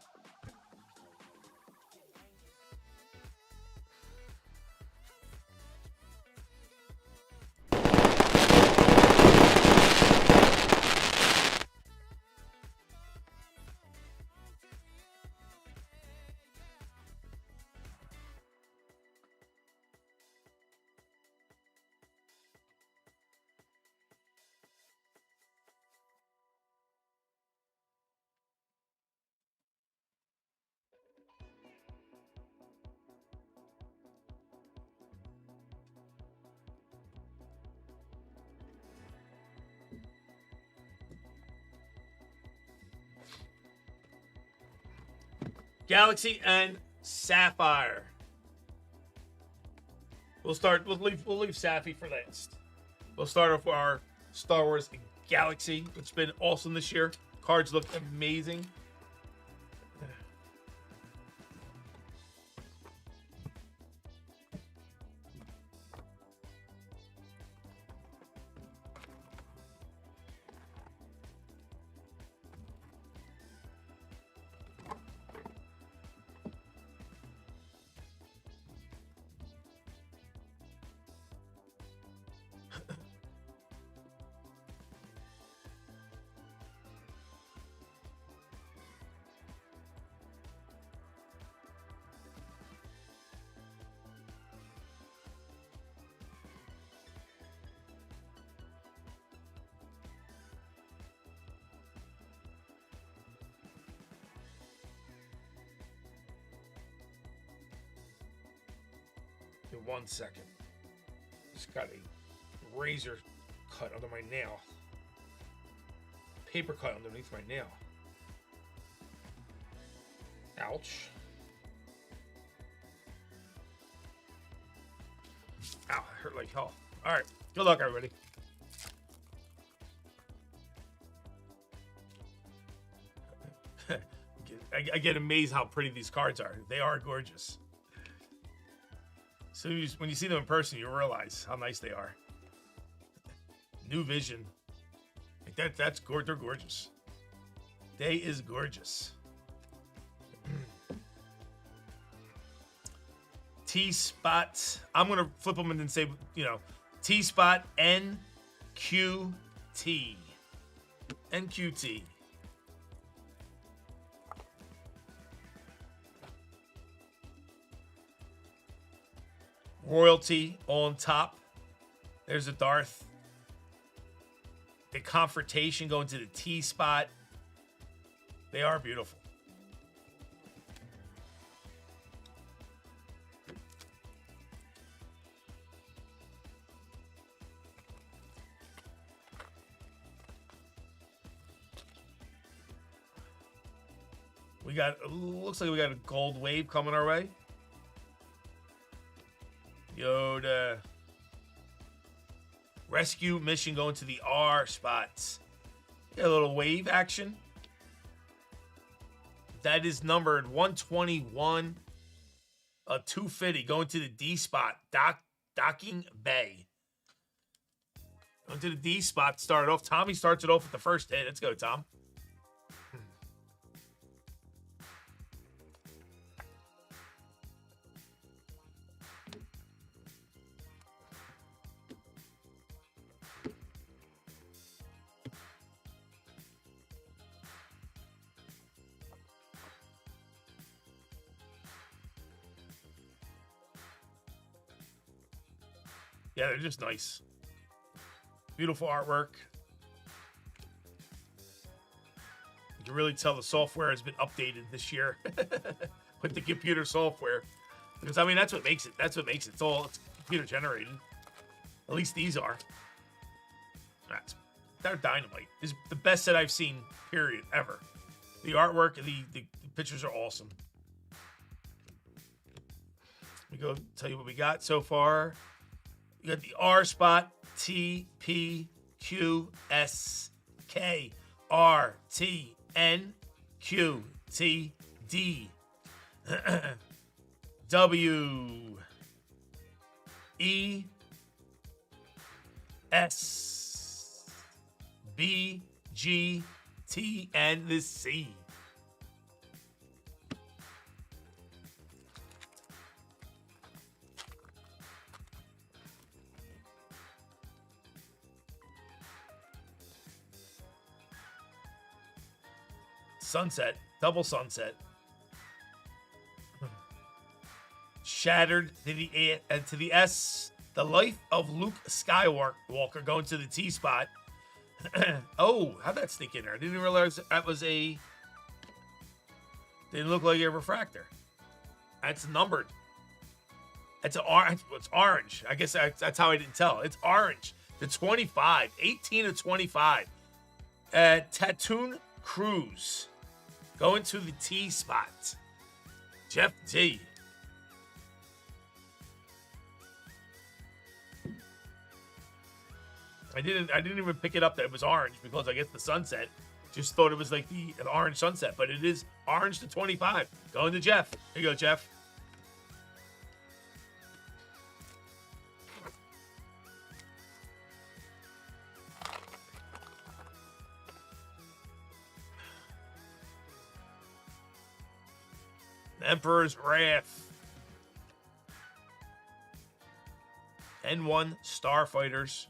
Galaxy and Sapphire. We'll leave Sappy for last. We'll start off with our Star Wars Galaxy. It's been awesome this year. Cards look amazing. In 1 second. Just got a razor cut under my nail. Paper cut underneath my nail. Ouch. Ow, it hurt like hell. All right, good luck, everybody. I get amazed how pretty these cards are. They are gorgeous. So when you see them in person, you realize how nice they are. New Vision. Like they're gorgeous. They is gorgeous. T-Spot. I'm going to flip them and then say, T-Spot NQT. NQT. Royalty on top. There's a Darth. The Confrontation going to the T-Spot. They are beautiful. Looks like we got a gold wave coming our way. Yoda. Rescue mission going to the R spots. Got a little wave action. That is numbered 121. 250 going to the D spot. Docking Bay. Going to the D spot. Started off. Tommy starts it off with the first hit. Let's go, Tom. Yeah, they're just nice. Beautiful artwork. You can really tell the software has been updated this year with the computer software. Because, I mean, that's what makes it. That's what makes it. It's computer generated. At least these are. They're dynamite. This is the best set I've seen, period, ever. The artwork, the pictures are awesome. Let me go tell you what we got so far. You got the R spot, T, P, Q, S, K, R, T, N, Q, T, D, W, E, S, B, G, T, and the C. Sunset, double sunset. Shattered to the S. The Life of Luke Skywalker going to the T spot. Oh, how'd that sneak in there? I didn't realize that was a. Didn't look like a refractor. That's numbered. It's orange. I guess that's how I didn't tell. It's orange. The 25, 18 of 25. Tattoon Cruise. Going to the T spot. Jeff T. I didn't even pick it up that it was orange because I guess the sunset. Just thought it was like an orange sunset, but it is orange to 25. Going to Jeff. Here you go, Jeff. Emperor's Wrath. N1 Starfighters.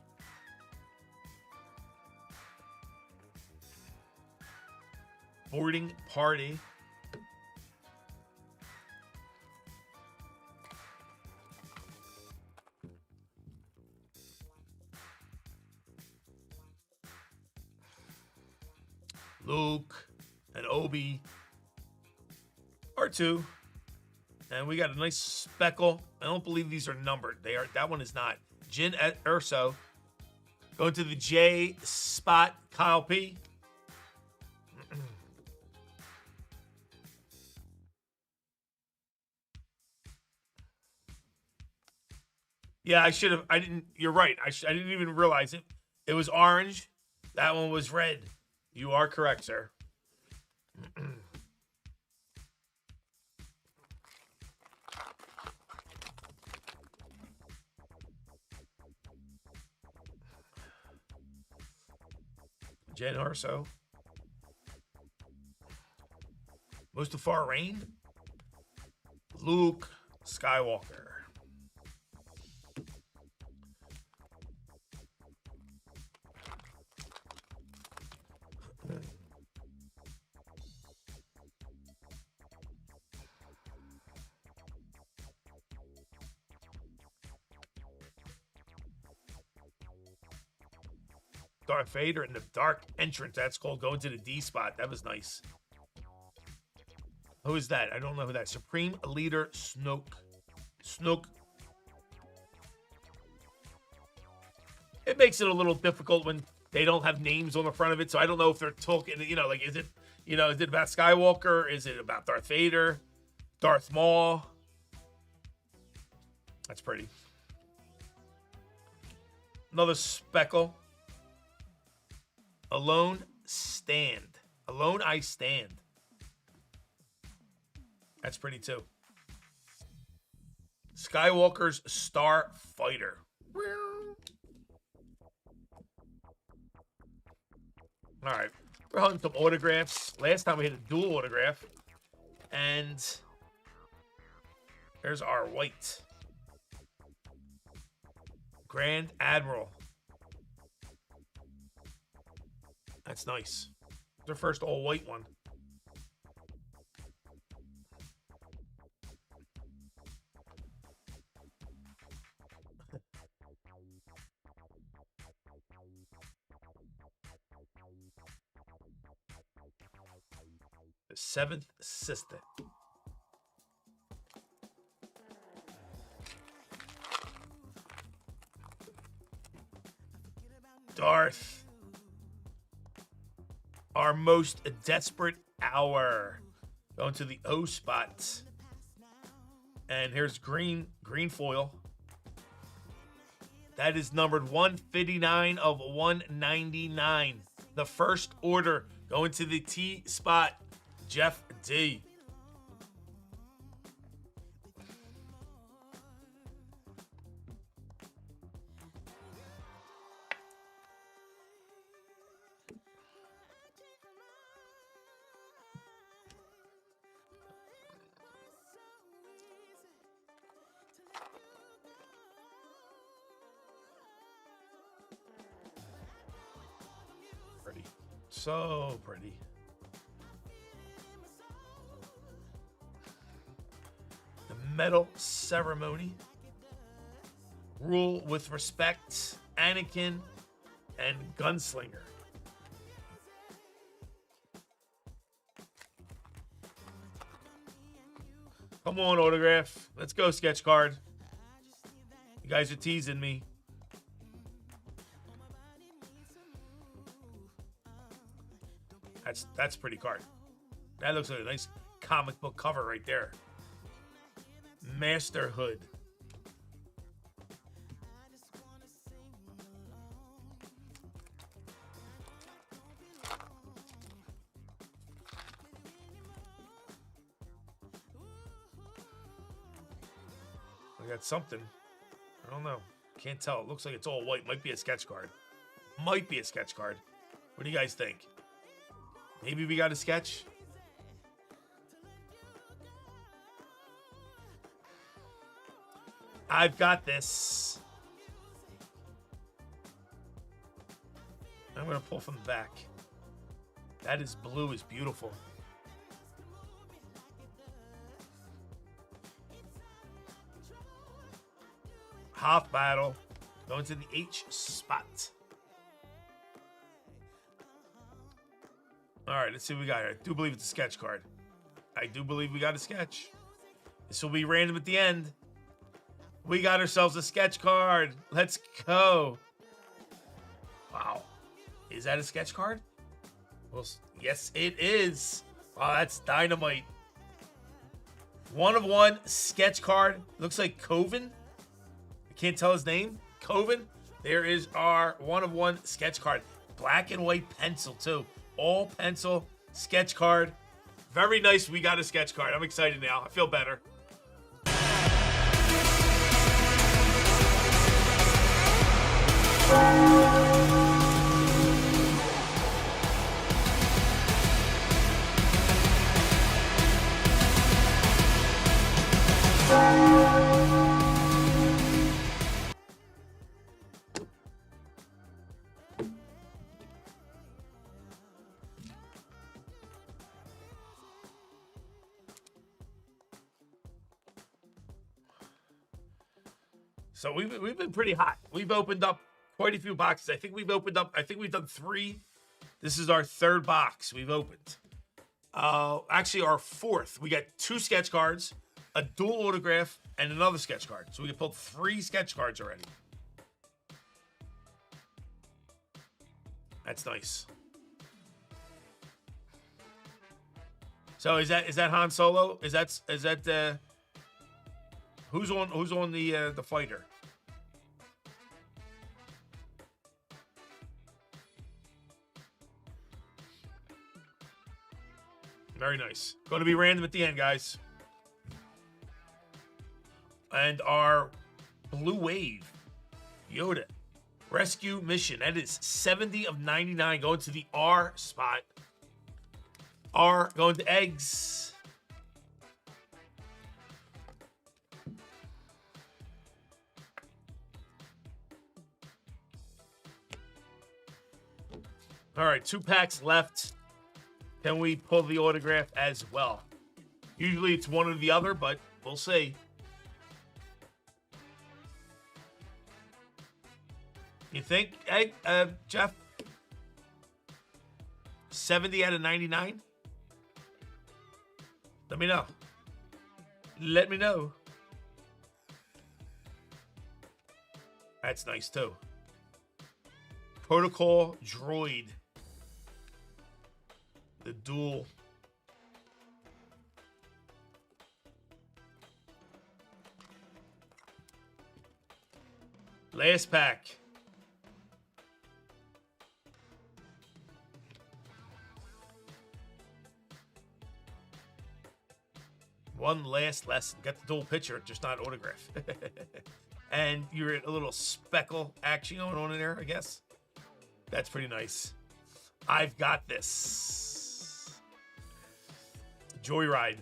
Boarding Party. Luke and Obi. R2. And we got a nice speckle. I don't believe these are numbered. They are. That one is not. Jin Urso. Going to the J spot, Kyle P. Yeah, I should have. I didn't. You're right. I didn't even realize it. It was orange. That one was red. You are correct, sir. Jen Urso. Mustafar Rain. Luke Skywalker. Darth Vader in the dark entrance. That's called going to the D spot. That was nice. Who is that? I don't know who that is. Supreme Leader Snoke. Snoke. It makes it a little difficult when they don't have names on the front of it. So I don't know if they're talking, like, is it about Skywalker? Is it about Darth Vader? Darth Maul? That's pretty. Another speckle. Alone Stand. Alone I Stand. That's pretty too. Skywalker's Star Fighter. All right. We're hunting some autographs. Last time we hit a dual autograph. And there's our white. Grand Admiral. That's nice. Their first all-white one. The Seventh Sister. Darth. Our most desperate hour. Going to the O spot. And here's green foil. That is numbered 159 of 199. The first order going to the T spot. Jeff D. Pretty. So pretty. The medal ceremony. Rule with respect. Anakin and Gunslinger. Come on, autograph. Let's go, sketch card. You guys are teasing me. That's a pretty card. That looks like a nice comic book cover right there. Masterhood. I got something. I don't know. Can't tell. It looks like it's all white. Might be a sketch card. Might be a sketch card. What do you guys think? Maybe we got a sketch? I've got this. I'm going to pull from the back. That is blue is beautiful. Hoth battle. Going to the H spot. All right, let's see what we got here. I do believe it's a sketch card. I do believe we got a sketch. This will be random at the end. We got ourselves a sketch card. Let's go. Wow. Is that a sketch card? Well, yes, it is. Wow, that's dynamite. 1 of 1 sketch card. Looks like Coven. I can't tell his name. Coven. There is our 1 of 1 sketch card. Black and white pencil, too. All pencil sketch card. Very nice. We got a sketch card. I'm excited now. I feel better. So we've been pretty hot. We've opened up quite a few boxes. I think we've done 3. This is our 3rd box we've opened. Actually our 4th. We got 2 sketch cards, a dual autograph, and another sketch card. So we pulled 3 sketch cards already. That's nice. So is that Han Solo? Is that who's on the fighter? Very nice. Going to be random at the end, guys. And our Blue Wave Yoda Rescue Mission. That is 70 of 99 going to the R spot. R going to eggs. All right, 2 packs left. Can we pull the autograph as well? Usually it's one or the other, but we'll see. You think, hey, Jeff? 70 out of 99? Let me know. Let me know. That's nice, too. Protocol Droid. The dual. Last pack. One last lesson. Got the dual picture, just not autograph. And you're a little speckle action going on in there, I guess. That's pretty nice. I've got this. Joyride.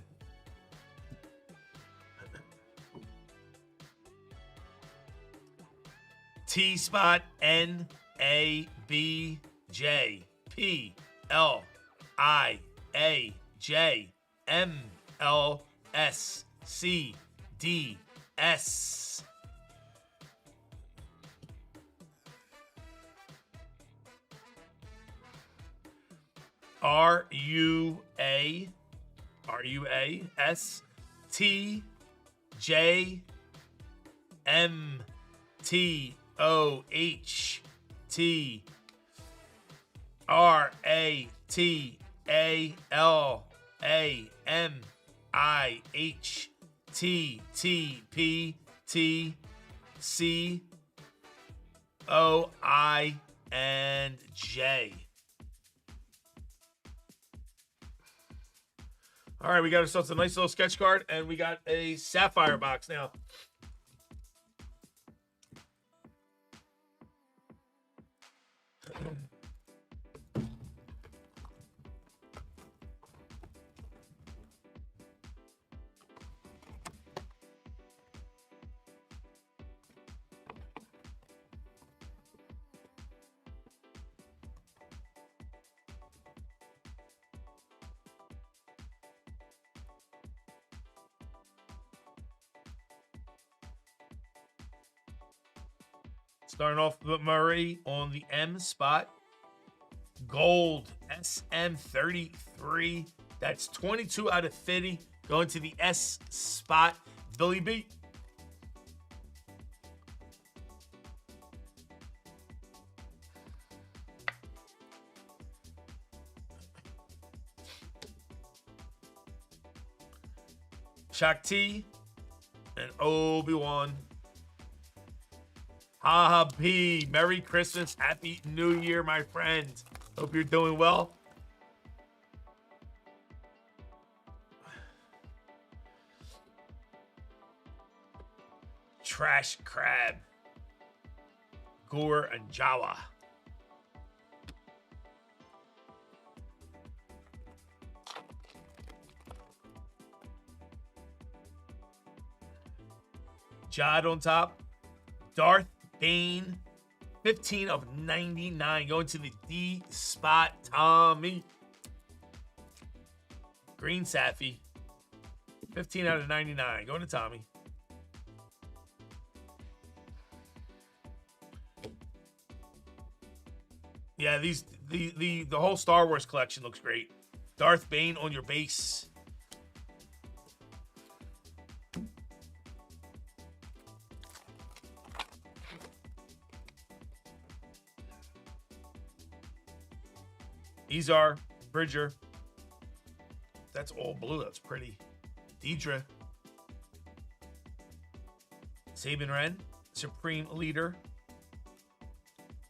T spot N A B J P L I A J M L S C D S. R U A S T J M T O H T R A T A L A M I H T T P T C O I and J. All right, we got ourselves a nice little sketch card, and we got a sapphire box now. Starting off with Murray on the M spot. Gold SM33. That's 22 out of 50. Going to the S spot, Billy B. Shakti and Obi-Wan. Haha P. Merry Christmas. Happy New Year, my friend. Hope you're doing well. Trash Crab. Gore and Jawa. Jod on top. Darth Bane. 15 of 99. Going to the D spot, Tommy. Green Safi. 15 out of 99. Going to Tommy. Yeah, the whole Star Wars collection looks great. Darth Bane on your base. Izar, Bridger. That's all blue. That's pretty. Deidre. Sabin Wren, Supreme Leader.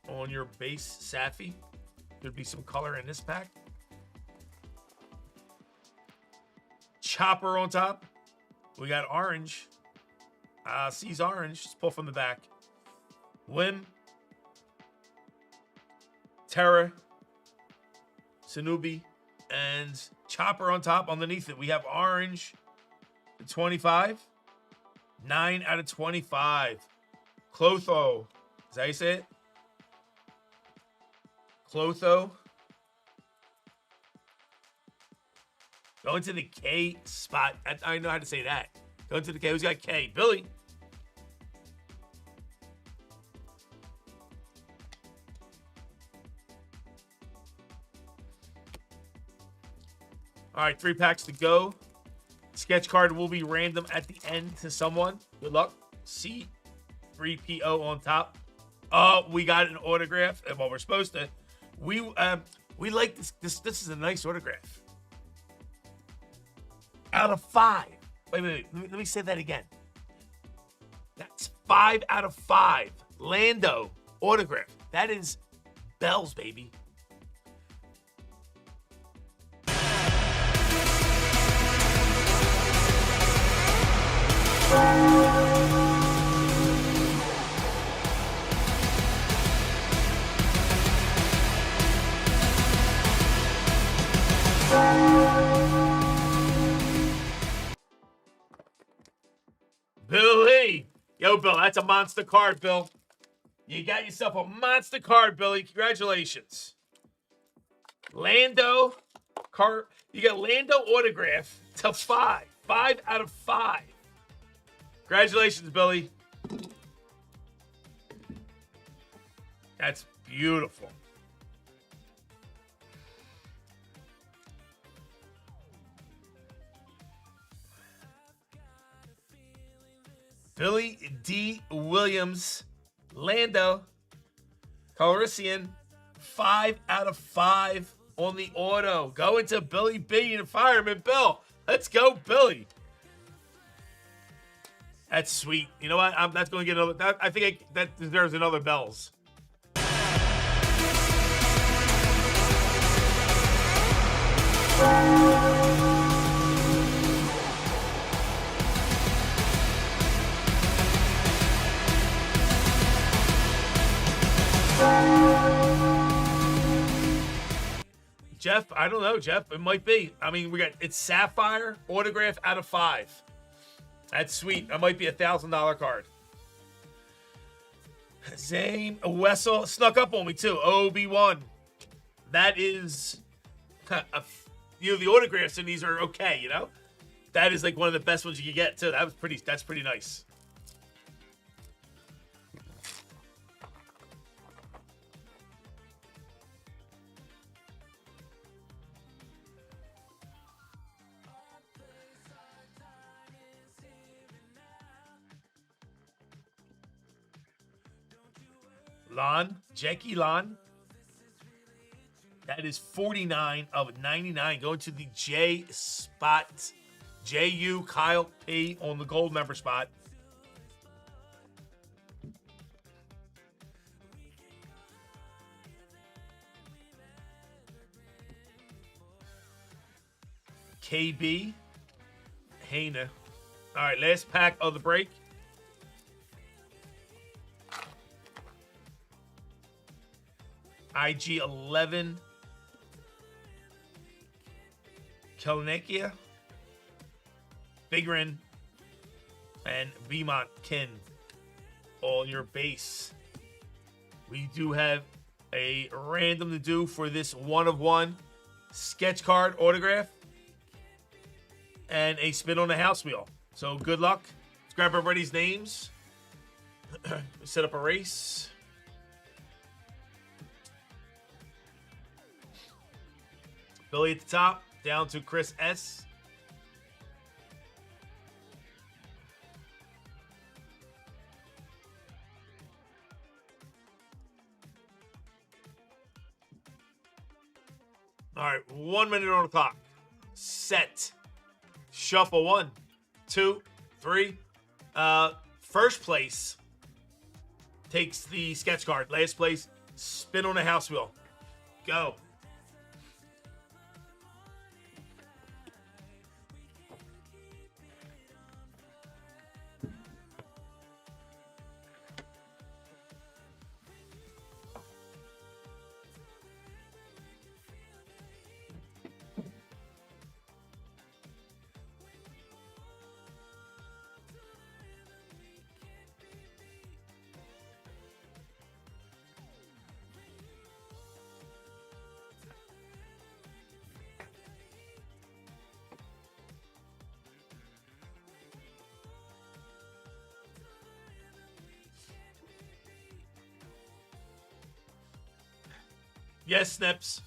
On your base, Safi. There'd be some color in this pack. Chopper on top. We got orange. Sees orange. Just pull from the back. Wim. Terra. Sanubi. And Chopper on top. Underneath it, we have orange. 25. 9 out of 25. Clotho. Is that how you say it? Clotho. Going to the K spot. I know how to say that. Going to the K. Who's got K? Billy. All right, 3 packs to go. Sketch card will be random at the end to someone. Good luck. C3PO on top. We got an autograph. Well, we're supposed to. We like this. This is a nice autograph. Out of 5. Wait. Let me say that again. That's 5 out of 5. Lando autograph. That is bells, baby. Billy. Yo, Bill, that's a monster card, Bill. You got yourself a monster card, Billy. Congratulations. Lando card. You got Lando autograph to 5. 5 out of 5. Congratulations, Billy. That's beautiful. Billy D. Williams, Lando, Calrissian, 5 out of 5 on the auto. Going to Billy B. and Fireman Bill. Let's go, Billy. That's sweet. You know what? That's going to get another. I think that deserves another bells. Jeff, I don't know, Jeff. It might be. I mean, it's Sapphire autograph out of 5. That's sweet. That might be $1,000 card. Zane Wessel snuck up on me too. Obi-Wan. That is, the autographs in these are okay. You know, that is like one of the best ones you can get too. That's pretty nice. Jackie Lon. That is 49 of 99. Going to the J spot. JU Kyle P on the gold member spot. KB Hana. All right, last pack of the break. IG 11. Kelnikia. Big Ren. And Beaumont Kin on your base. We do have a random to do for this 1-of-1 sketch card autograph. And a spin on the house wheel. So good luck. Let's grab everybody's names. Set up a race. Billy at the top, down to Chris S. All right, 1 minute on the clock. Set. Shuffle 1, 2, 3. First place takes the sketch card. Last place, spin on the house wheel. Go. Yes, Snips.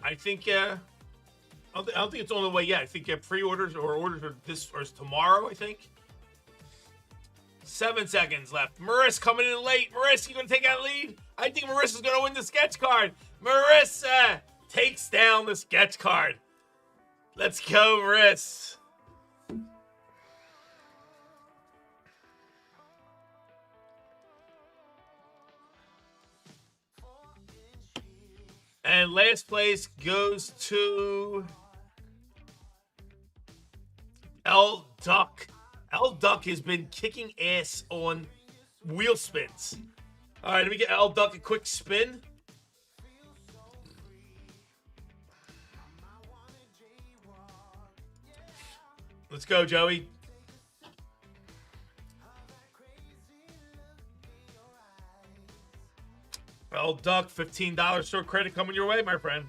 I think I don't think it's on the way yet. I think pre-orders or orders are this or tomorrow, I think. 7 seconds left. Marissa coming in late. Marissa, you gonna take that lead? I think Marissa's gonna win the sketch card. Marissa takes down the sketch card. Let's go, Marissa. And last place goes to L Duck. L Duck has been kicking ass on wheel spins. All right, let me get L Duck a quick spin. Let's go, Joey. L Duck, $15 store credit coming your way, my friend.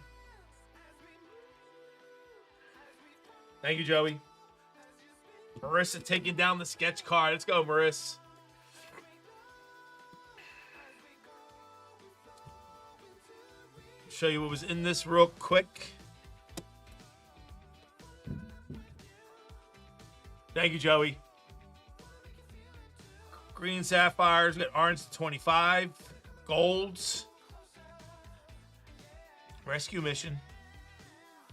Thank you, Joey. Marissa taking down the sketch card. Let's go, Marissa. Show you what was in this real quick. Thank you, Joey. Green sapphires, we got orange to 25. Golds. Rescue mission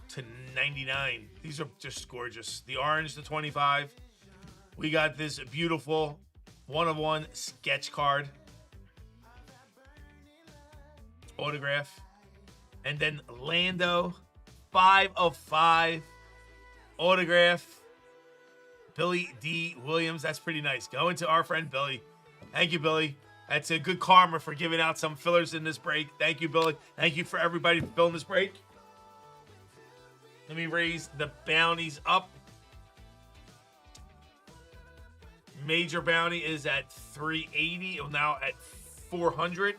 to 99. These are just gorgeous. The orange to 25. We got this beautiful 1-of-1 sketch card. Autograph. And then Lando, 5 of 5. Autograph. Billy D. Williams. That's pretty nice. Going to our friend Billy. Thank you, Billy. That's a good karma for giving out some fillers in this break. Thank you, Billy. Thank you for everybody for filling this break. Let me raise the bounties up. Major bounty is at 380. Now at 400.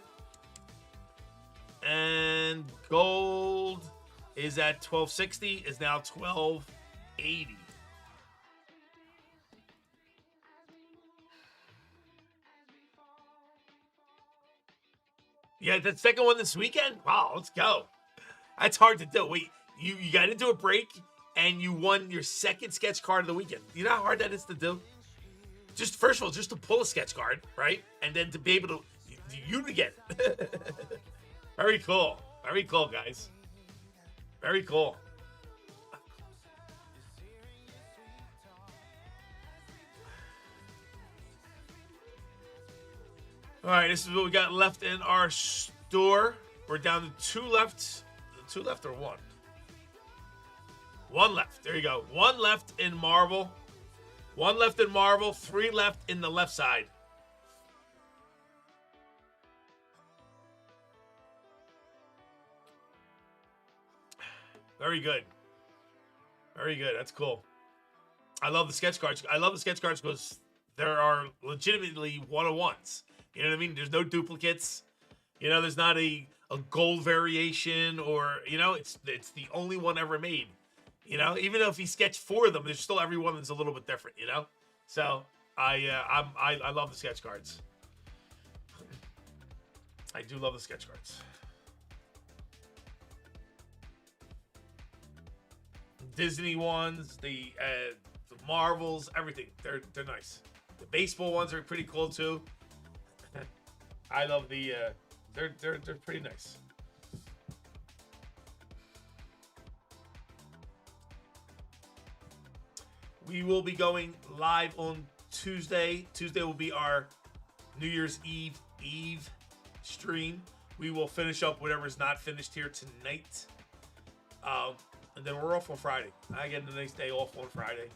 And gold is at 1260. Is now 1280. Yeah, the second one this weekend? Wow, let's go. That's hard to do. Wait, you got into a break and you won your second sketch card of the weekend. You know how hard that is to do? Just, first of all, just to pull a sketch card, right? And then to be able to you to get it. Very cool. Very cool, guys. Very cool. All right, this is what we got left in our store. We're down to 2 left. 2 left or 1? 1 left. There you go. 1 left in Marvel. 1 left in Marvel. 3 left in the left side. Very good. Very good. That's cool. I love the sketch cards. I love the sketch cards because there are legitimately one-on-ones. You know what I mean? There's no duplicates. You know, there's not a gold variation or, you know, it's the only one ever made. You know, even though if he sketched 4 of them, there's still every one that's a little bit different, you know? So I love the sketch cards. I do love the sketch cards. Disney ones, the Marvels, everything. They're nice. The baseball ones are pretty cool too. I love the they're pretty nice. We will be going live on Tuesday. Tuesday will be our New Year's Eve stream. We will finish up whatever's not finished here tonight. And then we're off on Friday. I get the next day off on Friday.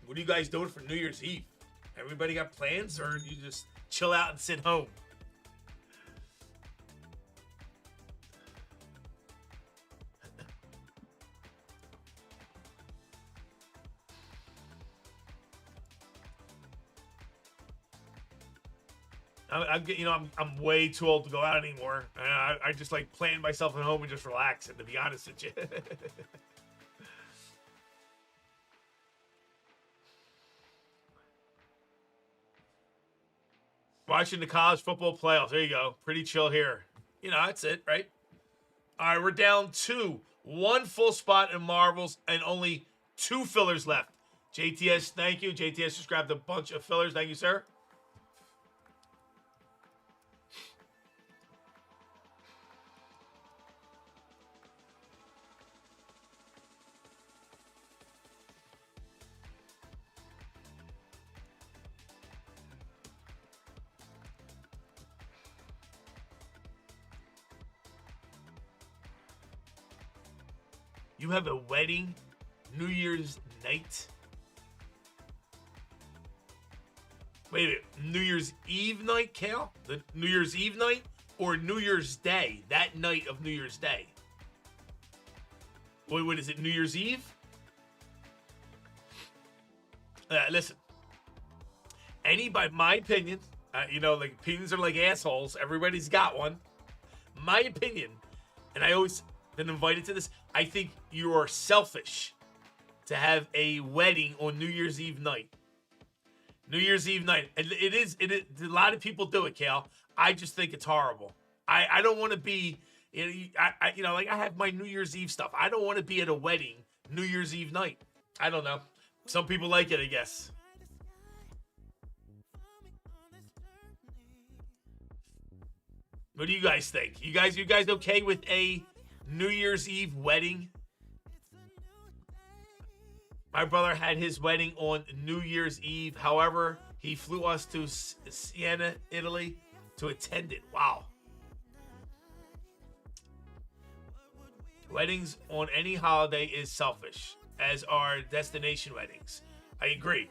What are you guys doing for New Year's Eve? Everybody got plans, or you just chill out and sit home? I'm way too old to go out anymore. I just like playing myself at home and just relaxing, to be honest with you. Watching the college football playoffs. There you go. Pretty chill here. You know, that's it, right? All right, we're down 2. 1 full spot in Marvels and only 2 fillers left. JTS, thank you. JTS just grabbed a bunch of fillers. Thank you, sir. You have a wedding New Year's night? Wait a minute. New Year's Eve night, Kale? The New Year's Eve night? Or New Year's Day? That night of New Year's Day? Wait, what is it? New Year's Eve? Listen. By my opinion, like opinions are like assholes. Everybody's got one. My opinion, and I always been invited to this, I think you are selfish to have a wedding on New Year's Eve night. New Year's Eve night. And it is, a lot of people do it, Cal. I just think it's horrible. I don't want to be, like I have my New Year's Eve stuff. I don't want to be at a wedding New Year's Eve night. I don't know. Some people like it, I guess. What do you guys think? You guys okay with a New Year's Eve wedding? My brother had his wedding on New Year's Eve. However, he flew us to Siena, Italy to attend it. Wow. Weddings on any holiday is selfish, as are destination weddings. I agree.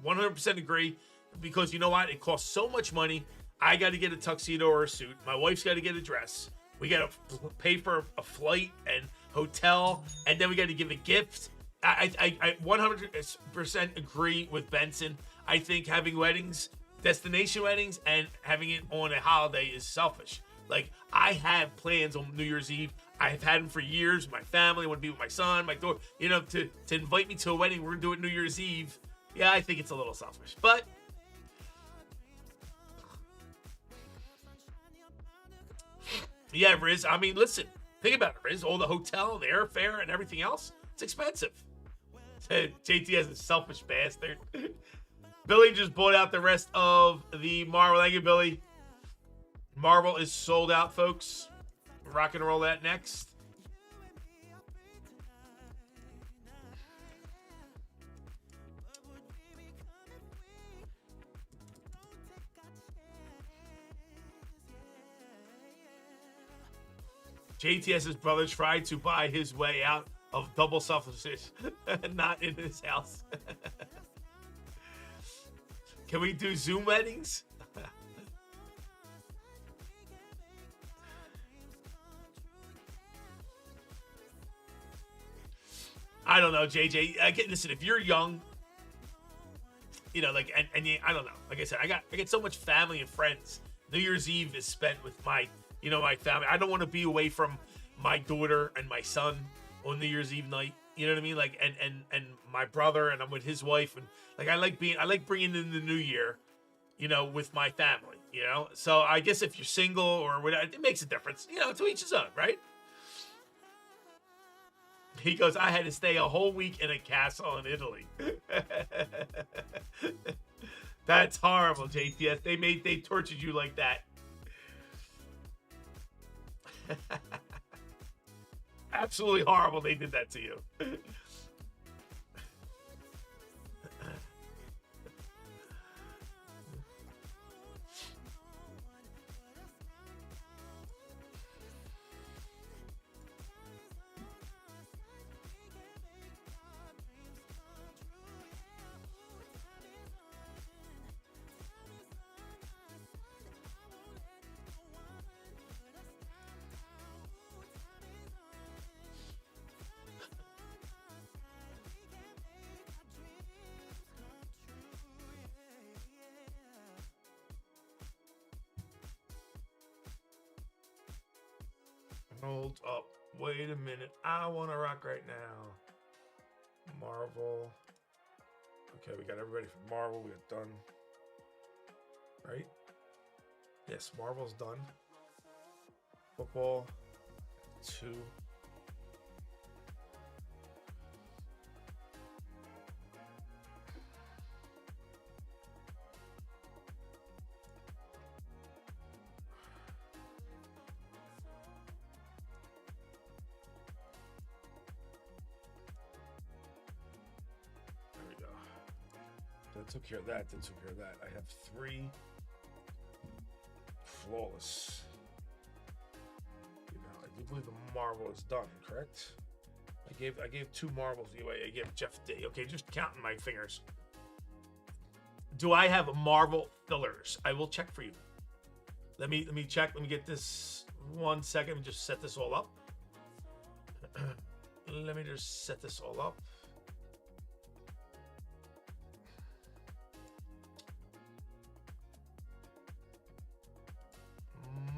100% agree. Because you know what? It costs so much money. I got to get a tuxedo or a suit. My wife's got to get a dress. We got to pay for a flight and hotel. And then we got to give a gift. I 100% agree with Benson. I think having weddings, destination weddings, and having it on a holiday is selfish. Like, I have plans on New Year's Eve. I have had them for years. My family, I want to be with my son, my daughter. You know, to invite me to a wedding, we're going to do it New Year's Eve. Yeah, I think it's a little selfish. But yeah, Riz. I mean, listen. Think about it, Riz. All the hotel, the airfare, and everything else. It's expensive. JT is a selfish bastard. Billy just bought out the rest of the Marvel. Thank you, Billy. Marvel is sold out, folks. Rock and roll that next. JTS's brother tried to buy his way out of double selfishness, not in his house. Can we do Zoom weddings? I don't know, JJ. Listen, if you're young, you know, like, and I don't know. Like I said, I get so much family and friends. New Year's Eve is spent with my family. I don't want to be away from my daughter and my son on New Year's Eve night. You know what I mean? Like, and my brother, and I'm with his wife, and like I like bringing in the new year, you know, with my family. You know, so I guess if you're single or whatever, it makes a difference. You know, to each his own, right? He goes, I had to stay a whole week in a castle in Italy. That's horrible, JTS. They tortured you like that. Absolutely horrible they did that to you. Hold up. Wait a minute. I want to rock right now. Marvel. Okay, we got everybody from Marvel. We got done. Right? Yes, Marvel's done. Football. 2. Took care of that. Then took care of that. I have 3 flawless. You know, I do believe the Marvel is done. Correct? I gave 2 Marvels away. I gave Jeff D. Okay, just counting my fingers. Do I have Marvel fillers? I will check for you. Let me check. Let me get this 1 second. Let me just set this all up. Let me just set this all up.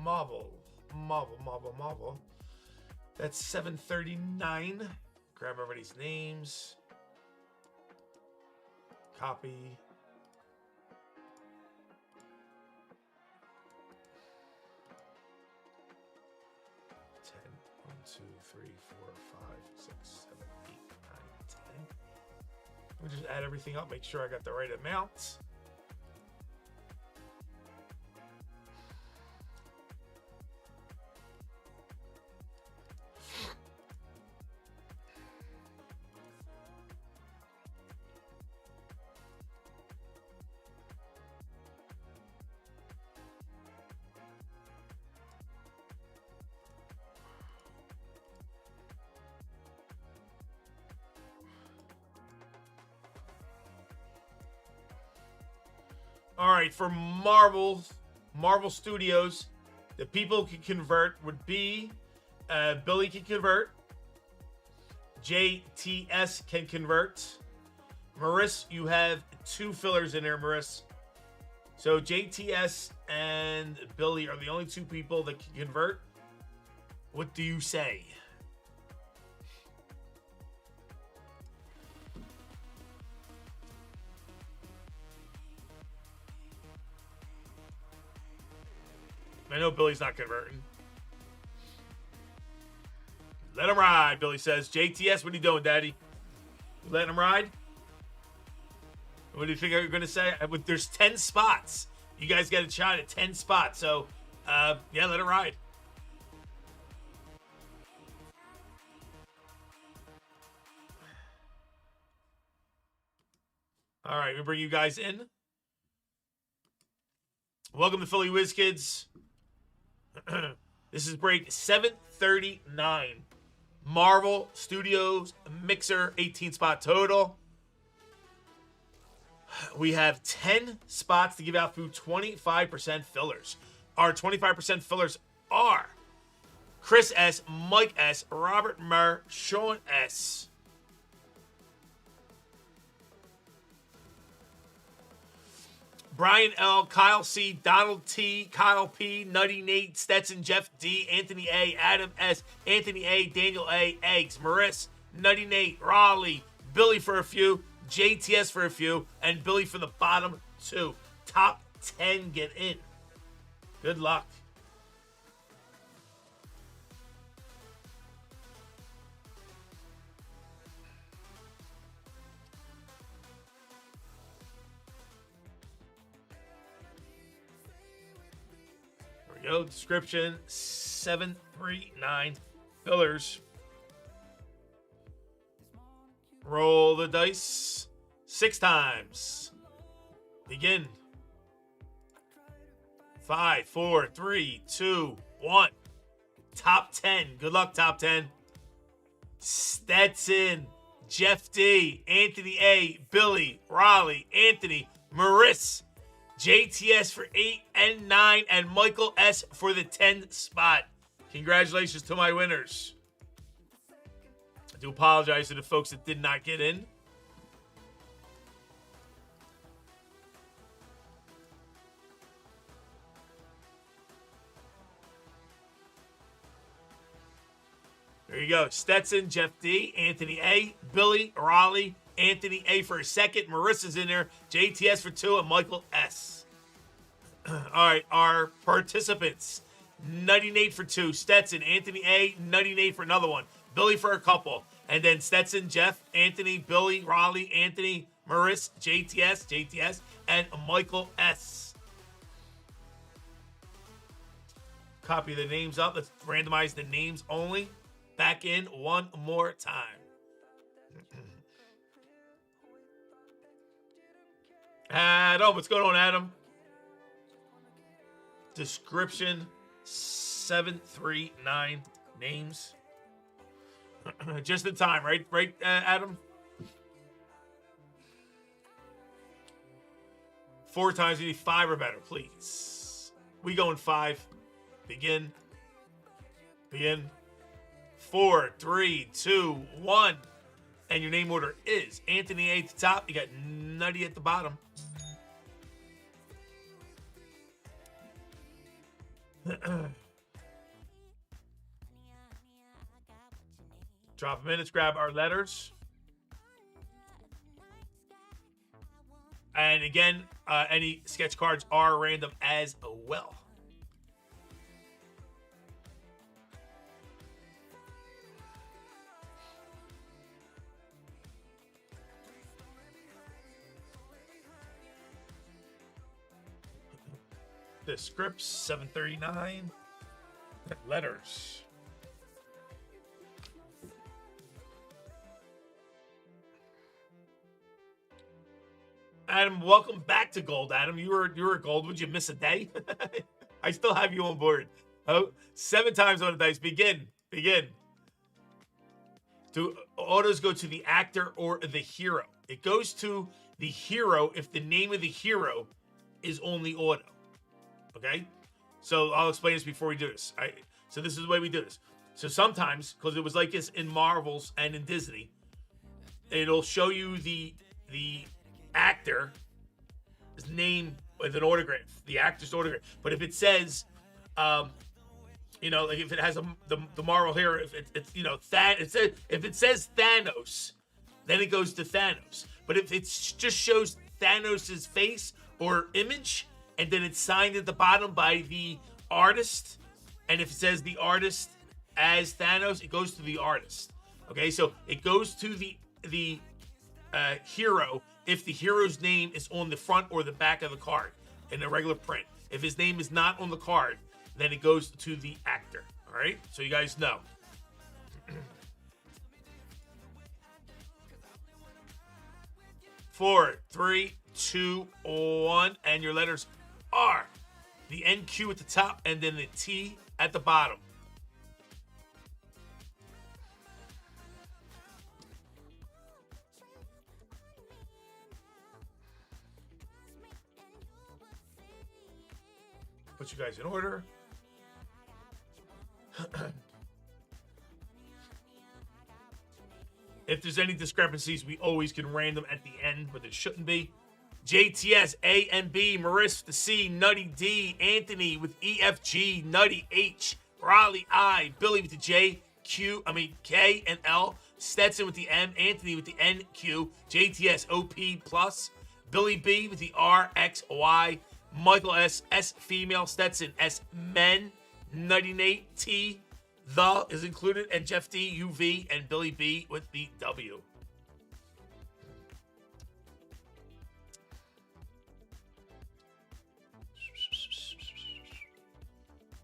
Marvel. That's 739. Grab everybody's names. Copy. One, two, three, 4, 5, 6, 7, 8, 9, 10. Let me just add everything up, make sure I got the right amount. All right, for Marvel Studios, the people can convert would be Billy can convert, JTS can convert. Maris, you have 2 fillers in there, Maris. So JTS and Billy are the only 2 people that can convert. What do you say? I know Billy's not converting. Let him ride, Billy says. JTS, what are you doing, Daddy? Letting them ride? What do you think you're going to say? There's 10 spots. You guys got a shot at 10 spots. So, yeah, let it ride. All right, we bring you guys in. Welcome to Philly Whiz Kids. This is break 739. Marvel Studios Mixer, 18 spot total. We have 10 spots to give out through 25% fillers. Our 25% fillers are Chris S., Mike S., Robert Murr, Sean S., Brian L., Kyle C., Donald T., Kyle P., Nutty Nate, Stetson, Jeff D., Anthony A., Adam S., Anthony A., Daniel A., Eggs, Maris, Nutty Nate, Raleigh, Billy for a few, JTS for a few, and Billy for the bottom 2. Top 10 get in. Good luck. There we go. Description 739 fillers. Roll the dice 6 times. Begin. 5, 4, 3, 2, 1. Top 10. Good luck, top 10. Stetson, Jeff D, Anthony A, Billy, Raleigh, Anthony, Maris, JTS for 8 and 9, and Michael S for the 10 spot. Congratulations to my winners. I do apologize to the folks that did not get in. There you go. Stetson, Jeff D, Anthony A, Billy, Raleigh, Anthony A for a second. Marissa's in there. JTS for 2 and Michael S. All right, our participants. Nutty Nate for 2. Stetson, Anthony A, Nutty Nate for another one. Billy for a couple. And then Stetson, Jeff, Anthony, Billy, Raleigh, Anthony, Maris, JTS, and Michael S. Copy the names up. Let's randomize the names only. Back in one more time. Adam, what's going on, Adam? Description 739 names. Just in time, right? Right, Adam? 4 times. We need 5 or better, please. We going 5. Begin. 4, 3, 2, 1. And your name order is Anthony A at the top. You got Nutty at the bottom. Drop them in. Let's grab our letters. And again, any sketch cards are random as well. The scripts 739 letters. Adam, welcome back to Gold. Adam, you were Gold. Would you miss a day? I still have you on board. Oh, 7 times on the dice. Begin. Do autos go to the actor or the hero? It goes to the hero if the name of the hero is on the auto. Okay? So I'll explain this before we do this. So this is the way we do this. So sometimes, because it was like this in Marvels and in Disney, it'll show you the actor's name with an autograph, the actor's autograph. But if it says, like if it has the Marvel hero, if it's if it says Thanos, then it goes to Thanos. But if it just shows Thanos's face or image, and then it's signed at the bottom by the artist, and if it says the artist as Thanos, it goes to the artist. Okay, so it goes to the hero if the hero's name is on the front or the back of the card in a regular print. If his name is not on the card, then it goes to the actor. All right, so you guys know. 4, 3, 2, 1, and your letters are the NQ at the top and then the T at the bottom. Put you guys in order. If there's any discrepancies, we always can random at the end, but there shouldn't be. JTS, A and B, Maris with the C, Nutty D, Anthony with EFG, Nutty H, Raleigh I, Billy with the K and L, Stetson with the M, Anthony with the NQ, JTS OP plus, Billy B with the RXY, Michael S, S female, Stetson S men, Nutty Nate T, the is included, and Jeff D UV, and Billy B with the W.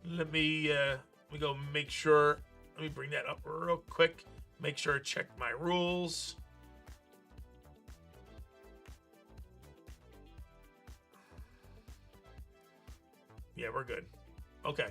Let me go make sure. Let me bring that up real quick. Make sure I check my rules. Yeah, we're good. Okay.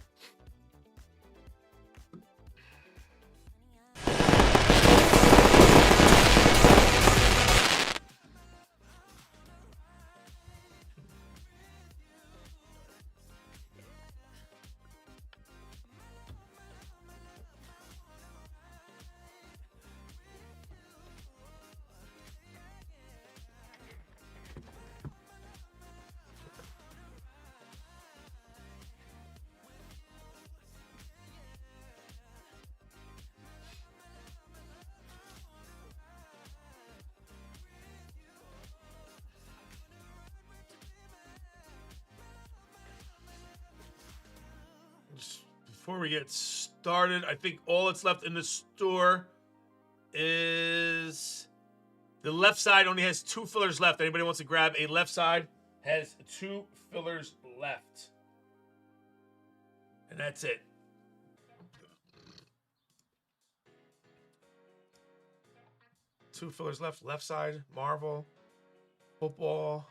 Before we get started, I think all that's left in the store is the left side only has 2 fillers left. Anybody wants to grab a left side has 2 fillers left. And that's it. Two fillers left. Left side, Marvel, football.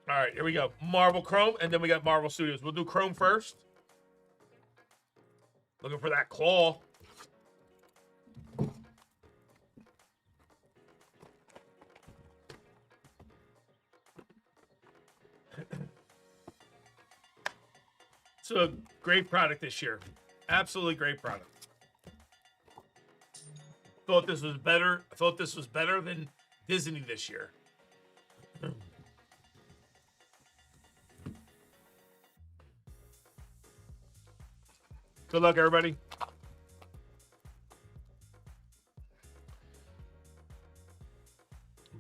All right, here we go. Marvel Chrome, and then we got Marvel Studios. We'll do Chrome first. Looking for that claw. It's a great product this year. Absolutely great product. Thought this was better. I thought this was better than Disney this year. Good luck, everybody.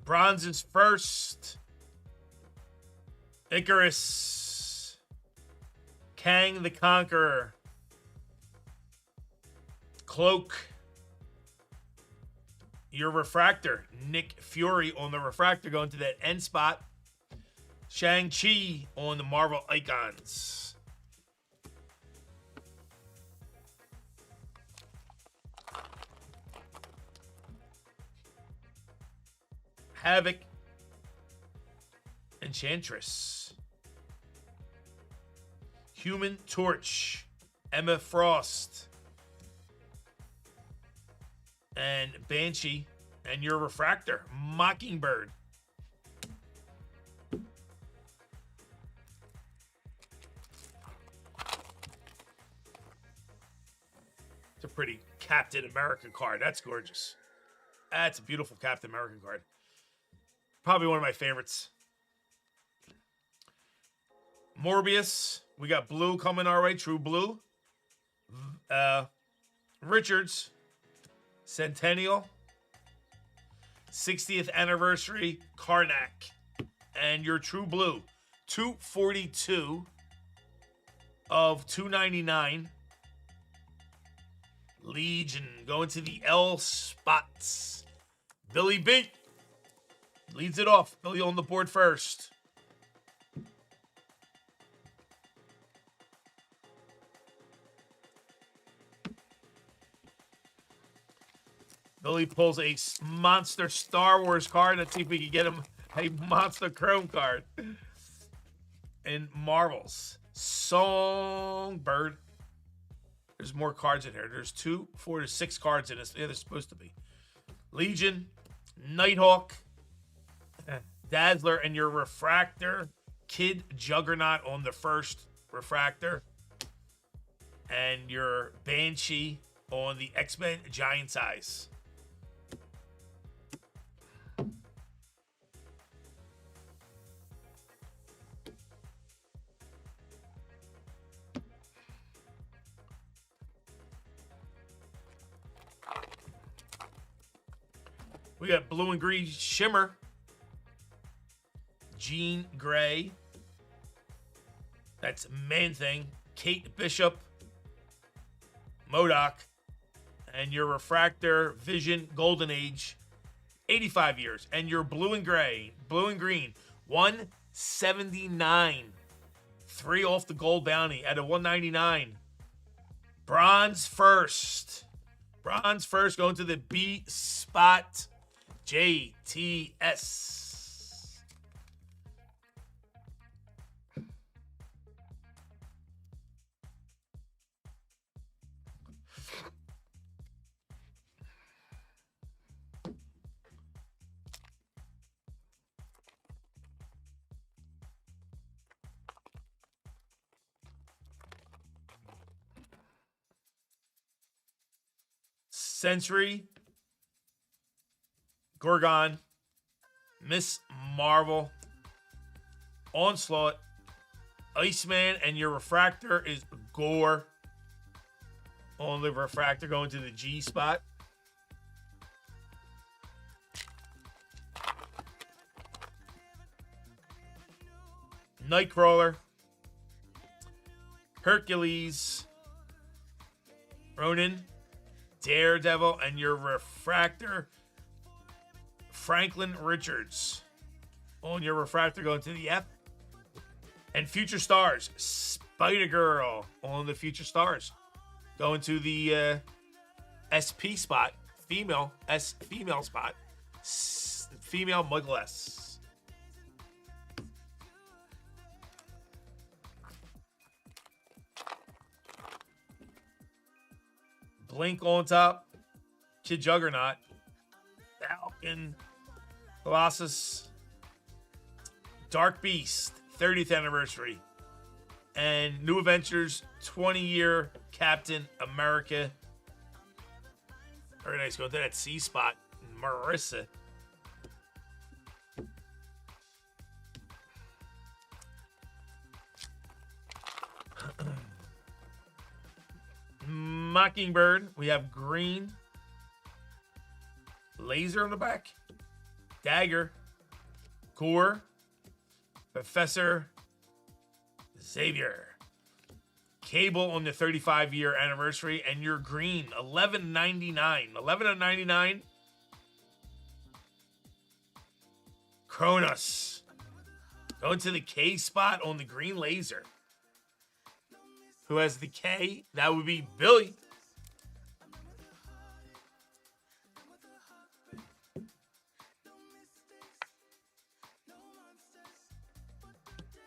Bronze is first. Icarus. Kang the Conqueror. Cloak. Your Refractor. Nick Fury on the Refractor going to that end spot. Shang-Chi on the Marvel Icons. Havoc. Enchantress. Human Torch. Emma Frost. And Banshee. And your Refractor. Mockingbird. It's a pretty Captain America card. That's gorgeous. That's a beautiful Captain America card. Probably one of my favorites. Morbius. We got blue coming our way. True blue. Richards. Centennial. 60th anniversary. Karnak. And your true blue. 242 of 299. Legion going to the L spots. Billy B leads it off. Billy on the board first. Billy pulls a monster Star Wars card. Let's see if we can get him a monster Chrome card. And Marvels. Songbird. There's more cards in here. There's 2, 4, there's 6 cards in this. Yeah, there's supposed to be. Legion, Nighthawk, Dazzler, and your Refractor. Kid Juggernaut on the first Refractor. And your Banshee on the X-Men Giant Size. We got blue and green Shimmer. Jean Grey. That's Man-Thing. Kate Bishop. MODOK. And your Refractor Vision Golden Age. 85 years. And your blue and gray. Blue and green. 179. 3 off the gold bounty at a 199. Bronze first. Bronze first going to the B spot. JTS. Century. Gorgon, Miss Marvel, Onslaught, Iceman, and your Refractor is Gore. Only Refractor going to the G spot. Nightcrawler, Hercules, Ronin, Daredevil, and your Refractor Franklin Richards on your Refractor going to the F. And Future Stars, Spider-Girl on the Future Stars going to the SP spot, female spot, female Michael S. Blink on top, Kid Juggernaut, Falcon, Colossus, Dark Beast, 30th anniversary, and New Adventures 20-year Captain America. Very nice. Going to that C spot, Marissa. Mockingbird. We have green. Laser on the back. Dagger. Core. Professor Xavier. Cable on the 35-year anniversary. And your green. $11.99. $11.99. Kronos. Going to the K spot on the green laser. Who has the K? That would be Billy.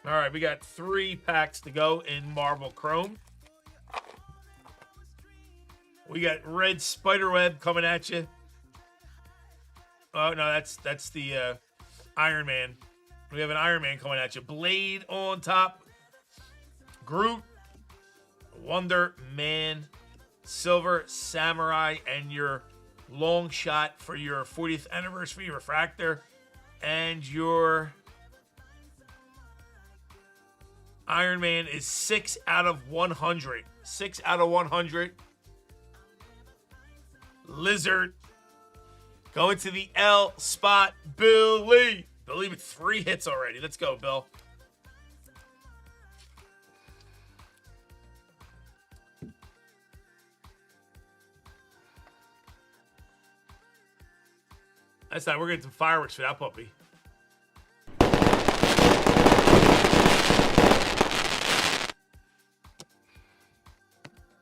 All right, we got 3 packs to go in Marvel Chrome. We got Red Spiderweb coming at you. Oh, no, that's the Iron Man. We have an Iron Man coming at you. Blade on top. Groot. Wonder Man, Silver Samurai, and your long shot for your 40th anniversary Refractor, and your Iron Man is 6 out of 100. 6 out of 100. Lizard going to the L spot. Billy. Billy with 3 hits already. Let's go, Bill. That's not. We're getting some fireworks for that puppy.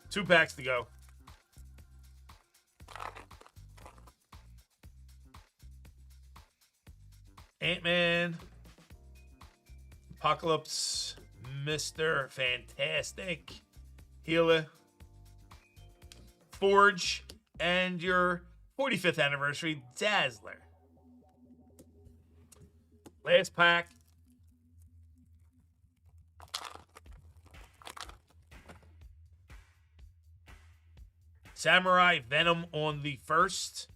Two packs to go. Ant-Man, Apocalypse, Mr. Fantastic, Gila, Forge, and your 45th anniversary Dazzler. Last pack. Samurai Venom on the first.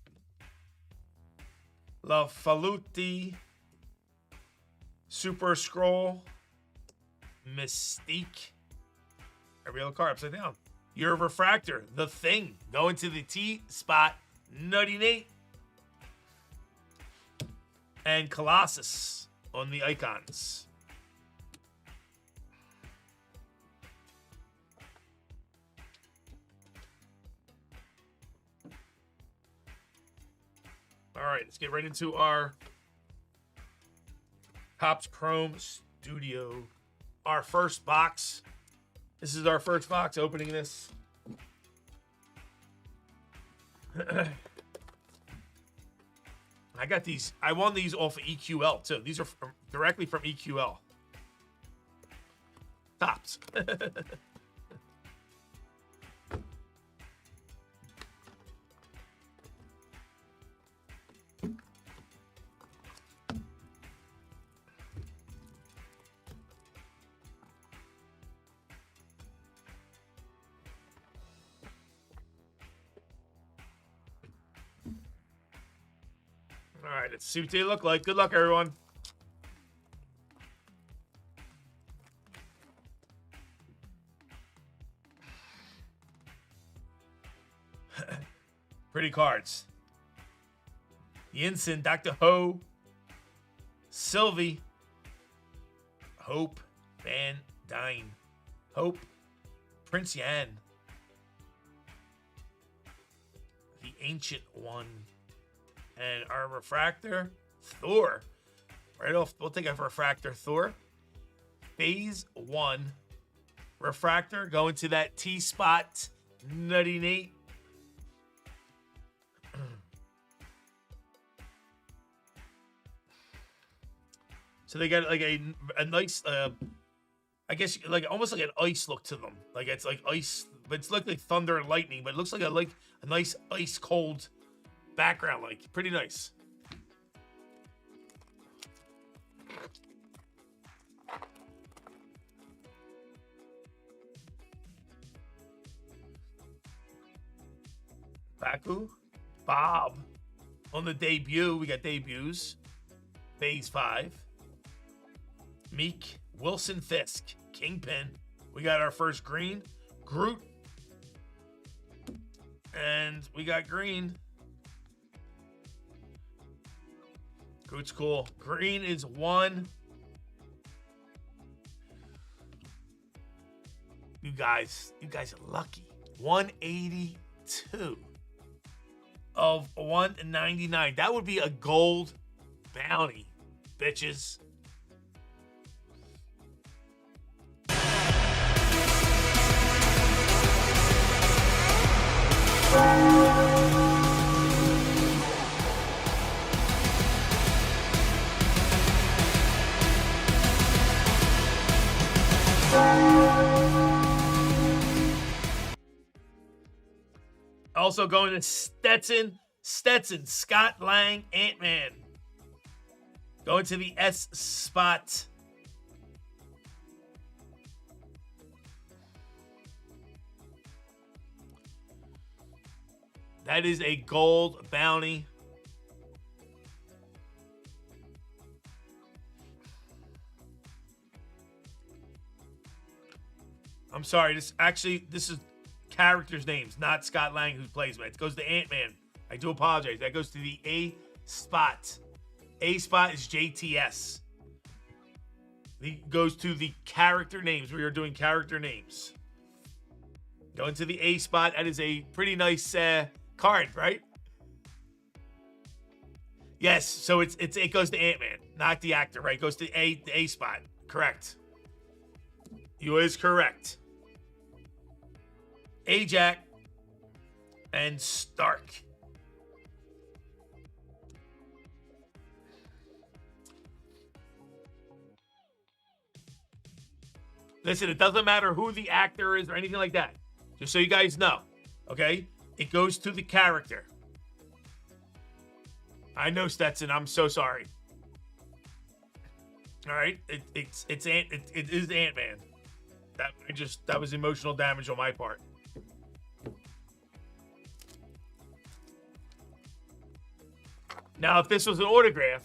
La Faluti, Super Scroll, Mystique. Every other card upside down. Your Refractor, The Thing, going to the T spot, Nutty Nate. And Colossus on the icons. All right, let's get right into our Topps Chrome Studio. Our first box. This is our first box opening this. I got these. I won these off of EQL too. These are directly from EQL. Topps. All right, let's see what they look like. Good luck, everyone. Pretty cards. Yinsen, Dr. Ho, Sylvie, Hope, Van Dyne, Hope, Prince Yan, the Ancient One. And our refractor, Thor. Right off, we'll take a refractor, Thor. Phase 1. Refractor going to that T-spot, Nutty Nate. So they got like a nice, I guess like almost like an ice look to them. Like it's like ice, but it's like thunder and lightning, but it looks like a nice ice cold background, like pretty nice. Baku, Bob on the debut. We got debuts. Phase 5. Meek, Wilson Fisk, Kingpin. We got our first green. Groot. And we got green. Groot's cool. Green is 1. You guys are lucky. 182 of 199. That would be a gold bounty, bitches. Also going to Stetson, Scott Lang, Ant-Man. Going to the S spot. That is a gold bounty. I'm sorry, this is characters' names, not Scott Lang who plays it. It goes to Ant-Man. I do apologize. That goes to the A spot. A spot is JTS. It goes to the character names. We are doing character names. Going to the A spot. That is a pretty nice card, right? Yes, so it goes to Ant-Man, not the actor, right? It goes to the A spot. Correct. You is correct. Ajak and Stark. Listen, it doesn't matter who the actor is or anything like that. Just so you guys know, okay? It goes to the character. I know, Stetson. I'm so sorry. All right, it is Ant-Man. That was emotional damage on my part. Now, if this was an autograph,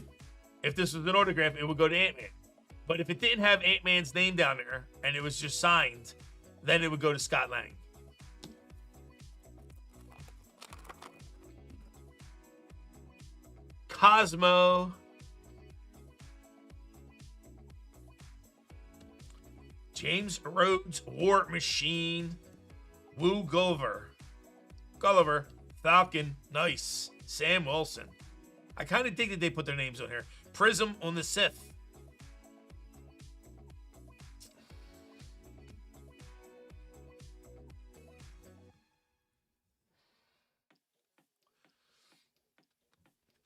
it would go to Ant-Man. But if it didn't have Ant-Man's name down there and it was just signed, then it would go to Scott Lang. Cosmo. James Rhodes, War Machine. Woo Gulliver. Falcon, nice. Sam Wilson. I kind of dig that they put their names on here. Prism on the Sith.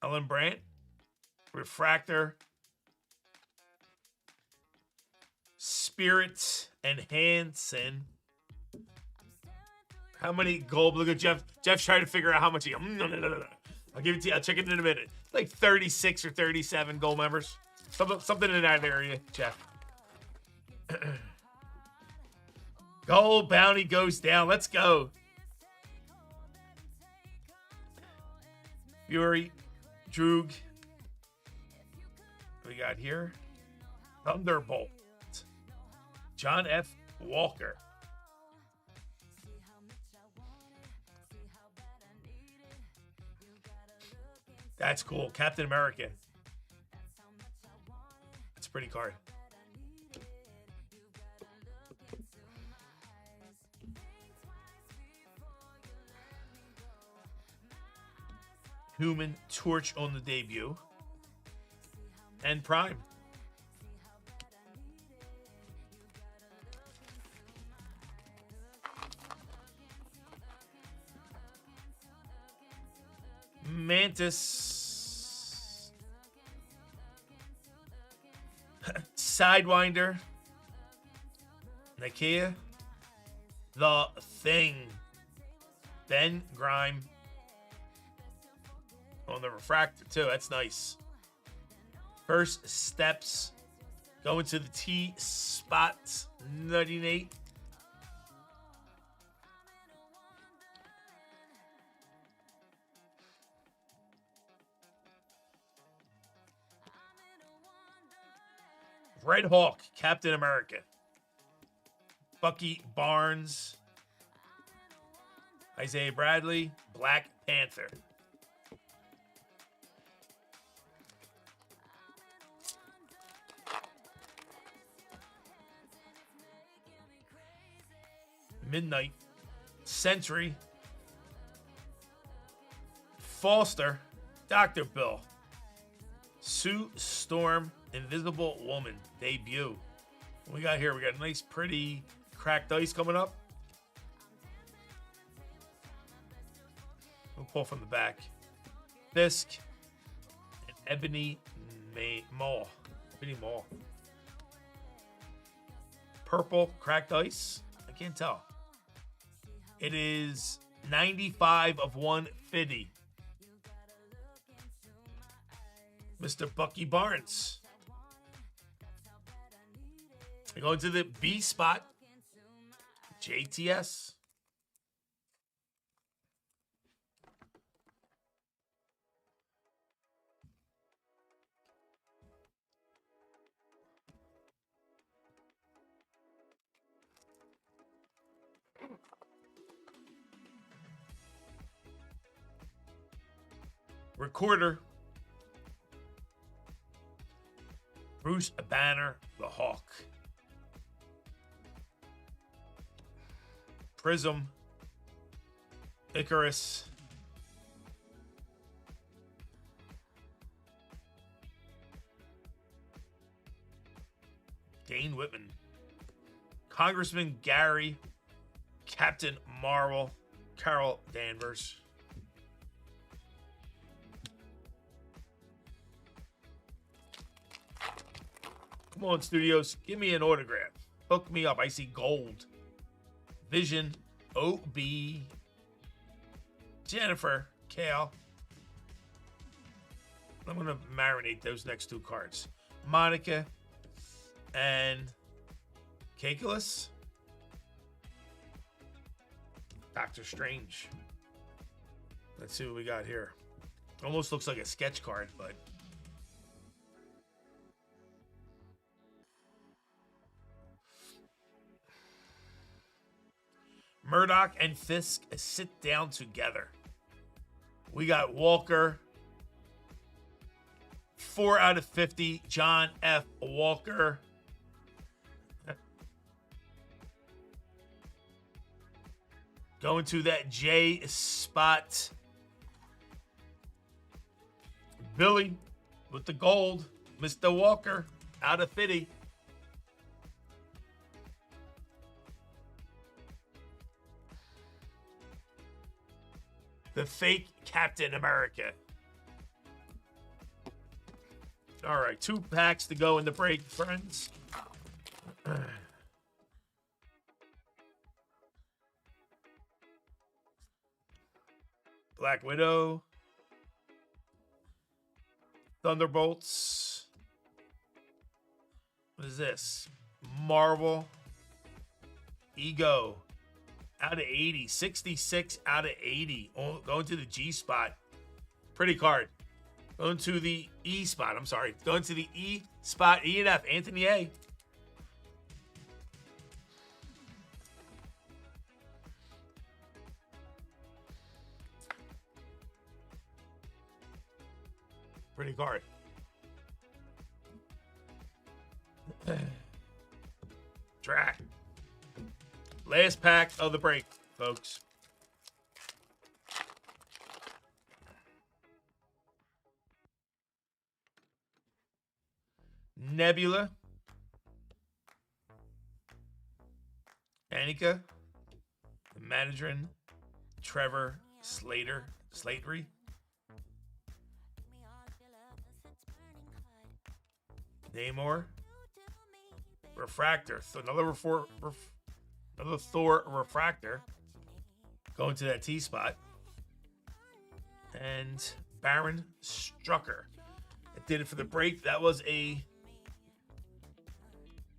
Ellen Brandt. Refractor. Spirit and Hansen. How many gold? Look at Jeff. Jeff's trying to figure out how much he. No. I'll give it to you. I'll check it in a minute. Like 36 or 37 gold members. Something in that area, Jeff. Gold bounty goes down. Let's go. Fury. Droog. What we got here? Thunderbolt. John F. Walker. That's cool. Captain America. That's a pretty card. Human Torch on the debut. And Prime. Mantis. Sidewinder. Nakia. The Thing. Ben Grime. On the refractor, too. That's nice. First steps. Going to the T spot. Nutty Nate. Red Hawk, Captain America. Bucky Barnes. Isaiah Bradley, Black Panther. Midnight. Sentry. Foster. Dr. Bill. Sue Storm. Invisible Woman. Debut. What we got here? We got a nice, pretty cracked ice coming up. We'll pull from the back. Fisk. And Ebony Maw. Ebony Maw. Purple cracked ice. I can't tell. It is 95 of 150. Mr. Bucky Barnes. We go to the B spot. JTS. Recorder. Bruce Banner, the Hawk. Prism. Icarus. Dane Whitman. Congressman Gary. Captain Marvel. Carol Danvers. Come on, studios. Give me an autograph. Hook me up. I see gold. Vision. OB. Jennifer. Kale. I'm going to marinate those next two cards. Monica and Calculus. Doctor Strange. Let's see what we got here. Almost looks like a sketch card, but... Murdoch and Fisk sit down together. We got Walker. 4 out of 50. John F. Walker. Going to that J spot. Billy with the gold. Mr. Walker out of 50. The fake Captain America. All right, 2 packs to go in the break, friends. Black Widow. Thunderbolts. What is this? Marvel. Ego. Out of 80. 66 out of 80. Oh, going to the G spot. Pretty card. Going to the E spot. I'm sorry. Going to the E spot. E and F. Anthony A. Pretty card. Track. Last pack of the break, folks. Nebula. Annika. Mandarin. Trevor Slattery. Namor. Refractor. So another Thor refractor. Going to that T spot. And Baron Strucker. It did it for the break. That was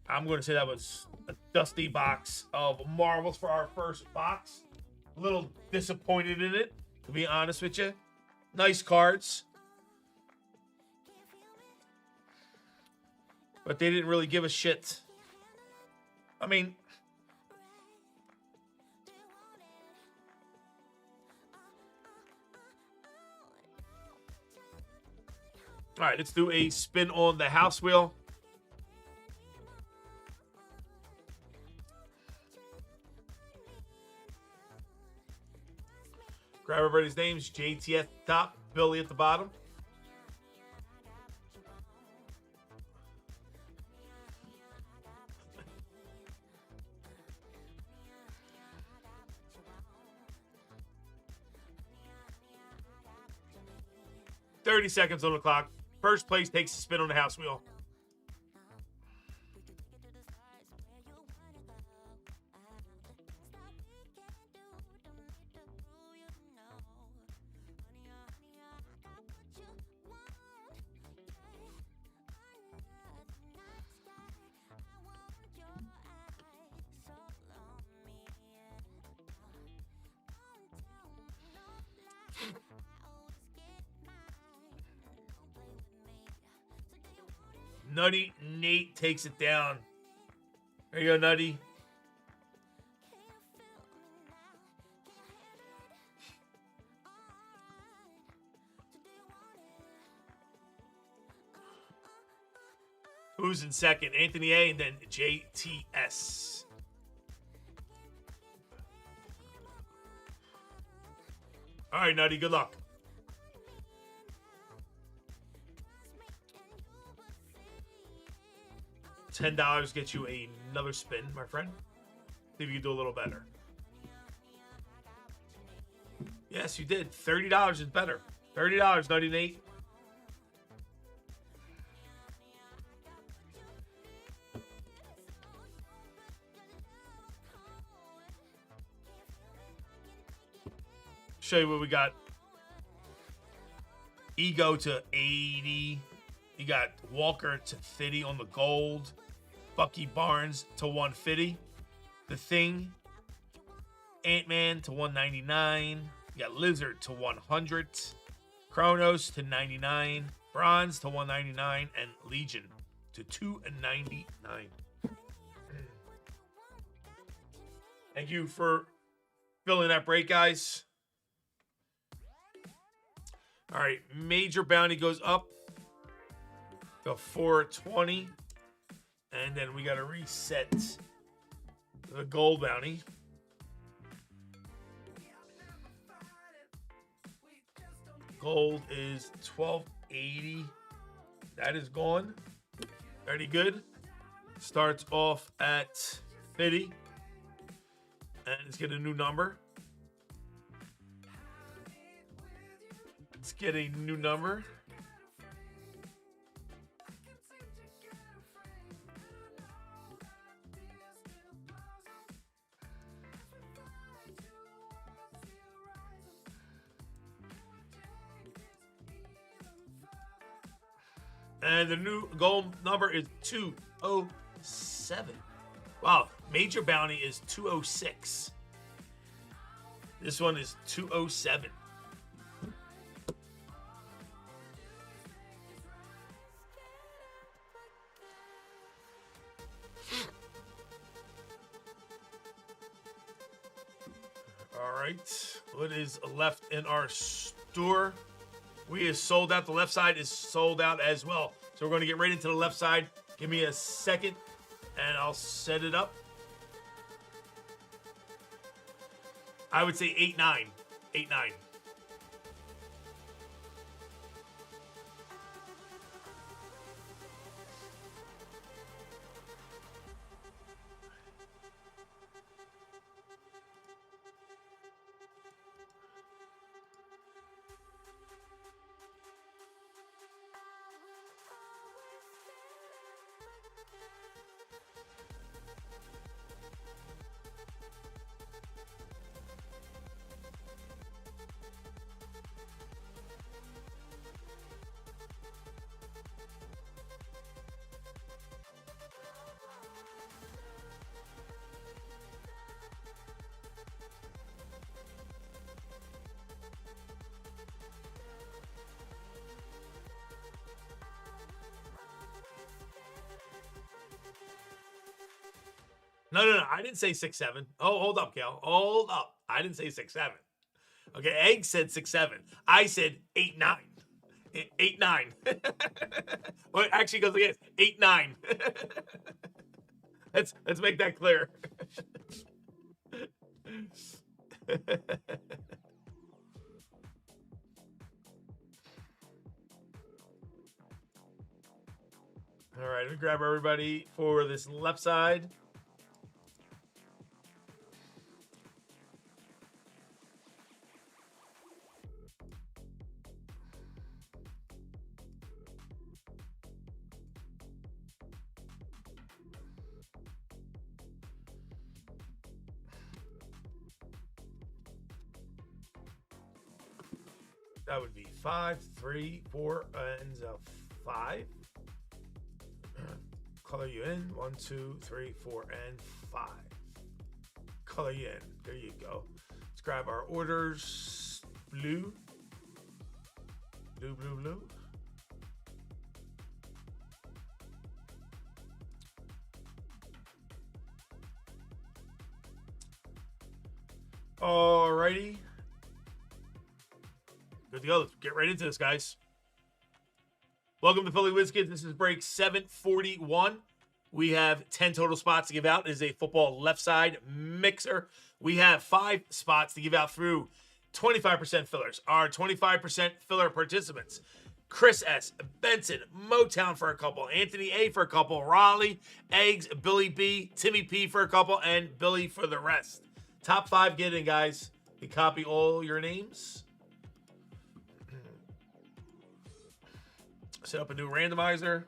I'm going to say that was a dusty box of Marvels for our first box. A little disappointed in it, to be honest with you. Nice cards. But they didn't really give a shit. I mean... All right, let's do a spin on the house wheel. Grab everybody's names. JT at the top, Billy at the bottom. $30 seconds on the clock. First place takes a spin on the house wheel. Nutty Nate takes it down. There you go, Nutty. Who's in second? Anthony A and then JTS. All right, Nutty, good luck. $10 gets you another spin, my friend. See if you can do a little better. Yes, you did. $30 is better. $30, 98. Show you what we got. Ego to 80. You got Walker to 50 on the gold. Bucky Barnes to 150. The Thing. Ant-Man to 199. You got Lizard to 100. Kronos to 99. Bronze to 199. And Legion to 299. Thank you for filling that break, guys. All right, major bounty goes up to 420. And then we got to reset the gold bounty. Gold is 1280. That is gone. Very good. Starts off at 50. And let's get a new number. Let's get a new number. And the new goal number is 207. Wow, major bounty is 206. This one is 207. All right, what is left in our store? We is sold out. The left side is sold out as well. So we're going to get right into the left side. Give me a second and I'll set it up. I would say 8-9. 8-9. No. I didn't say 6-7. Oh, hold up, Cal. Hold up. I didn't say 6-7. Okay, Egg said 6-7. I said 8-9. 8-9. Well, it actually goes again. 8-9. Let's make that clear. All right, let me grab everybody for this left side. That would be 5, 3, 4, and 5. Color you in. 1, 2, 3, 4, and 5. Color you in. There you go. Let's grab our orders. Blue. Blue. Alrighty. Good to go. Let's get right into this, guys. Welcome to Philly WizKids. This is break 741. We have 10 total spots to give out. It is a football left side mixer. We have 5 spots to give out through 25% fillers. Our 25% filler participants Chris S., Benson, Motown for a couple, Anthony A. for a couple, Raleigh, Eggs, Billy B., Timmy P. for a couple, and Billy for the rest. Top 5 get in, guys. You copy all your names. Set up a new randomizer.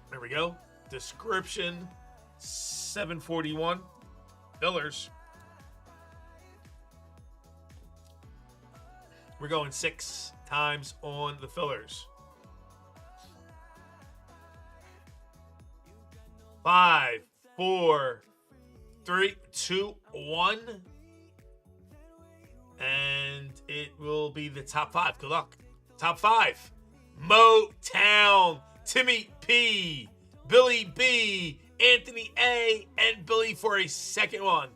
There we go. Description 741. Fillers. We're going 6 times on the fillers. 5, 4, 3, 2, 1. And it will be the top 5. Good luck. Top 5. Motown, Timmy P, Billy B, Anthony A, and Billy for a second one.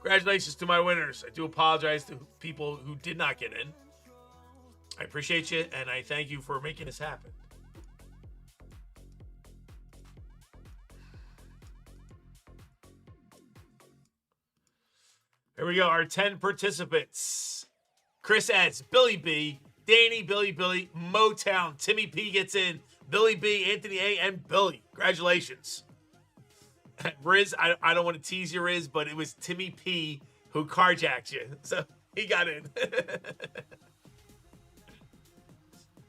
Congratulations to my winners. I do apologize to people who did not get in. I appreciate you, and I thank you for making this happen. Here we go, our 10 participants. Chris S., Billy B, Danny, Billy, Motown, Timmy P gets in, Billy B, Anthony A, and Billy. Congratulations. Riz, I don't want to tease you, Riz, but it was Timmy P who carjacked you. So he got in.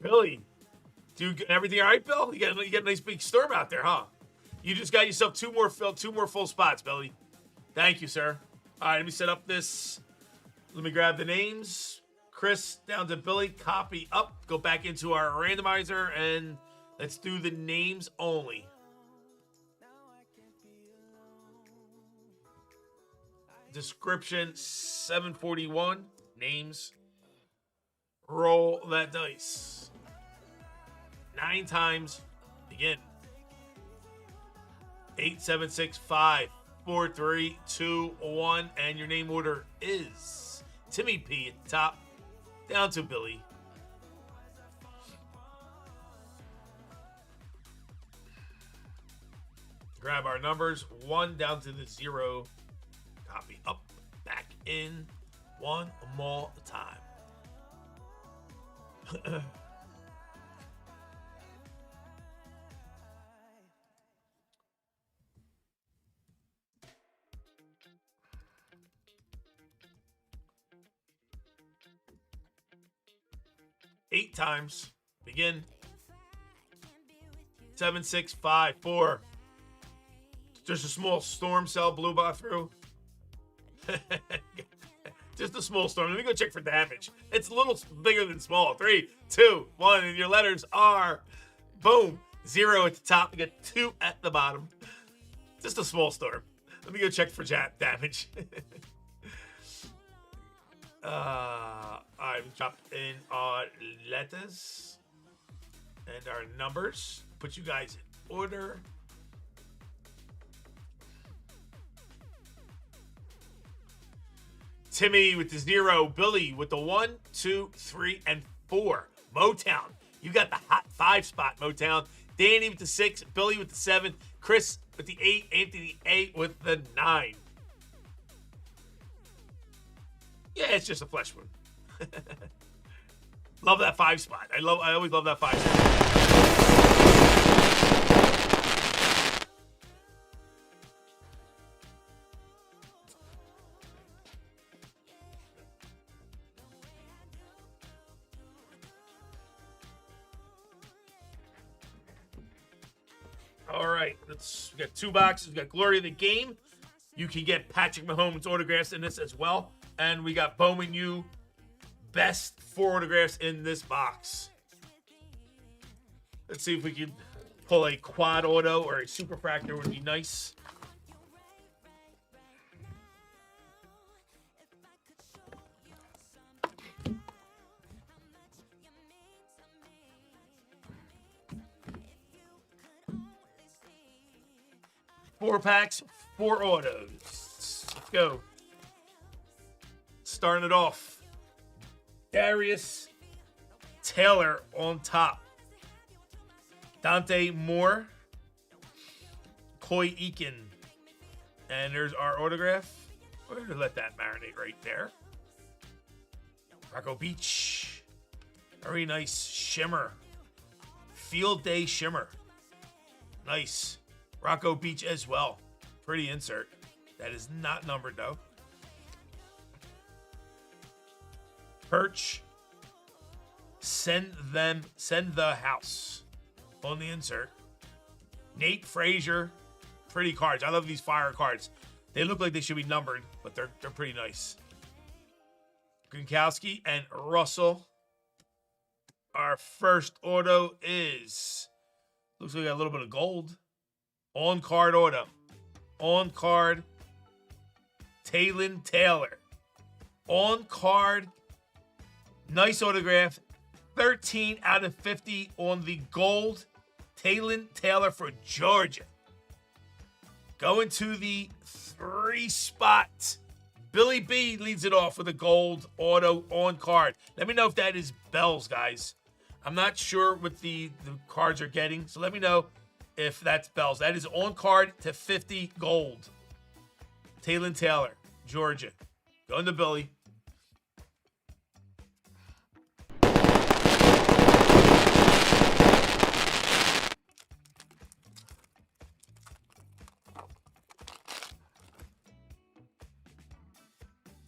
Billy, everything all right, Bill? You got a nice big storm out there, huh? You just got yourself two more full spots, Billy. Thank you, sir. All right, let me set up this. Let me grab the names. Chris down to Billy, copy up, go back into our randomizer, and let's do the names only. Description 741, names. Roll that dice. 9 times, begin. 8, 7, 6, 5, 4, 3, 2, 1, and your name order is Timmy P at the top, down to Billy. Grab our numbers, 1 down to the 0. Copy up, back in, one more time. 8 times. Begin. 7, 6, 5, 4. Just a small storm cell blew by through. Just a small storm. Let me go check for damage. It's a little bigger than small. 3, 2, 1. And your letters are, boom, 0 at the top. You get 2 at the bottom. Just a small storm. Let me go check for damage. I've dropped in our letters and our numbers. Put you guys in order. Timmy with the 0, Billy with the 1, 2, 3, and 4. Motown, you got the hot 5 spot, Motown. Danny with the 6, Billy with the 7, Chris with the 8, Anthony 8 with the 9. Yeah, it's just a flesh wound. Love that 5 spot. I always love that 5 spot. All right, we got 2 boxes. We got Glory of the Game. You can get Patrick Mahomes autographs in this as well. And we got Bowman U best 4 autographs in this box. Let's see if we can pull a quad auto or a superfractor would be nice. Four packs, 4 autos. Let's go. Starting it off. Darius Taylor on top. Dante Moore. Coy Eakin. And there's our autograph. We're going to let that marinate right there. Rocco Beach. Very nice shimmer. Field Day shimmer. Nice. Rocco Beach as well. Pretty insert. That is not numbered though. Perch. Send the house on the insert. Nate Frazier. Pretty cards. I love these fire cards. They look like they should be numbered, but they're pretty nice. Gronkowski and Russell. Our first auto is, looks like we got a little bit of gold. On card auto. On card, Taylon Taylor. On card, nice autograph. 13 out of 50 on the gold. Taylon Taylor for Georgia. Going to the 3 spot. Billy B leads it off with a gold auto on card. Let me know if that is Bells, guys. I'm not sure what the cards are getting, so let me know if that's Bells. That is on card to 50 gold. Taylon Taylor, Georgia. Going to Billy.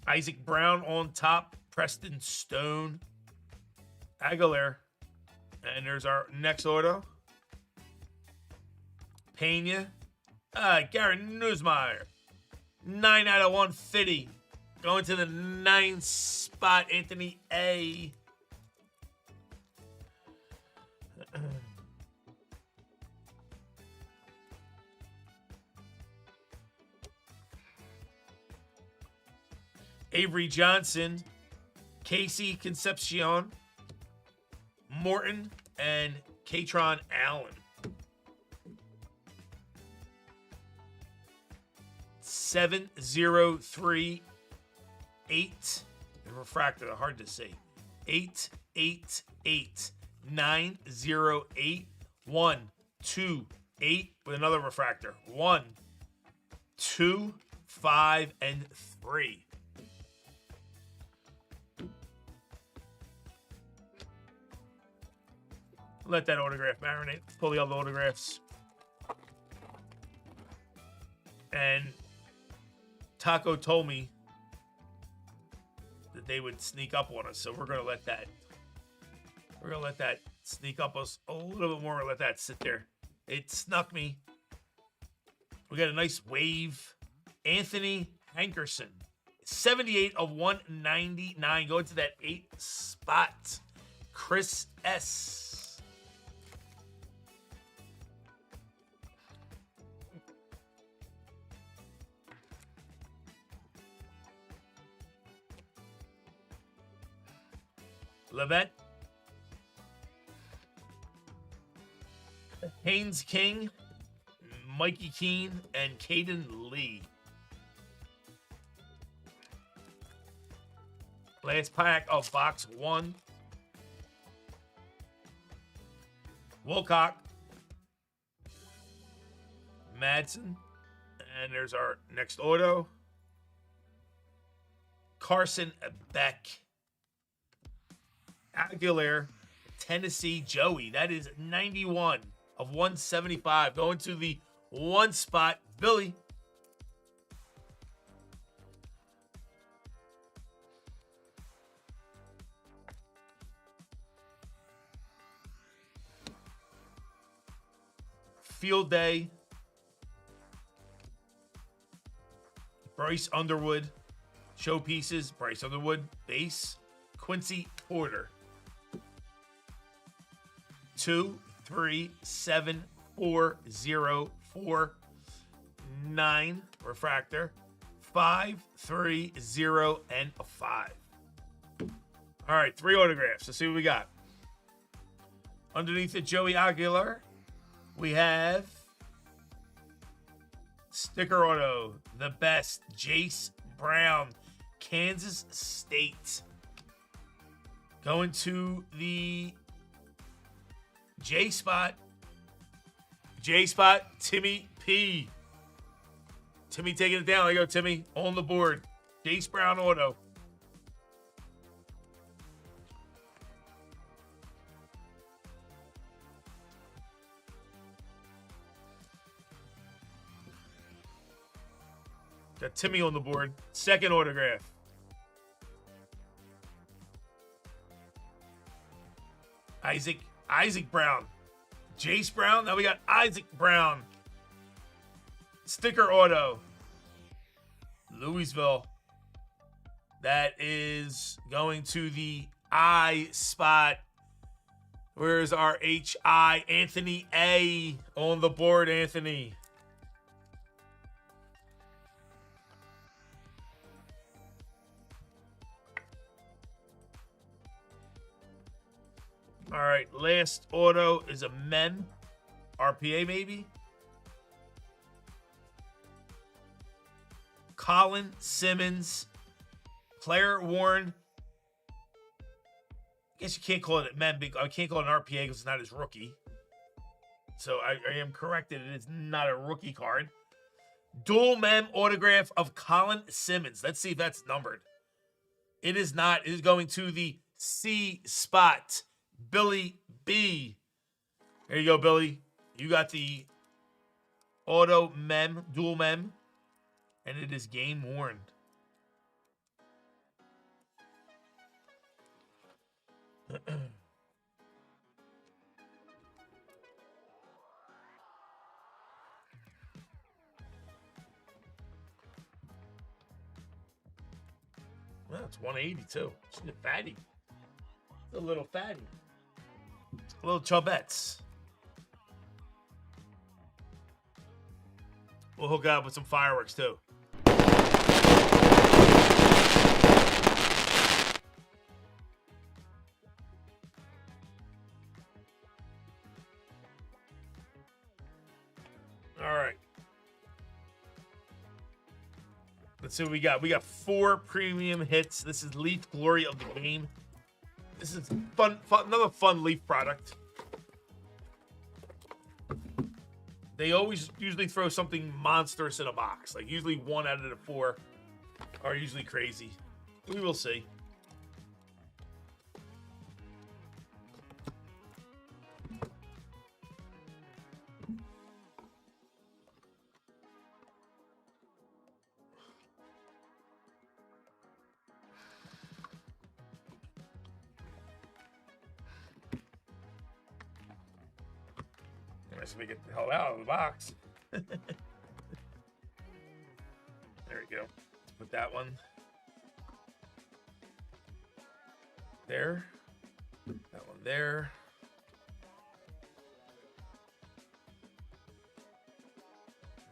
Isaac Brown on top. Preston Stone. Aguilar. And there's our next auto. Pena. Garrett Nussmeier. 9 out of 150. Going to the 9 spot, Anthony A. Avery Johnson, Casey Concepcion, Morton, and Katron Allen. 7038. The refractor, hard to say. 888 908 128 with another refractor. 1, 2, 5, and 3. Let that autograph marinate. Pull the other autographs. And Taco told me that they would sneak up on us, so we're gonna let that sneak up us a little bit more. Let that sit there. It snuck me. We got a nice wave. Anthony Hankerson, 78 of 199, going to that 8 spot. Chris S. Levette, Haynes King, Mikey Keene, and Caden Lee. Last pack of box 1. Wilcock, Madsen, and there's our next auto. Carson Beck. Aguilar, Tennessee Joey. That is 91 of 175. Going to the 1 spot, Billy. Field Day. Bryce Underwood. Showpieces. Bryce Underwood. Base. Quincy Porter. 2, 3, 7, 4, 0, 4, 9 refractor, 5, 3, 0, and a 5. All right, 3 autographs. Let's see what we got. Underneath it, Joey Aguilar, we have sticker auto, the best, Jace Brown, Kansas State. Going to the J spot, Timmy P. Timmy taking it down. There you go, Timmy. On the board. Jace Brown auto. Got Timmy on the board. Second autograph. Isaac Brown. Jace Brown. Now we got Isaac Brown. Sticker auto. Louisville. That is going to the I spot. Where's our HI? Anthony A on the board, Anthony. All right, last auto is a Mem. RPA, maybe? Colin Simmons. Player worn. I guess you can't call it a Mem. I can't call it an RPA because it's not his rookie. So I am corrected. It is not a rookie card. Dual Mem autograph of Colin Simmons. Let's see if that's numbered. It is not. It is going to the C spot. Billy B. There you go, Billy. You got the auto Mem, dual Mem, and it is game worn. Well, it's 180 too. She's a fatty. It's a little fatty. Little chubettes. We'll hook up with some fireworks too. All right. Let's see what we got. We got 4 premium hits. This is Leaf Glory of the game. This is fun, another fun Leaf product. They always usually throw something monstrous in a box. Like usually 1 out of the 4 are usually crazy. We will see. Unless we get the hell out of the box. There we go. Put that one there. That one there.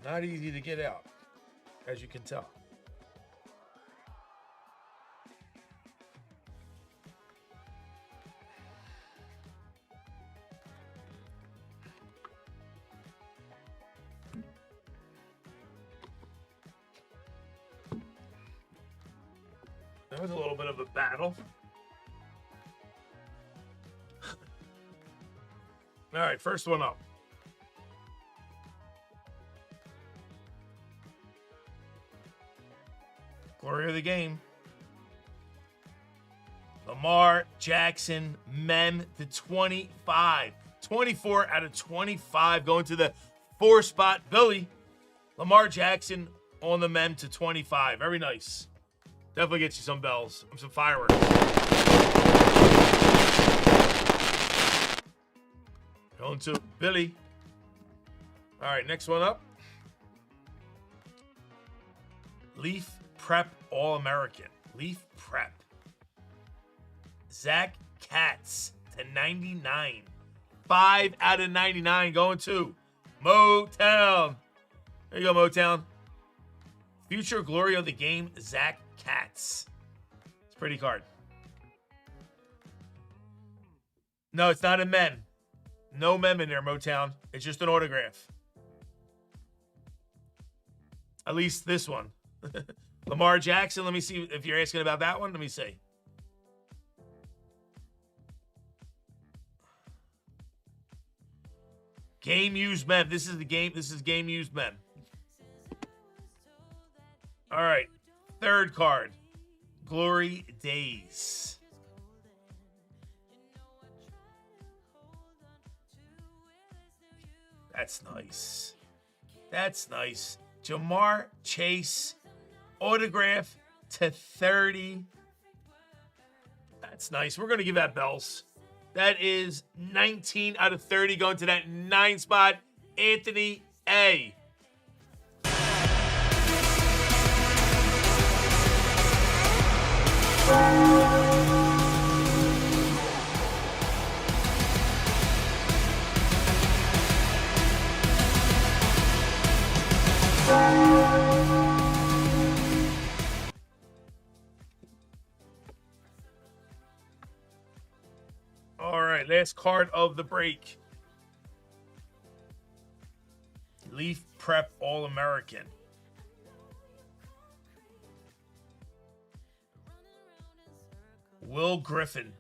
Not easy to get out, as you can tell. That was a little bit of a battle. All right, first one up. Glory of the game. Lamar Jackson, Mem to 25. 24 out of 25 going to the 4 spot. Billy. Lamar Jackson on the Mem to 25. Very nice. Definitely gets you some bells. Some fireworks. Going to Billy. All right, next one up. Leaf Prep All-American. Leaf Prep. Zach Katz to 99. 5 out of 99 going to Motown. There you go, Motown. Future glory of the game, Zach Katz. It's a pretty card. No, it's not a Mem. No Mem in there, Motown. It's just an autograph. At least this one. Lamar Jackson. Let me see if you're asking about that one. Let me see. Game used Mem. This is the game. This is game used Mem. All right. Third card. Glory Days. That's nice. That's nice. Jamar Chase. Autograph to 30. That's nice. We're going to give that bells. That is 19 out of 30 going to that 9 spot. Anthony A. All right, last card of the break. Leaf Prep All-American. Will Griffin.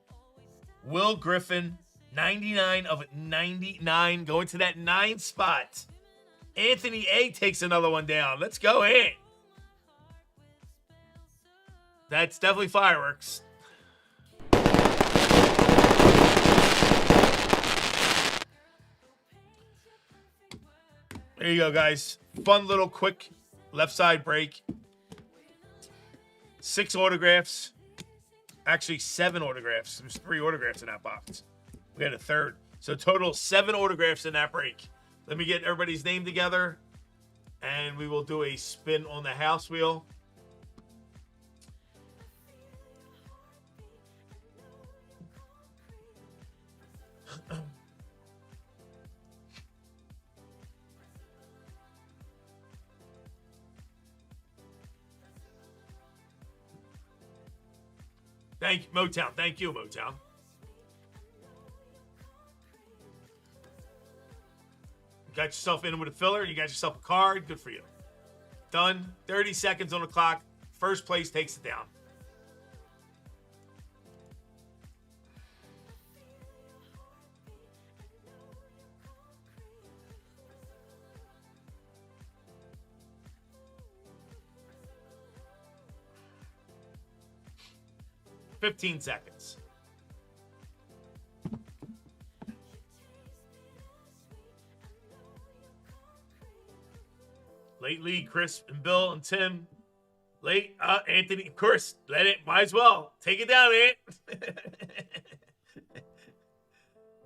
Will Griffin, 99 of 99, going to that 9 spot. Anthony A takes another one down. Let's go, Ant. That's definitely fireworks. There you go, guys. Fun little quick left side break. 6 autographs. Actually, 7 autographs. There's 3 autographs in that box. We had a third. So total 7 autographs in that break. Let me get everybody's name together. And we will do a spin on the house wheel. Thank you, Motown. Thank you, Motown. You got yourself in with a filler. You got yourself a card. Good for you. Done. 30 seconds on the clock. First place takes it down. $15 seconds. Late lead, Chris and Bill and Tim. Late, Anthony, of course, let it, might as well. Take it down, Ant.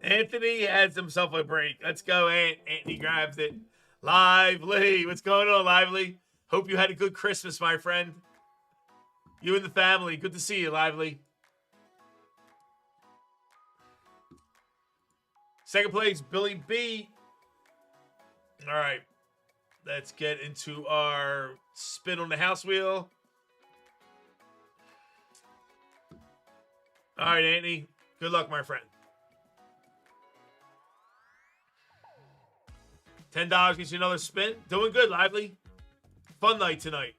Anthony has himself a break. Let's go, Ant. Anthony grabs it. Lively. What's going on, Lively? Hope you had a good Christmas, my friend. You and the family. Good to see you, Lively. Second place, Billy B. All right. Let's get into our spin on the house wheel. All right, Anthony. Good luck, my friend. $10 gets you another spin. Doing good, Lively. Fun night tonight.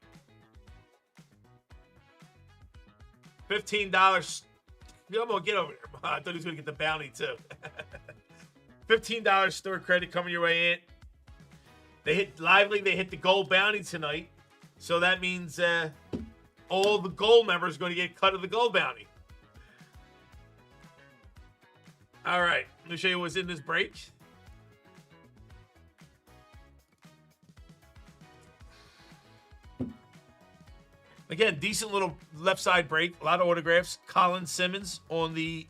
$15. I'm going to get over there. I thought he was going to get the bounty, too. $15 store credit coming your way in. They hit Lively. They hit the gold bounty tonight. So that means all the gold members are going to get a cut of the gold bounty. All right. Let me show you what's in this break. Again, decent little left side break. A lot of autographs. Colin Simmons on the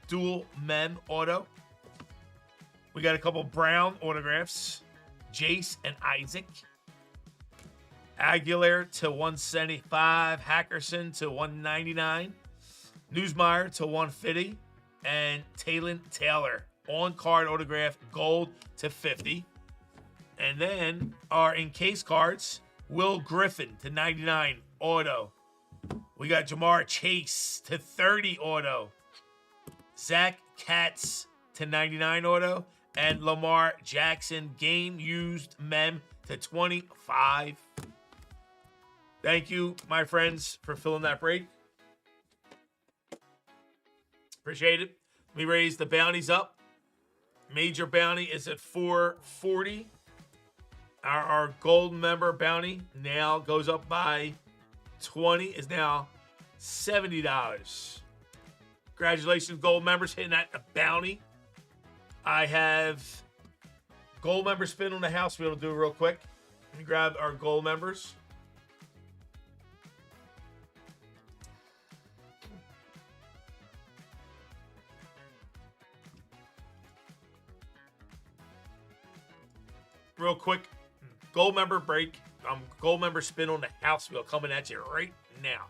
dual mem auto. We got a couple Brown autographs. Jace and Isaac. Aguilar to 175. Hackerson to 199. Newsmeyer to 150. And Talon Taylor on card autograph gold to 50. And then our encased cards. Will Griffin to 99 auto. We got Jamar Chase to 30 auto. Zach Katz to 99 auto. And Lamar Jackson game used mem to 25. Thank you, my friends, for filling that break. Appreciate it. We raised the bounties up. Major bounty is at 440. Our gold member bounty now goes up by 20, is now $70. Congratulations, gold members, hitting that bounty. I have gold member spin on the house wheel to do real quick. Let me grab our gold members. Real quick, gold member break. Gold member spin on the house wheel coming at you right now.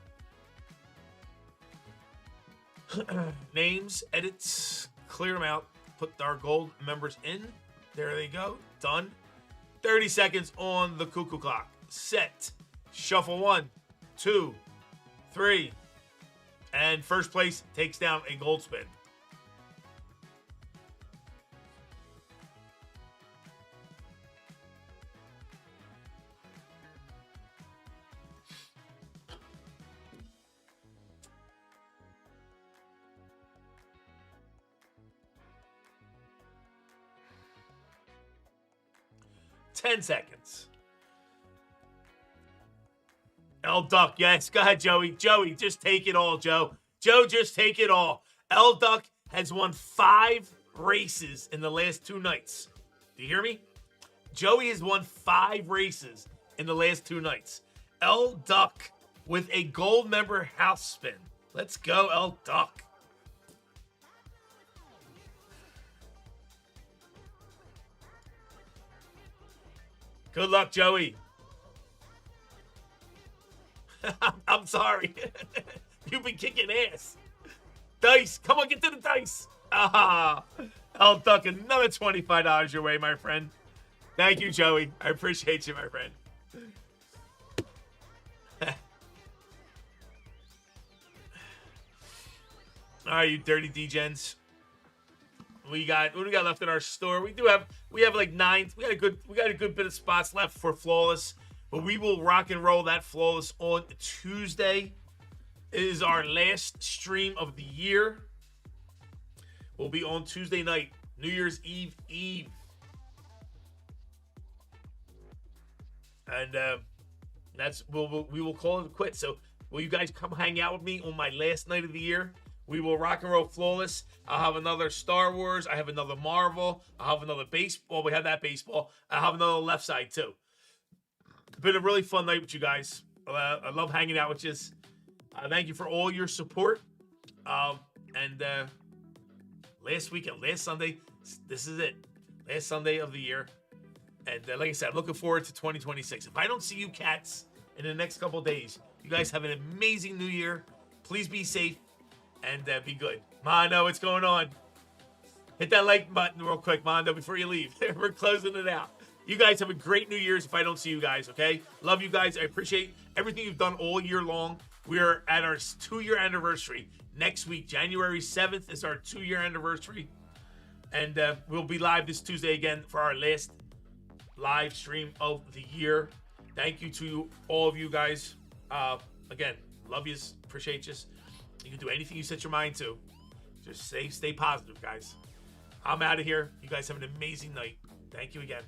Names, edits, clear them out. Put our gold members in. There they go. Done. 30 seconds on the cuckoo clock. Set. Shuffle 1, 2, 3. And first place takes down a gold spin. Ten seconds. L Duck, yes. Go ahead, Joey. Joey, just take it all, Joe. Joe, just take it all. L Duck has won 5 races in the last 2 nights. Do you hear me? Joey has won 5 races in the last 2 nights. L Duck with a gold member house spin. Let's go, L Duck. Good luck, Joey. I'm sorry. You've been kicking ass. Dice, come on, get to the dice. I'll duck another $25 your way, my friend. Thank you, Joey. I appreciate you, my friend. All right, you dirty degens. What do we got left in our store? We have like 9. We got a good bit of spots left for Flawless, but we will rock and roll that Flawless on Tuesday. It is our last stream of the year. We'll be on Tuesday night, New Year's Eve. And we will call it quits. So will you guys come hang out with me on my last night of the year? We will rock and roll Flawless. I'll have another Star Wars. I have another Marvel. I'll have another baseball. We have that baseball. I'll have another left side too. It's been a really fun night with you guys. I love hanging out with you. Thank you for all your support. And last weekend, last Sunday, this is it. Last Sunday of the year. And like I said, I'm looking forward to 2026. If I don't see you cats in the next couple days, you guys have an amazing new year. Please be safe. And be good. Mondo, what's going on? Hit that like button real quick, Mondo, before you leave. We're closing it out. You guys have a great New Year's if I don't see you guys, okay? Love you guys. I appreciate everything you've done all year long. We're at our 2-year anniversary. Next week, January 7th, is our 2-year anniversary. And we'll be live this Tuesday again for our last live stream of the year. Thank you to all of you guys. Again, love yous. Appreciate yous. You can do anything you set your mind to. Just stay positive, guys. I'm out of here. You guys have an amazing night. Thank you again.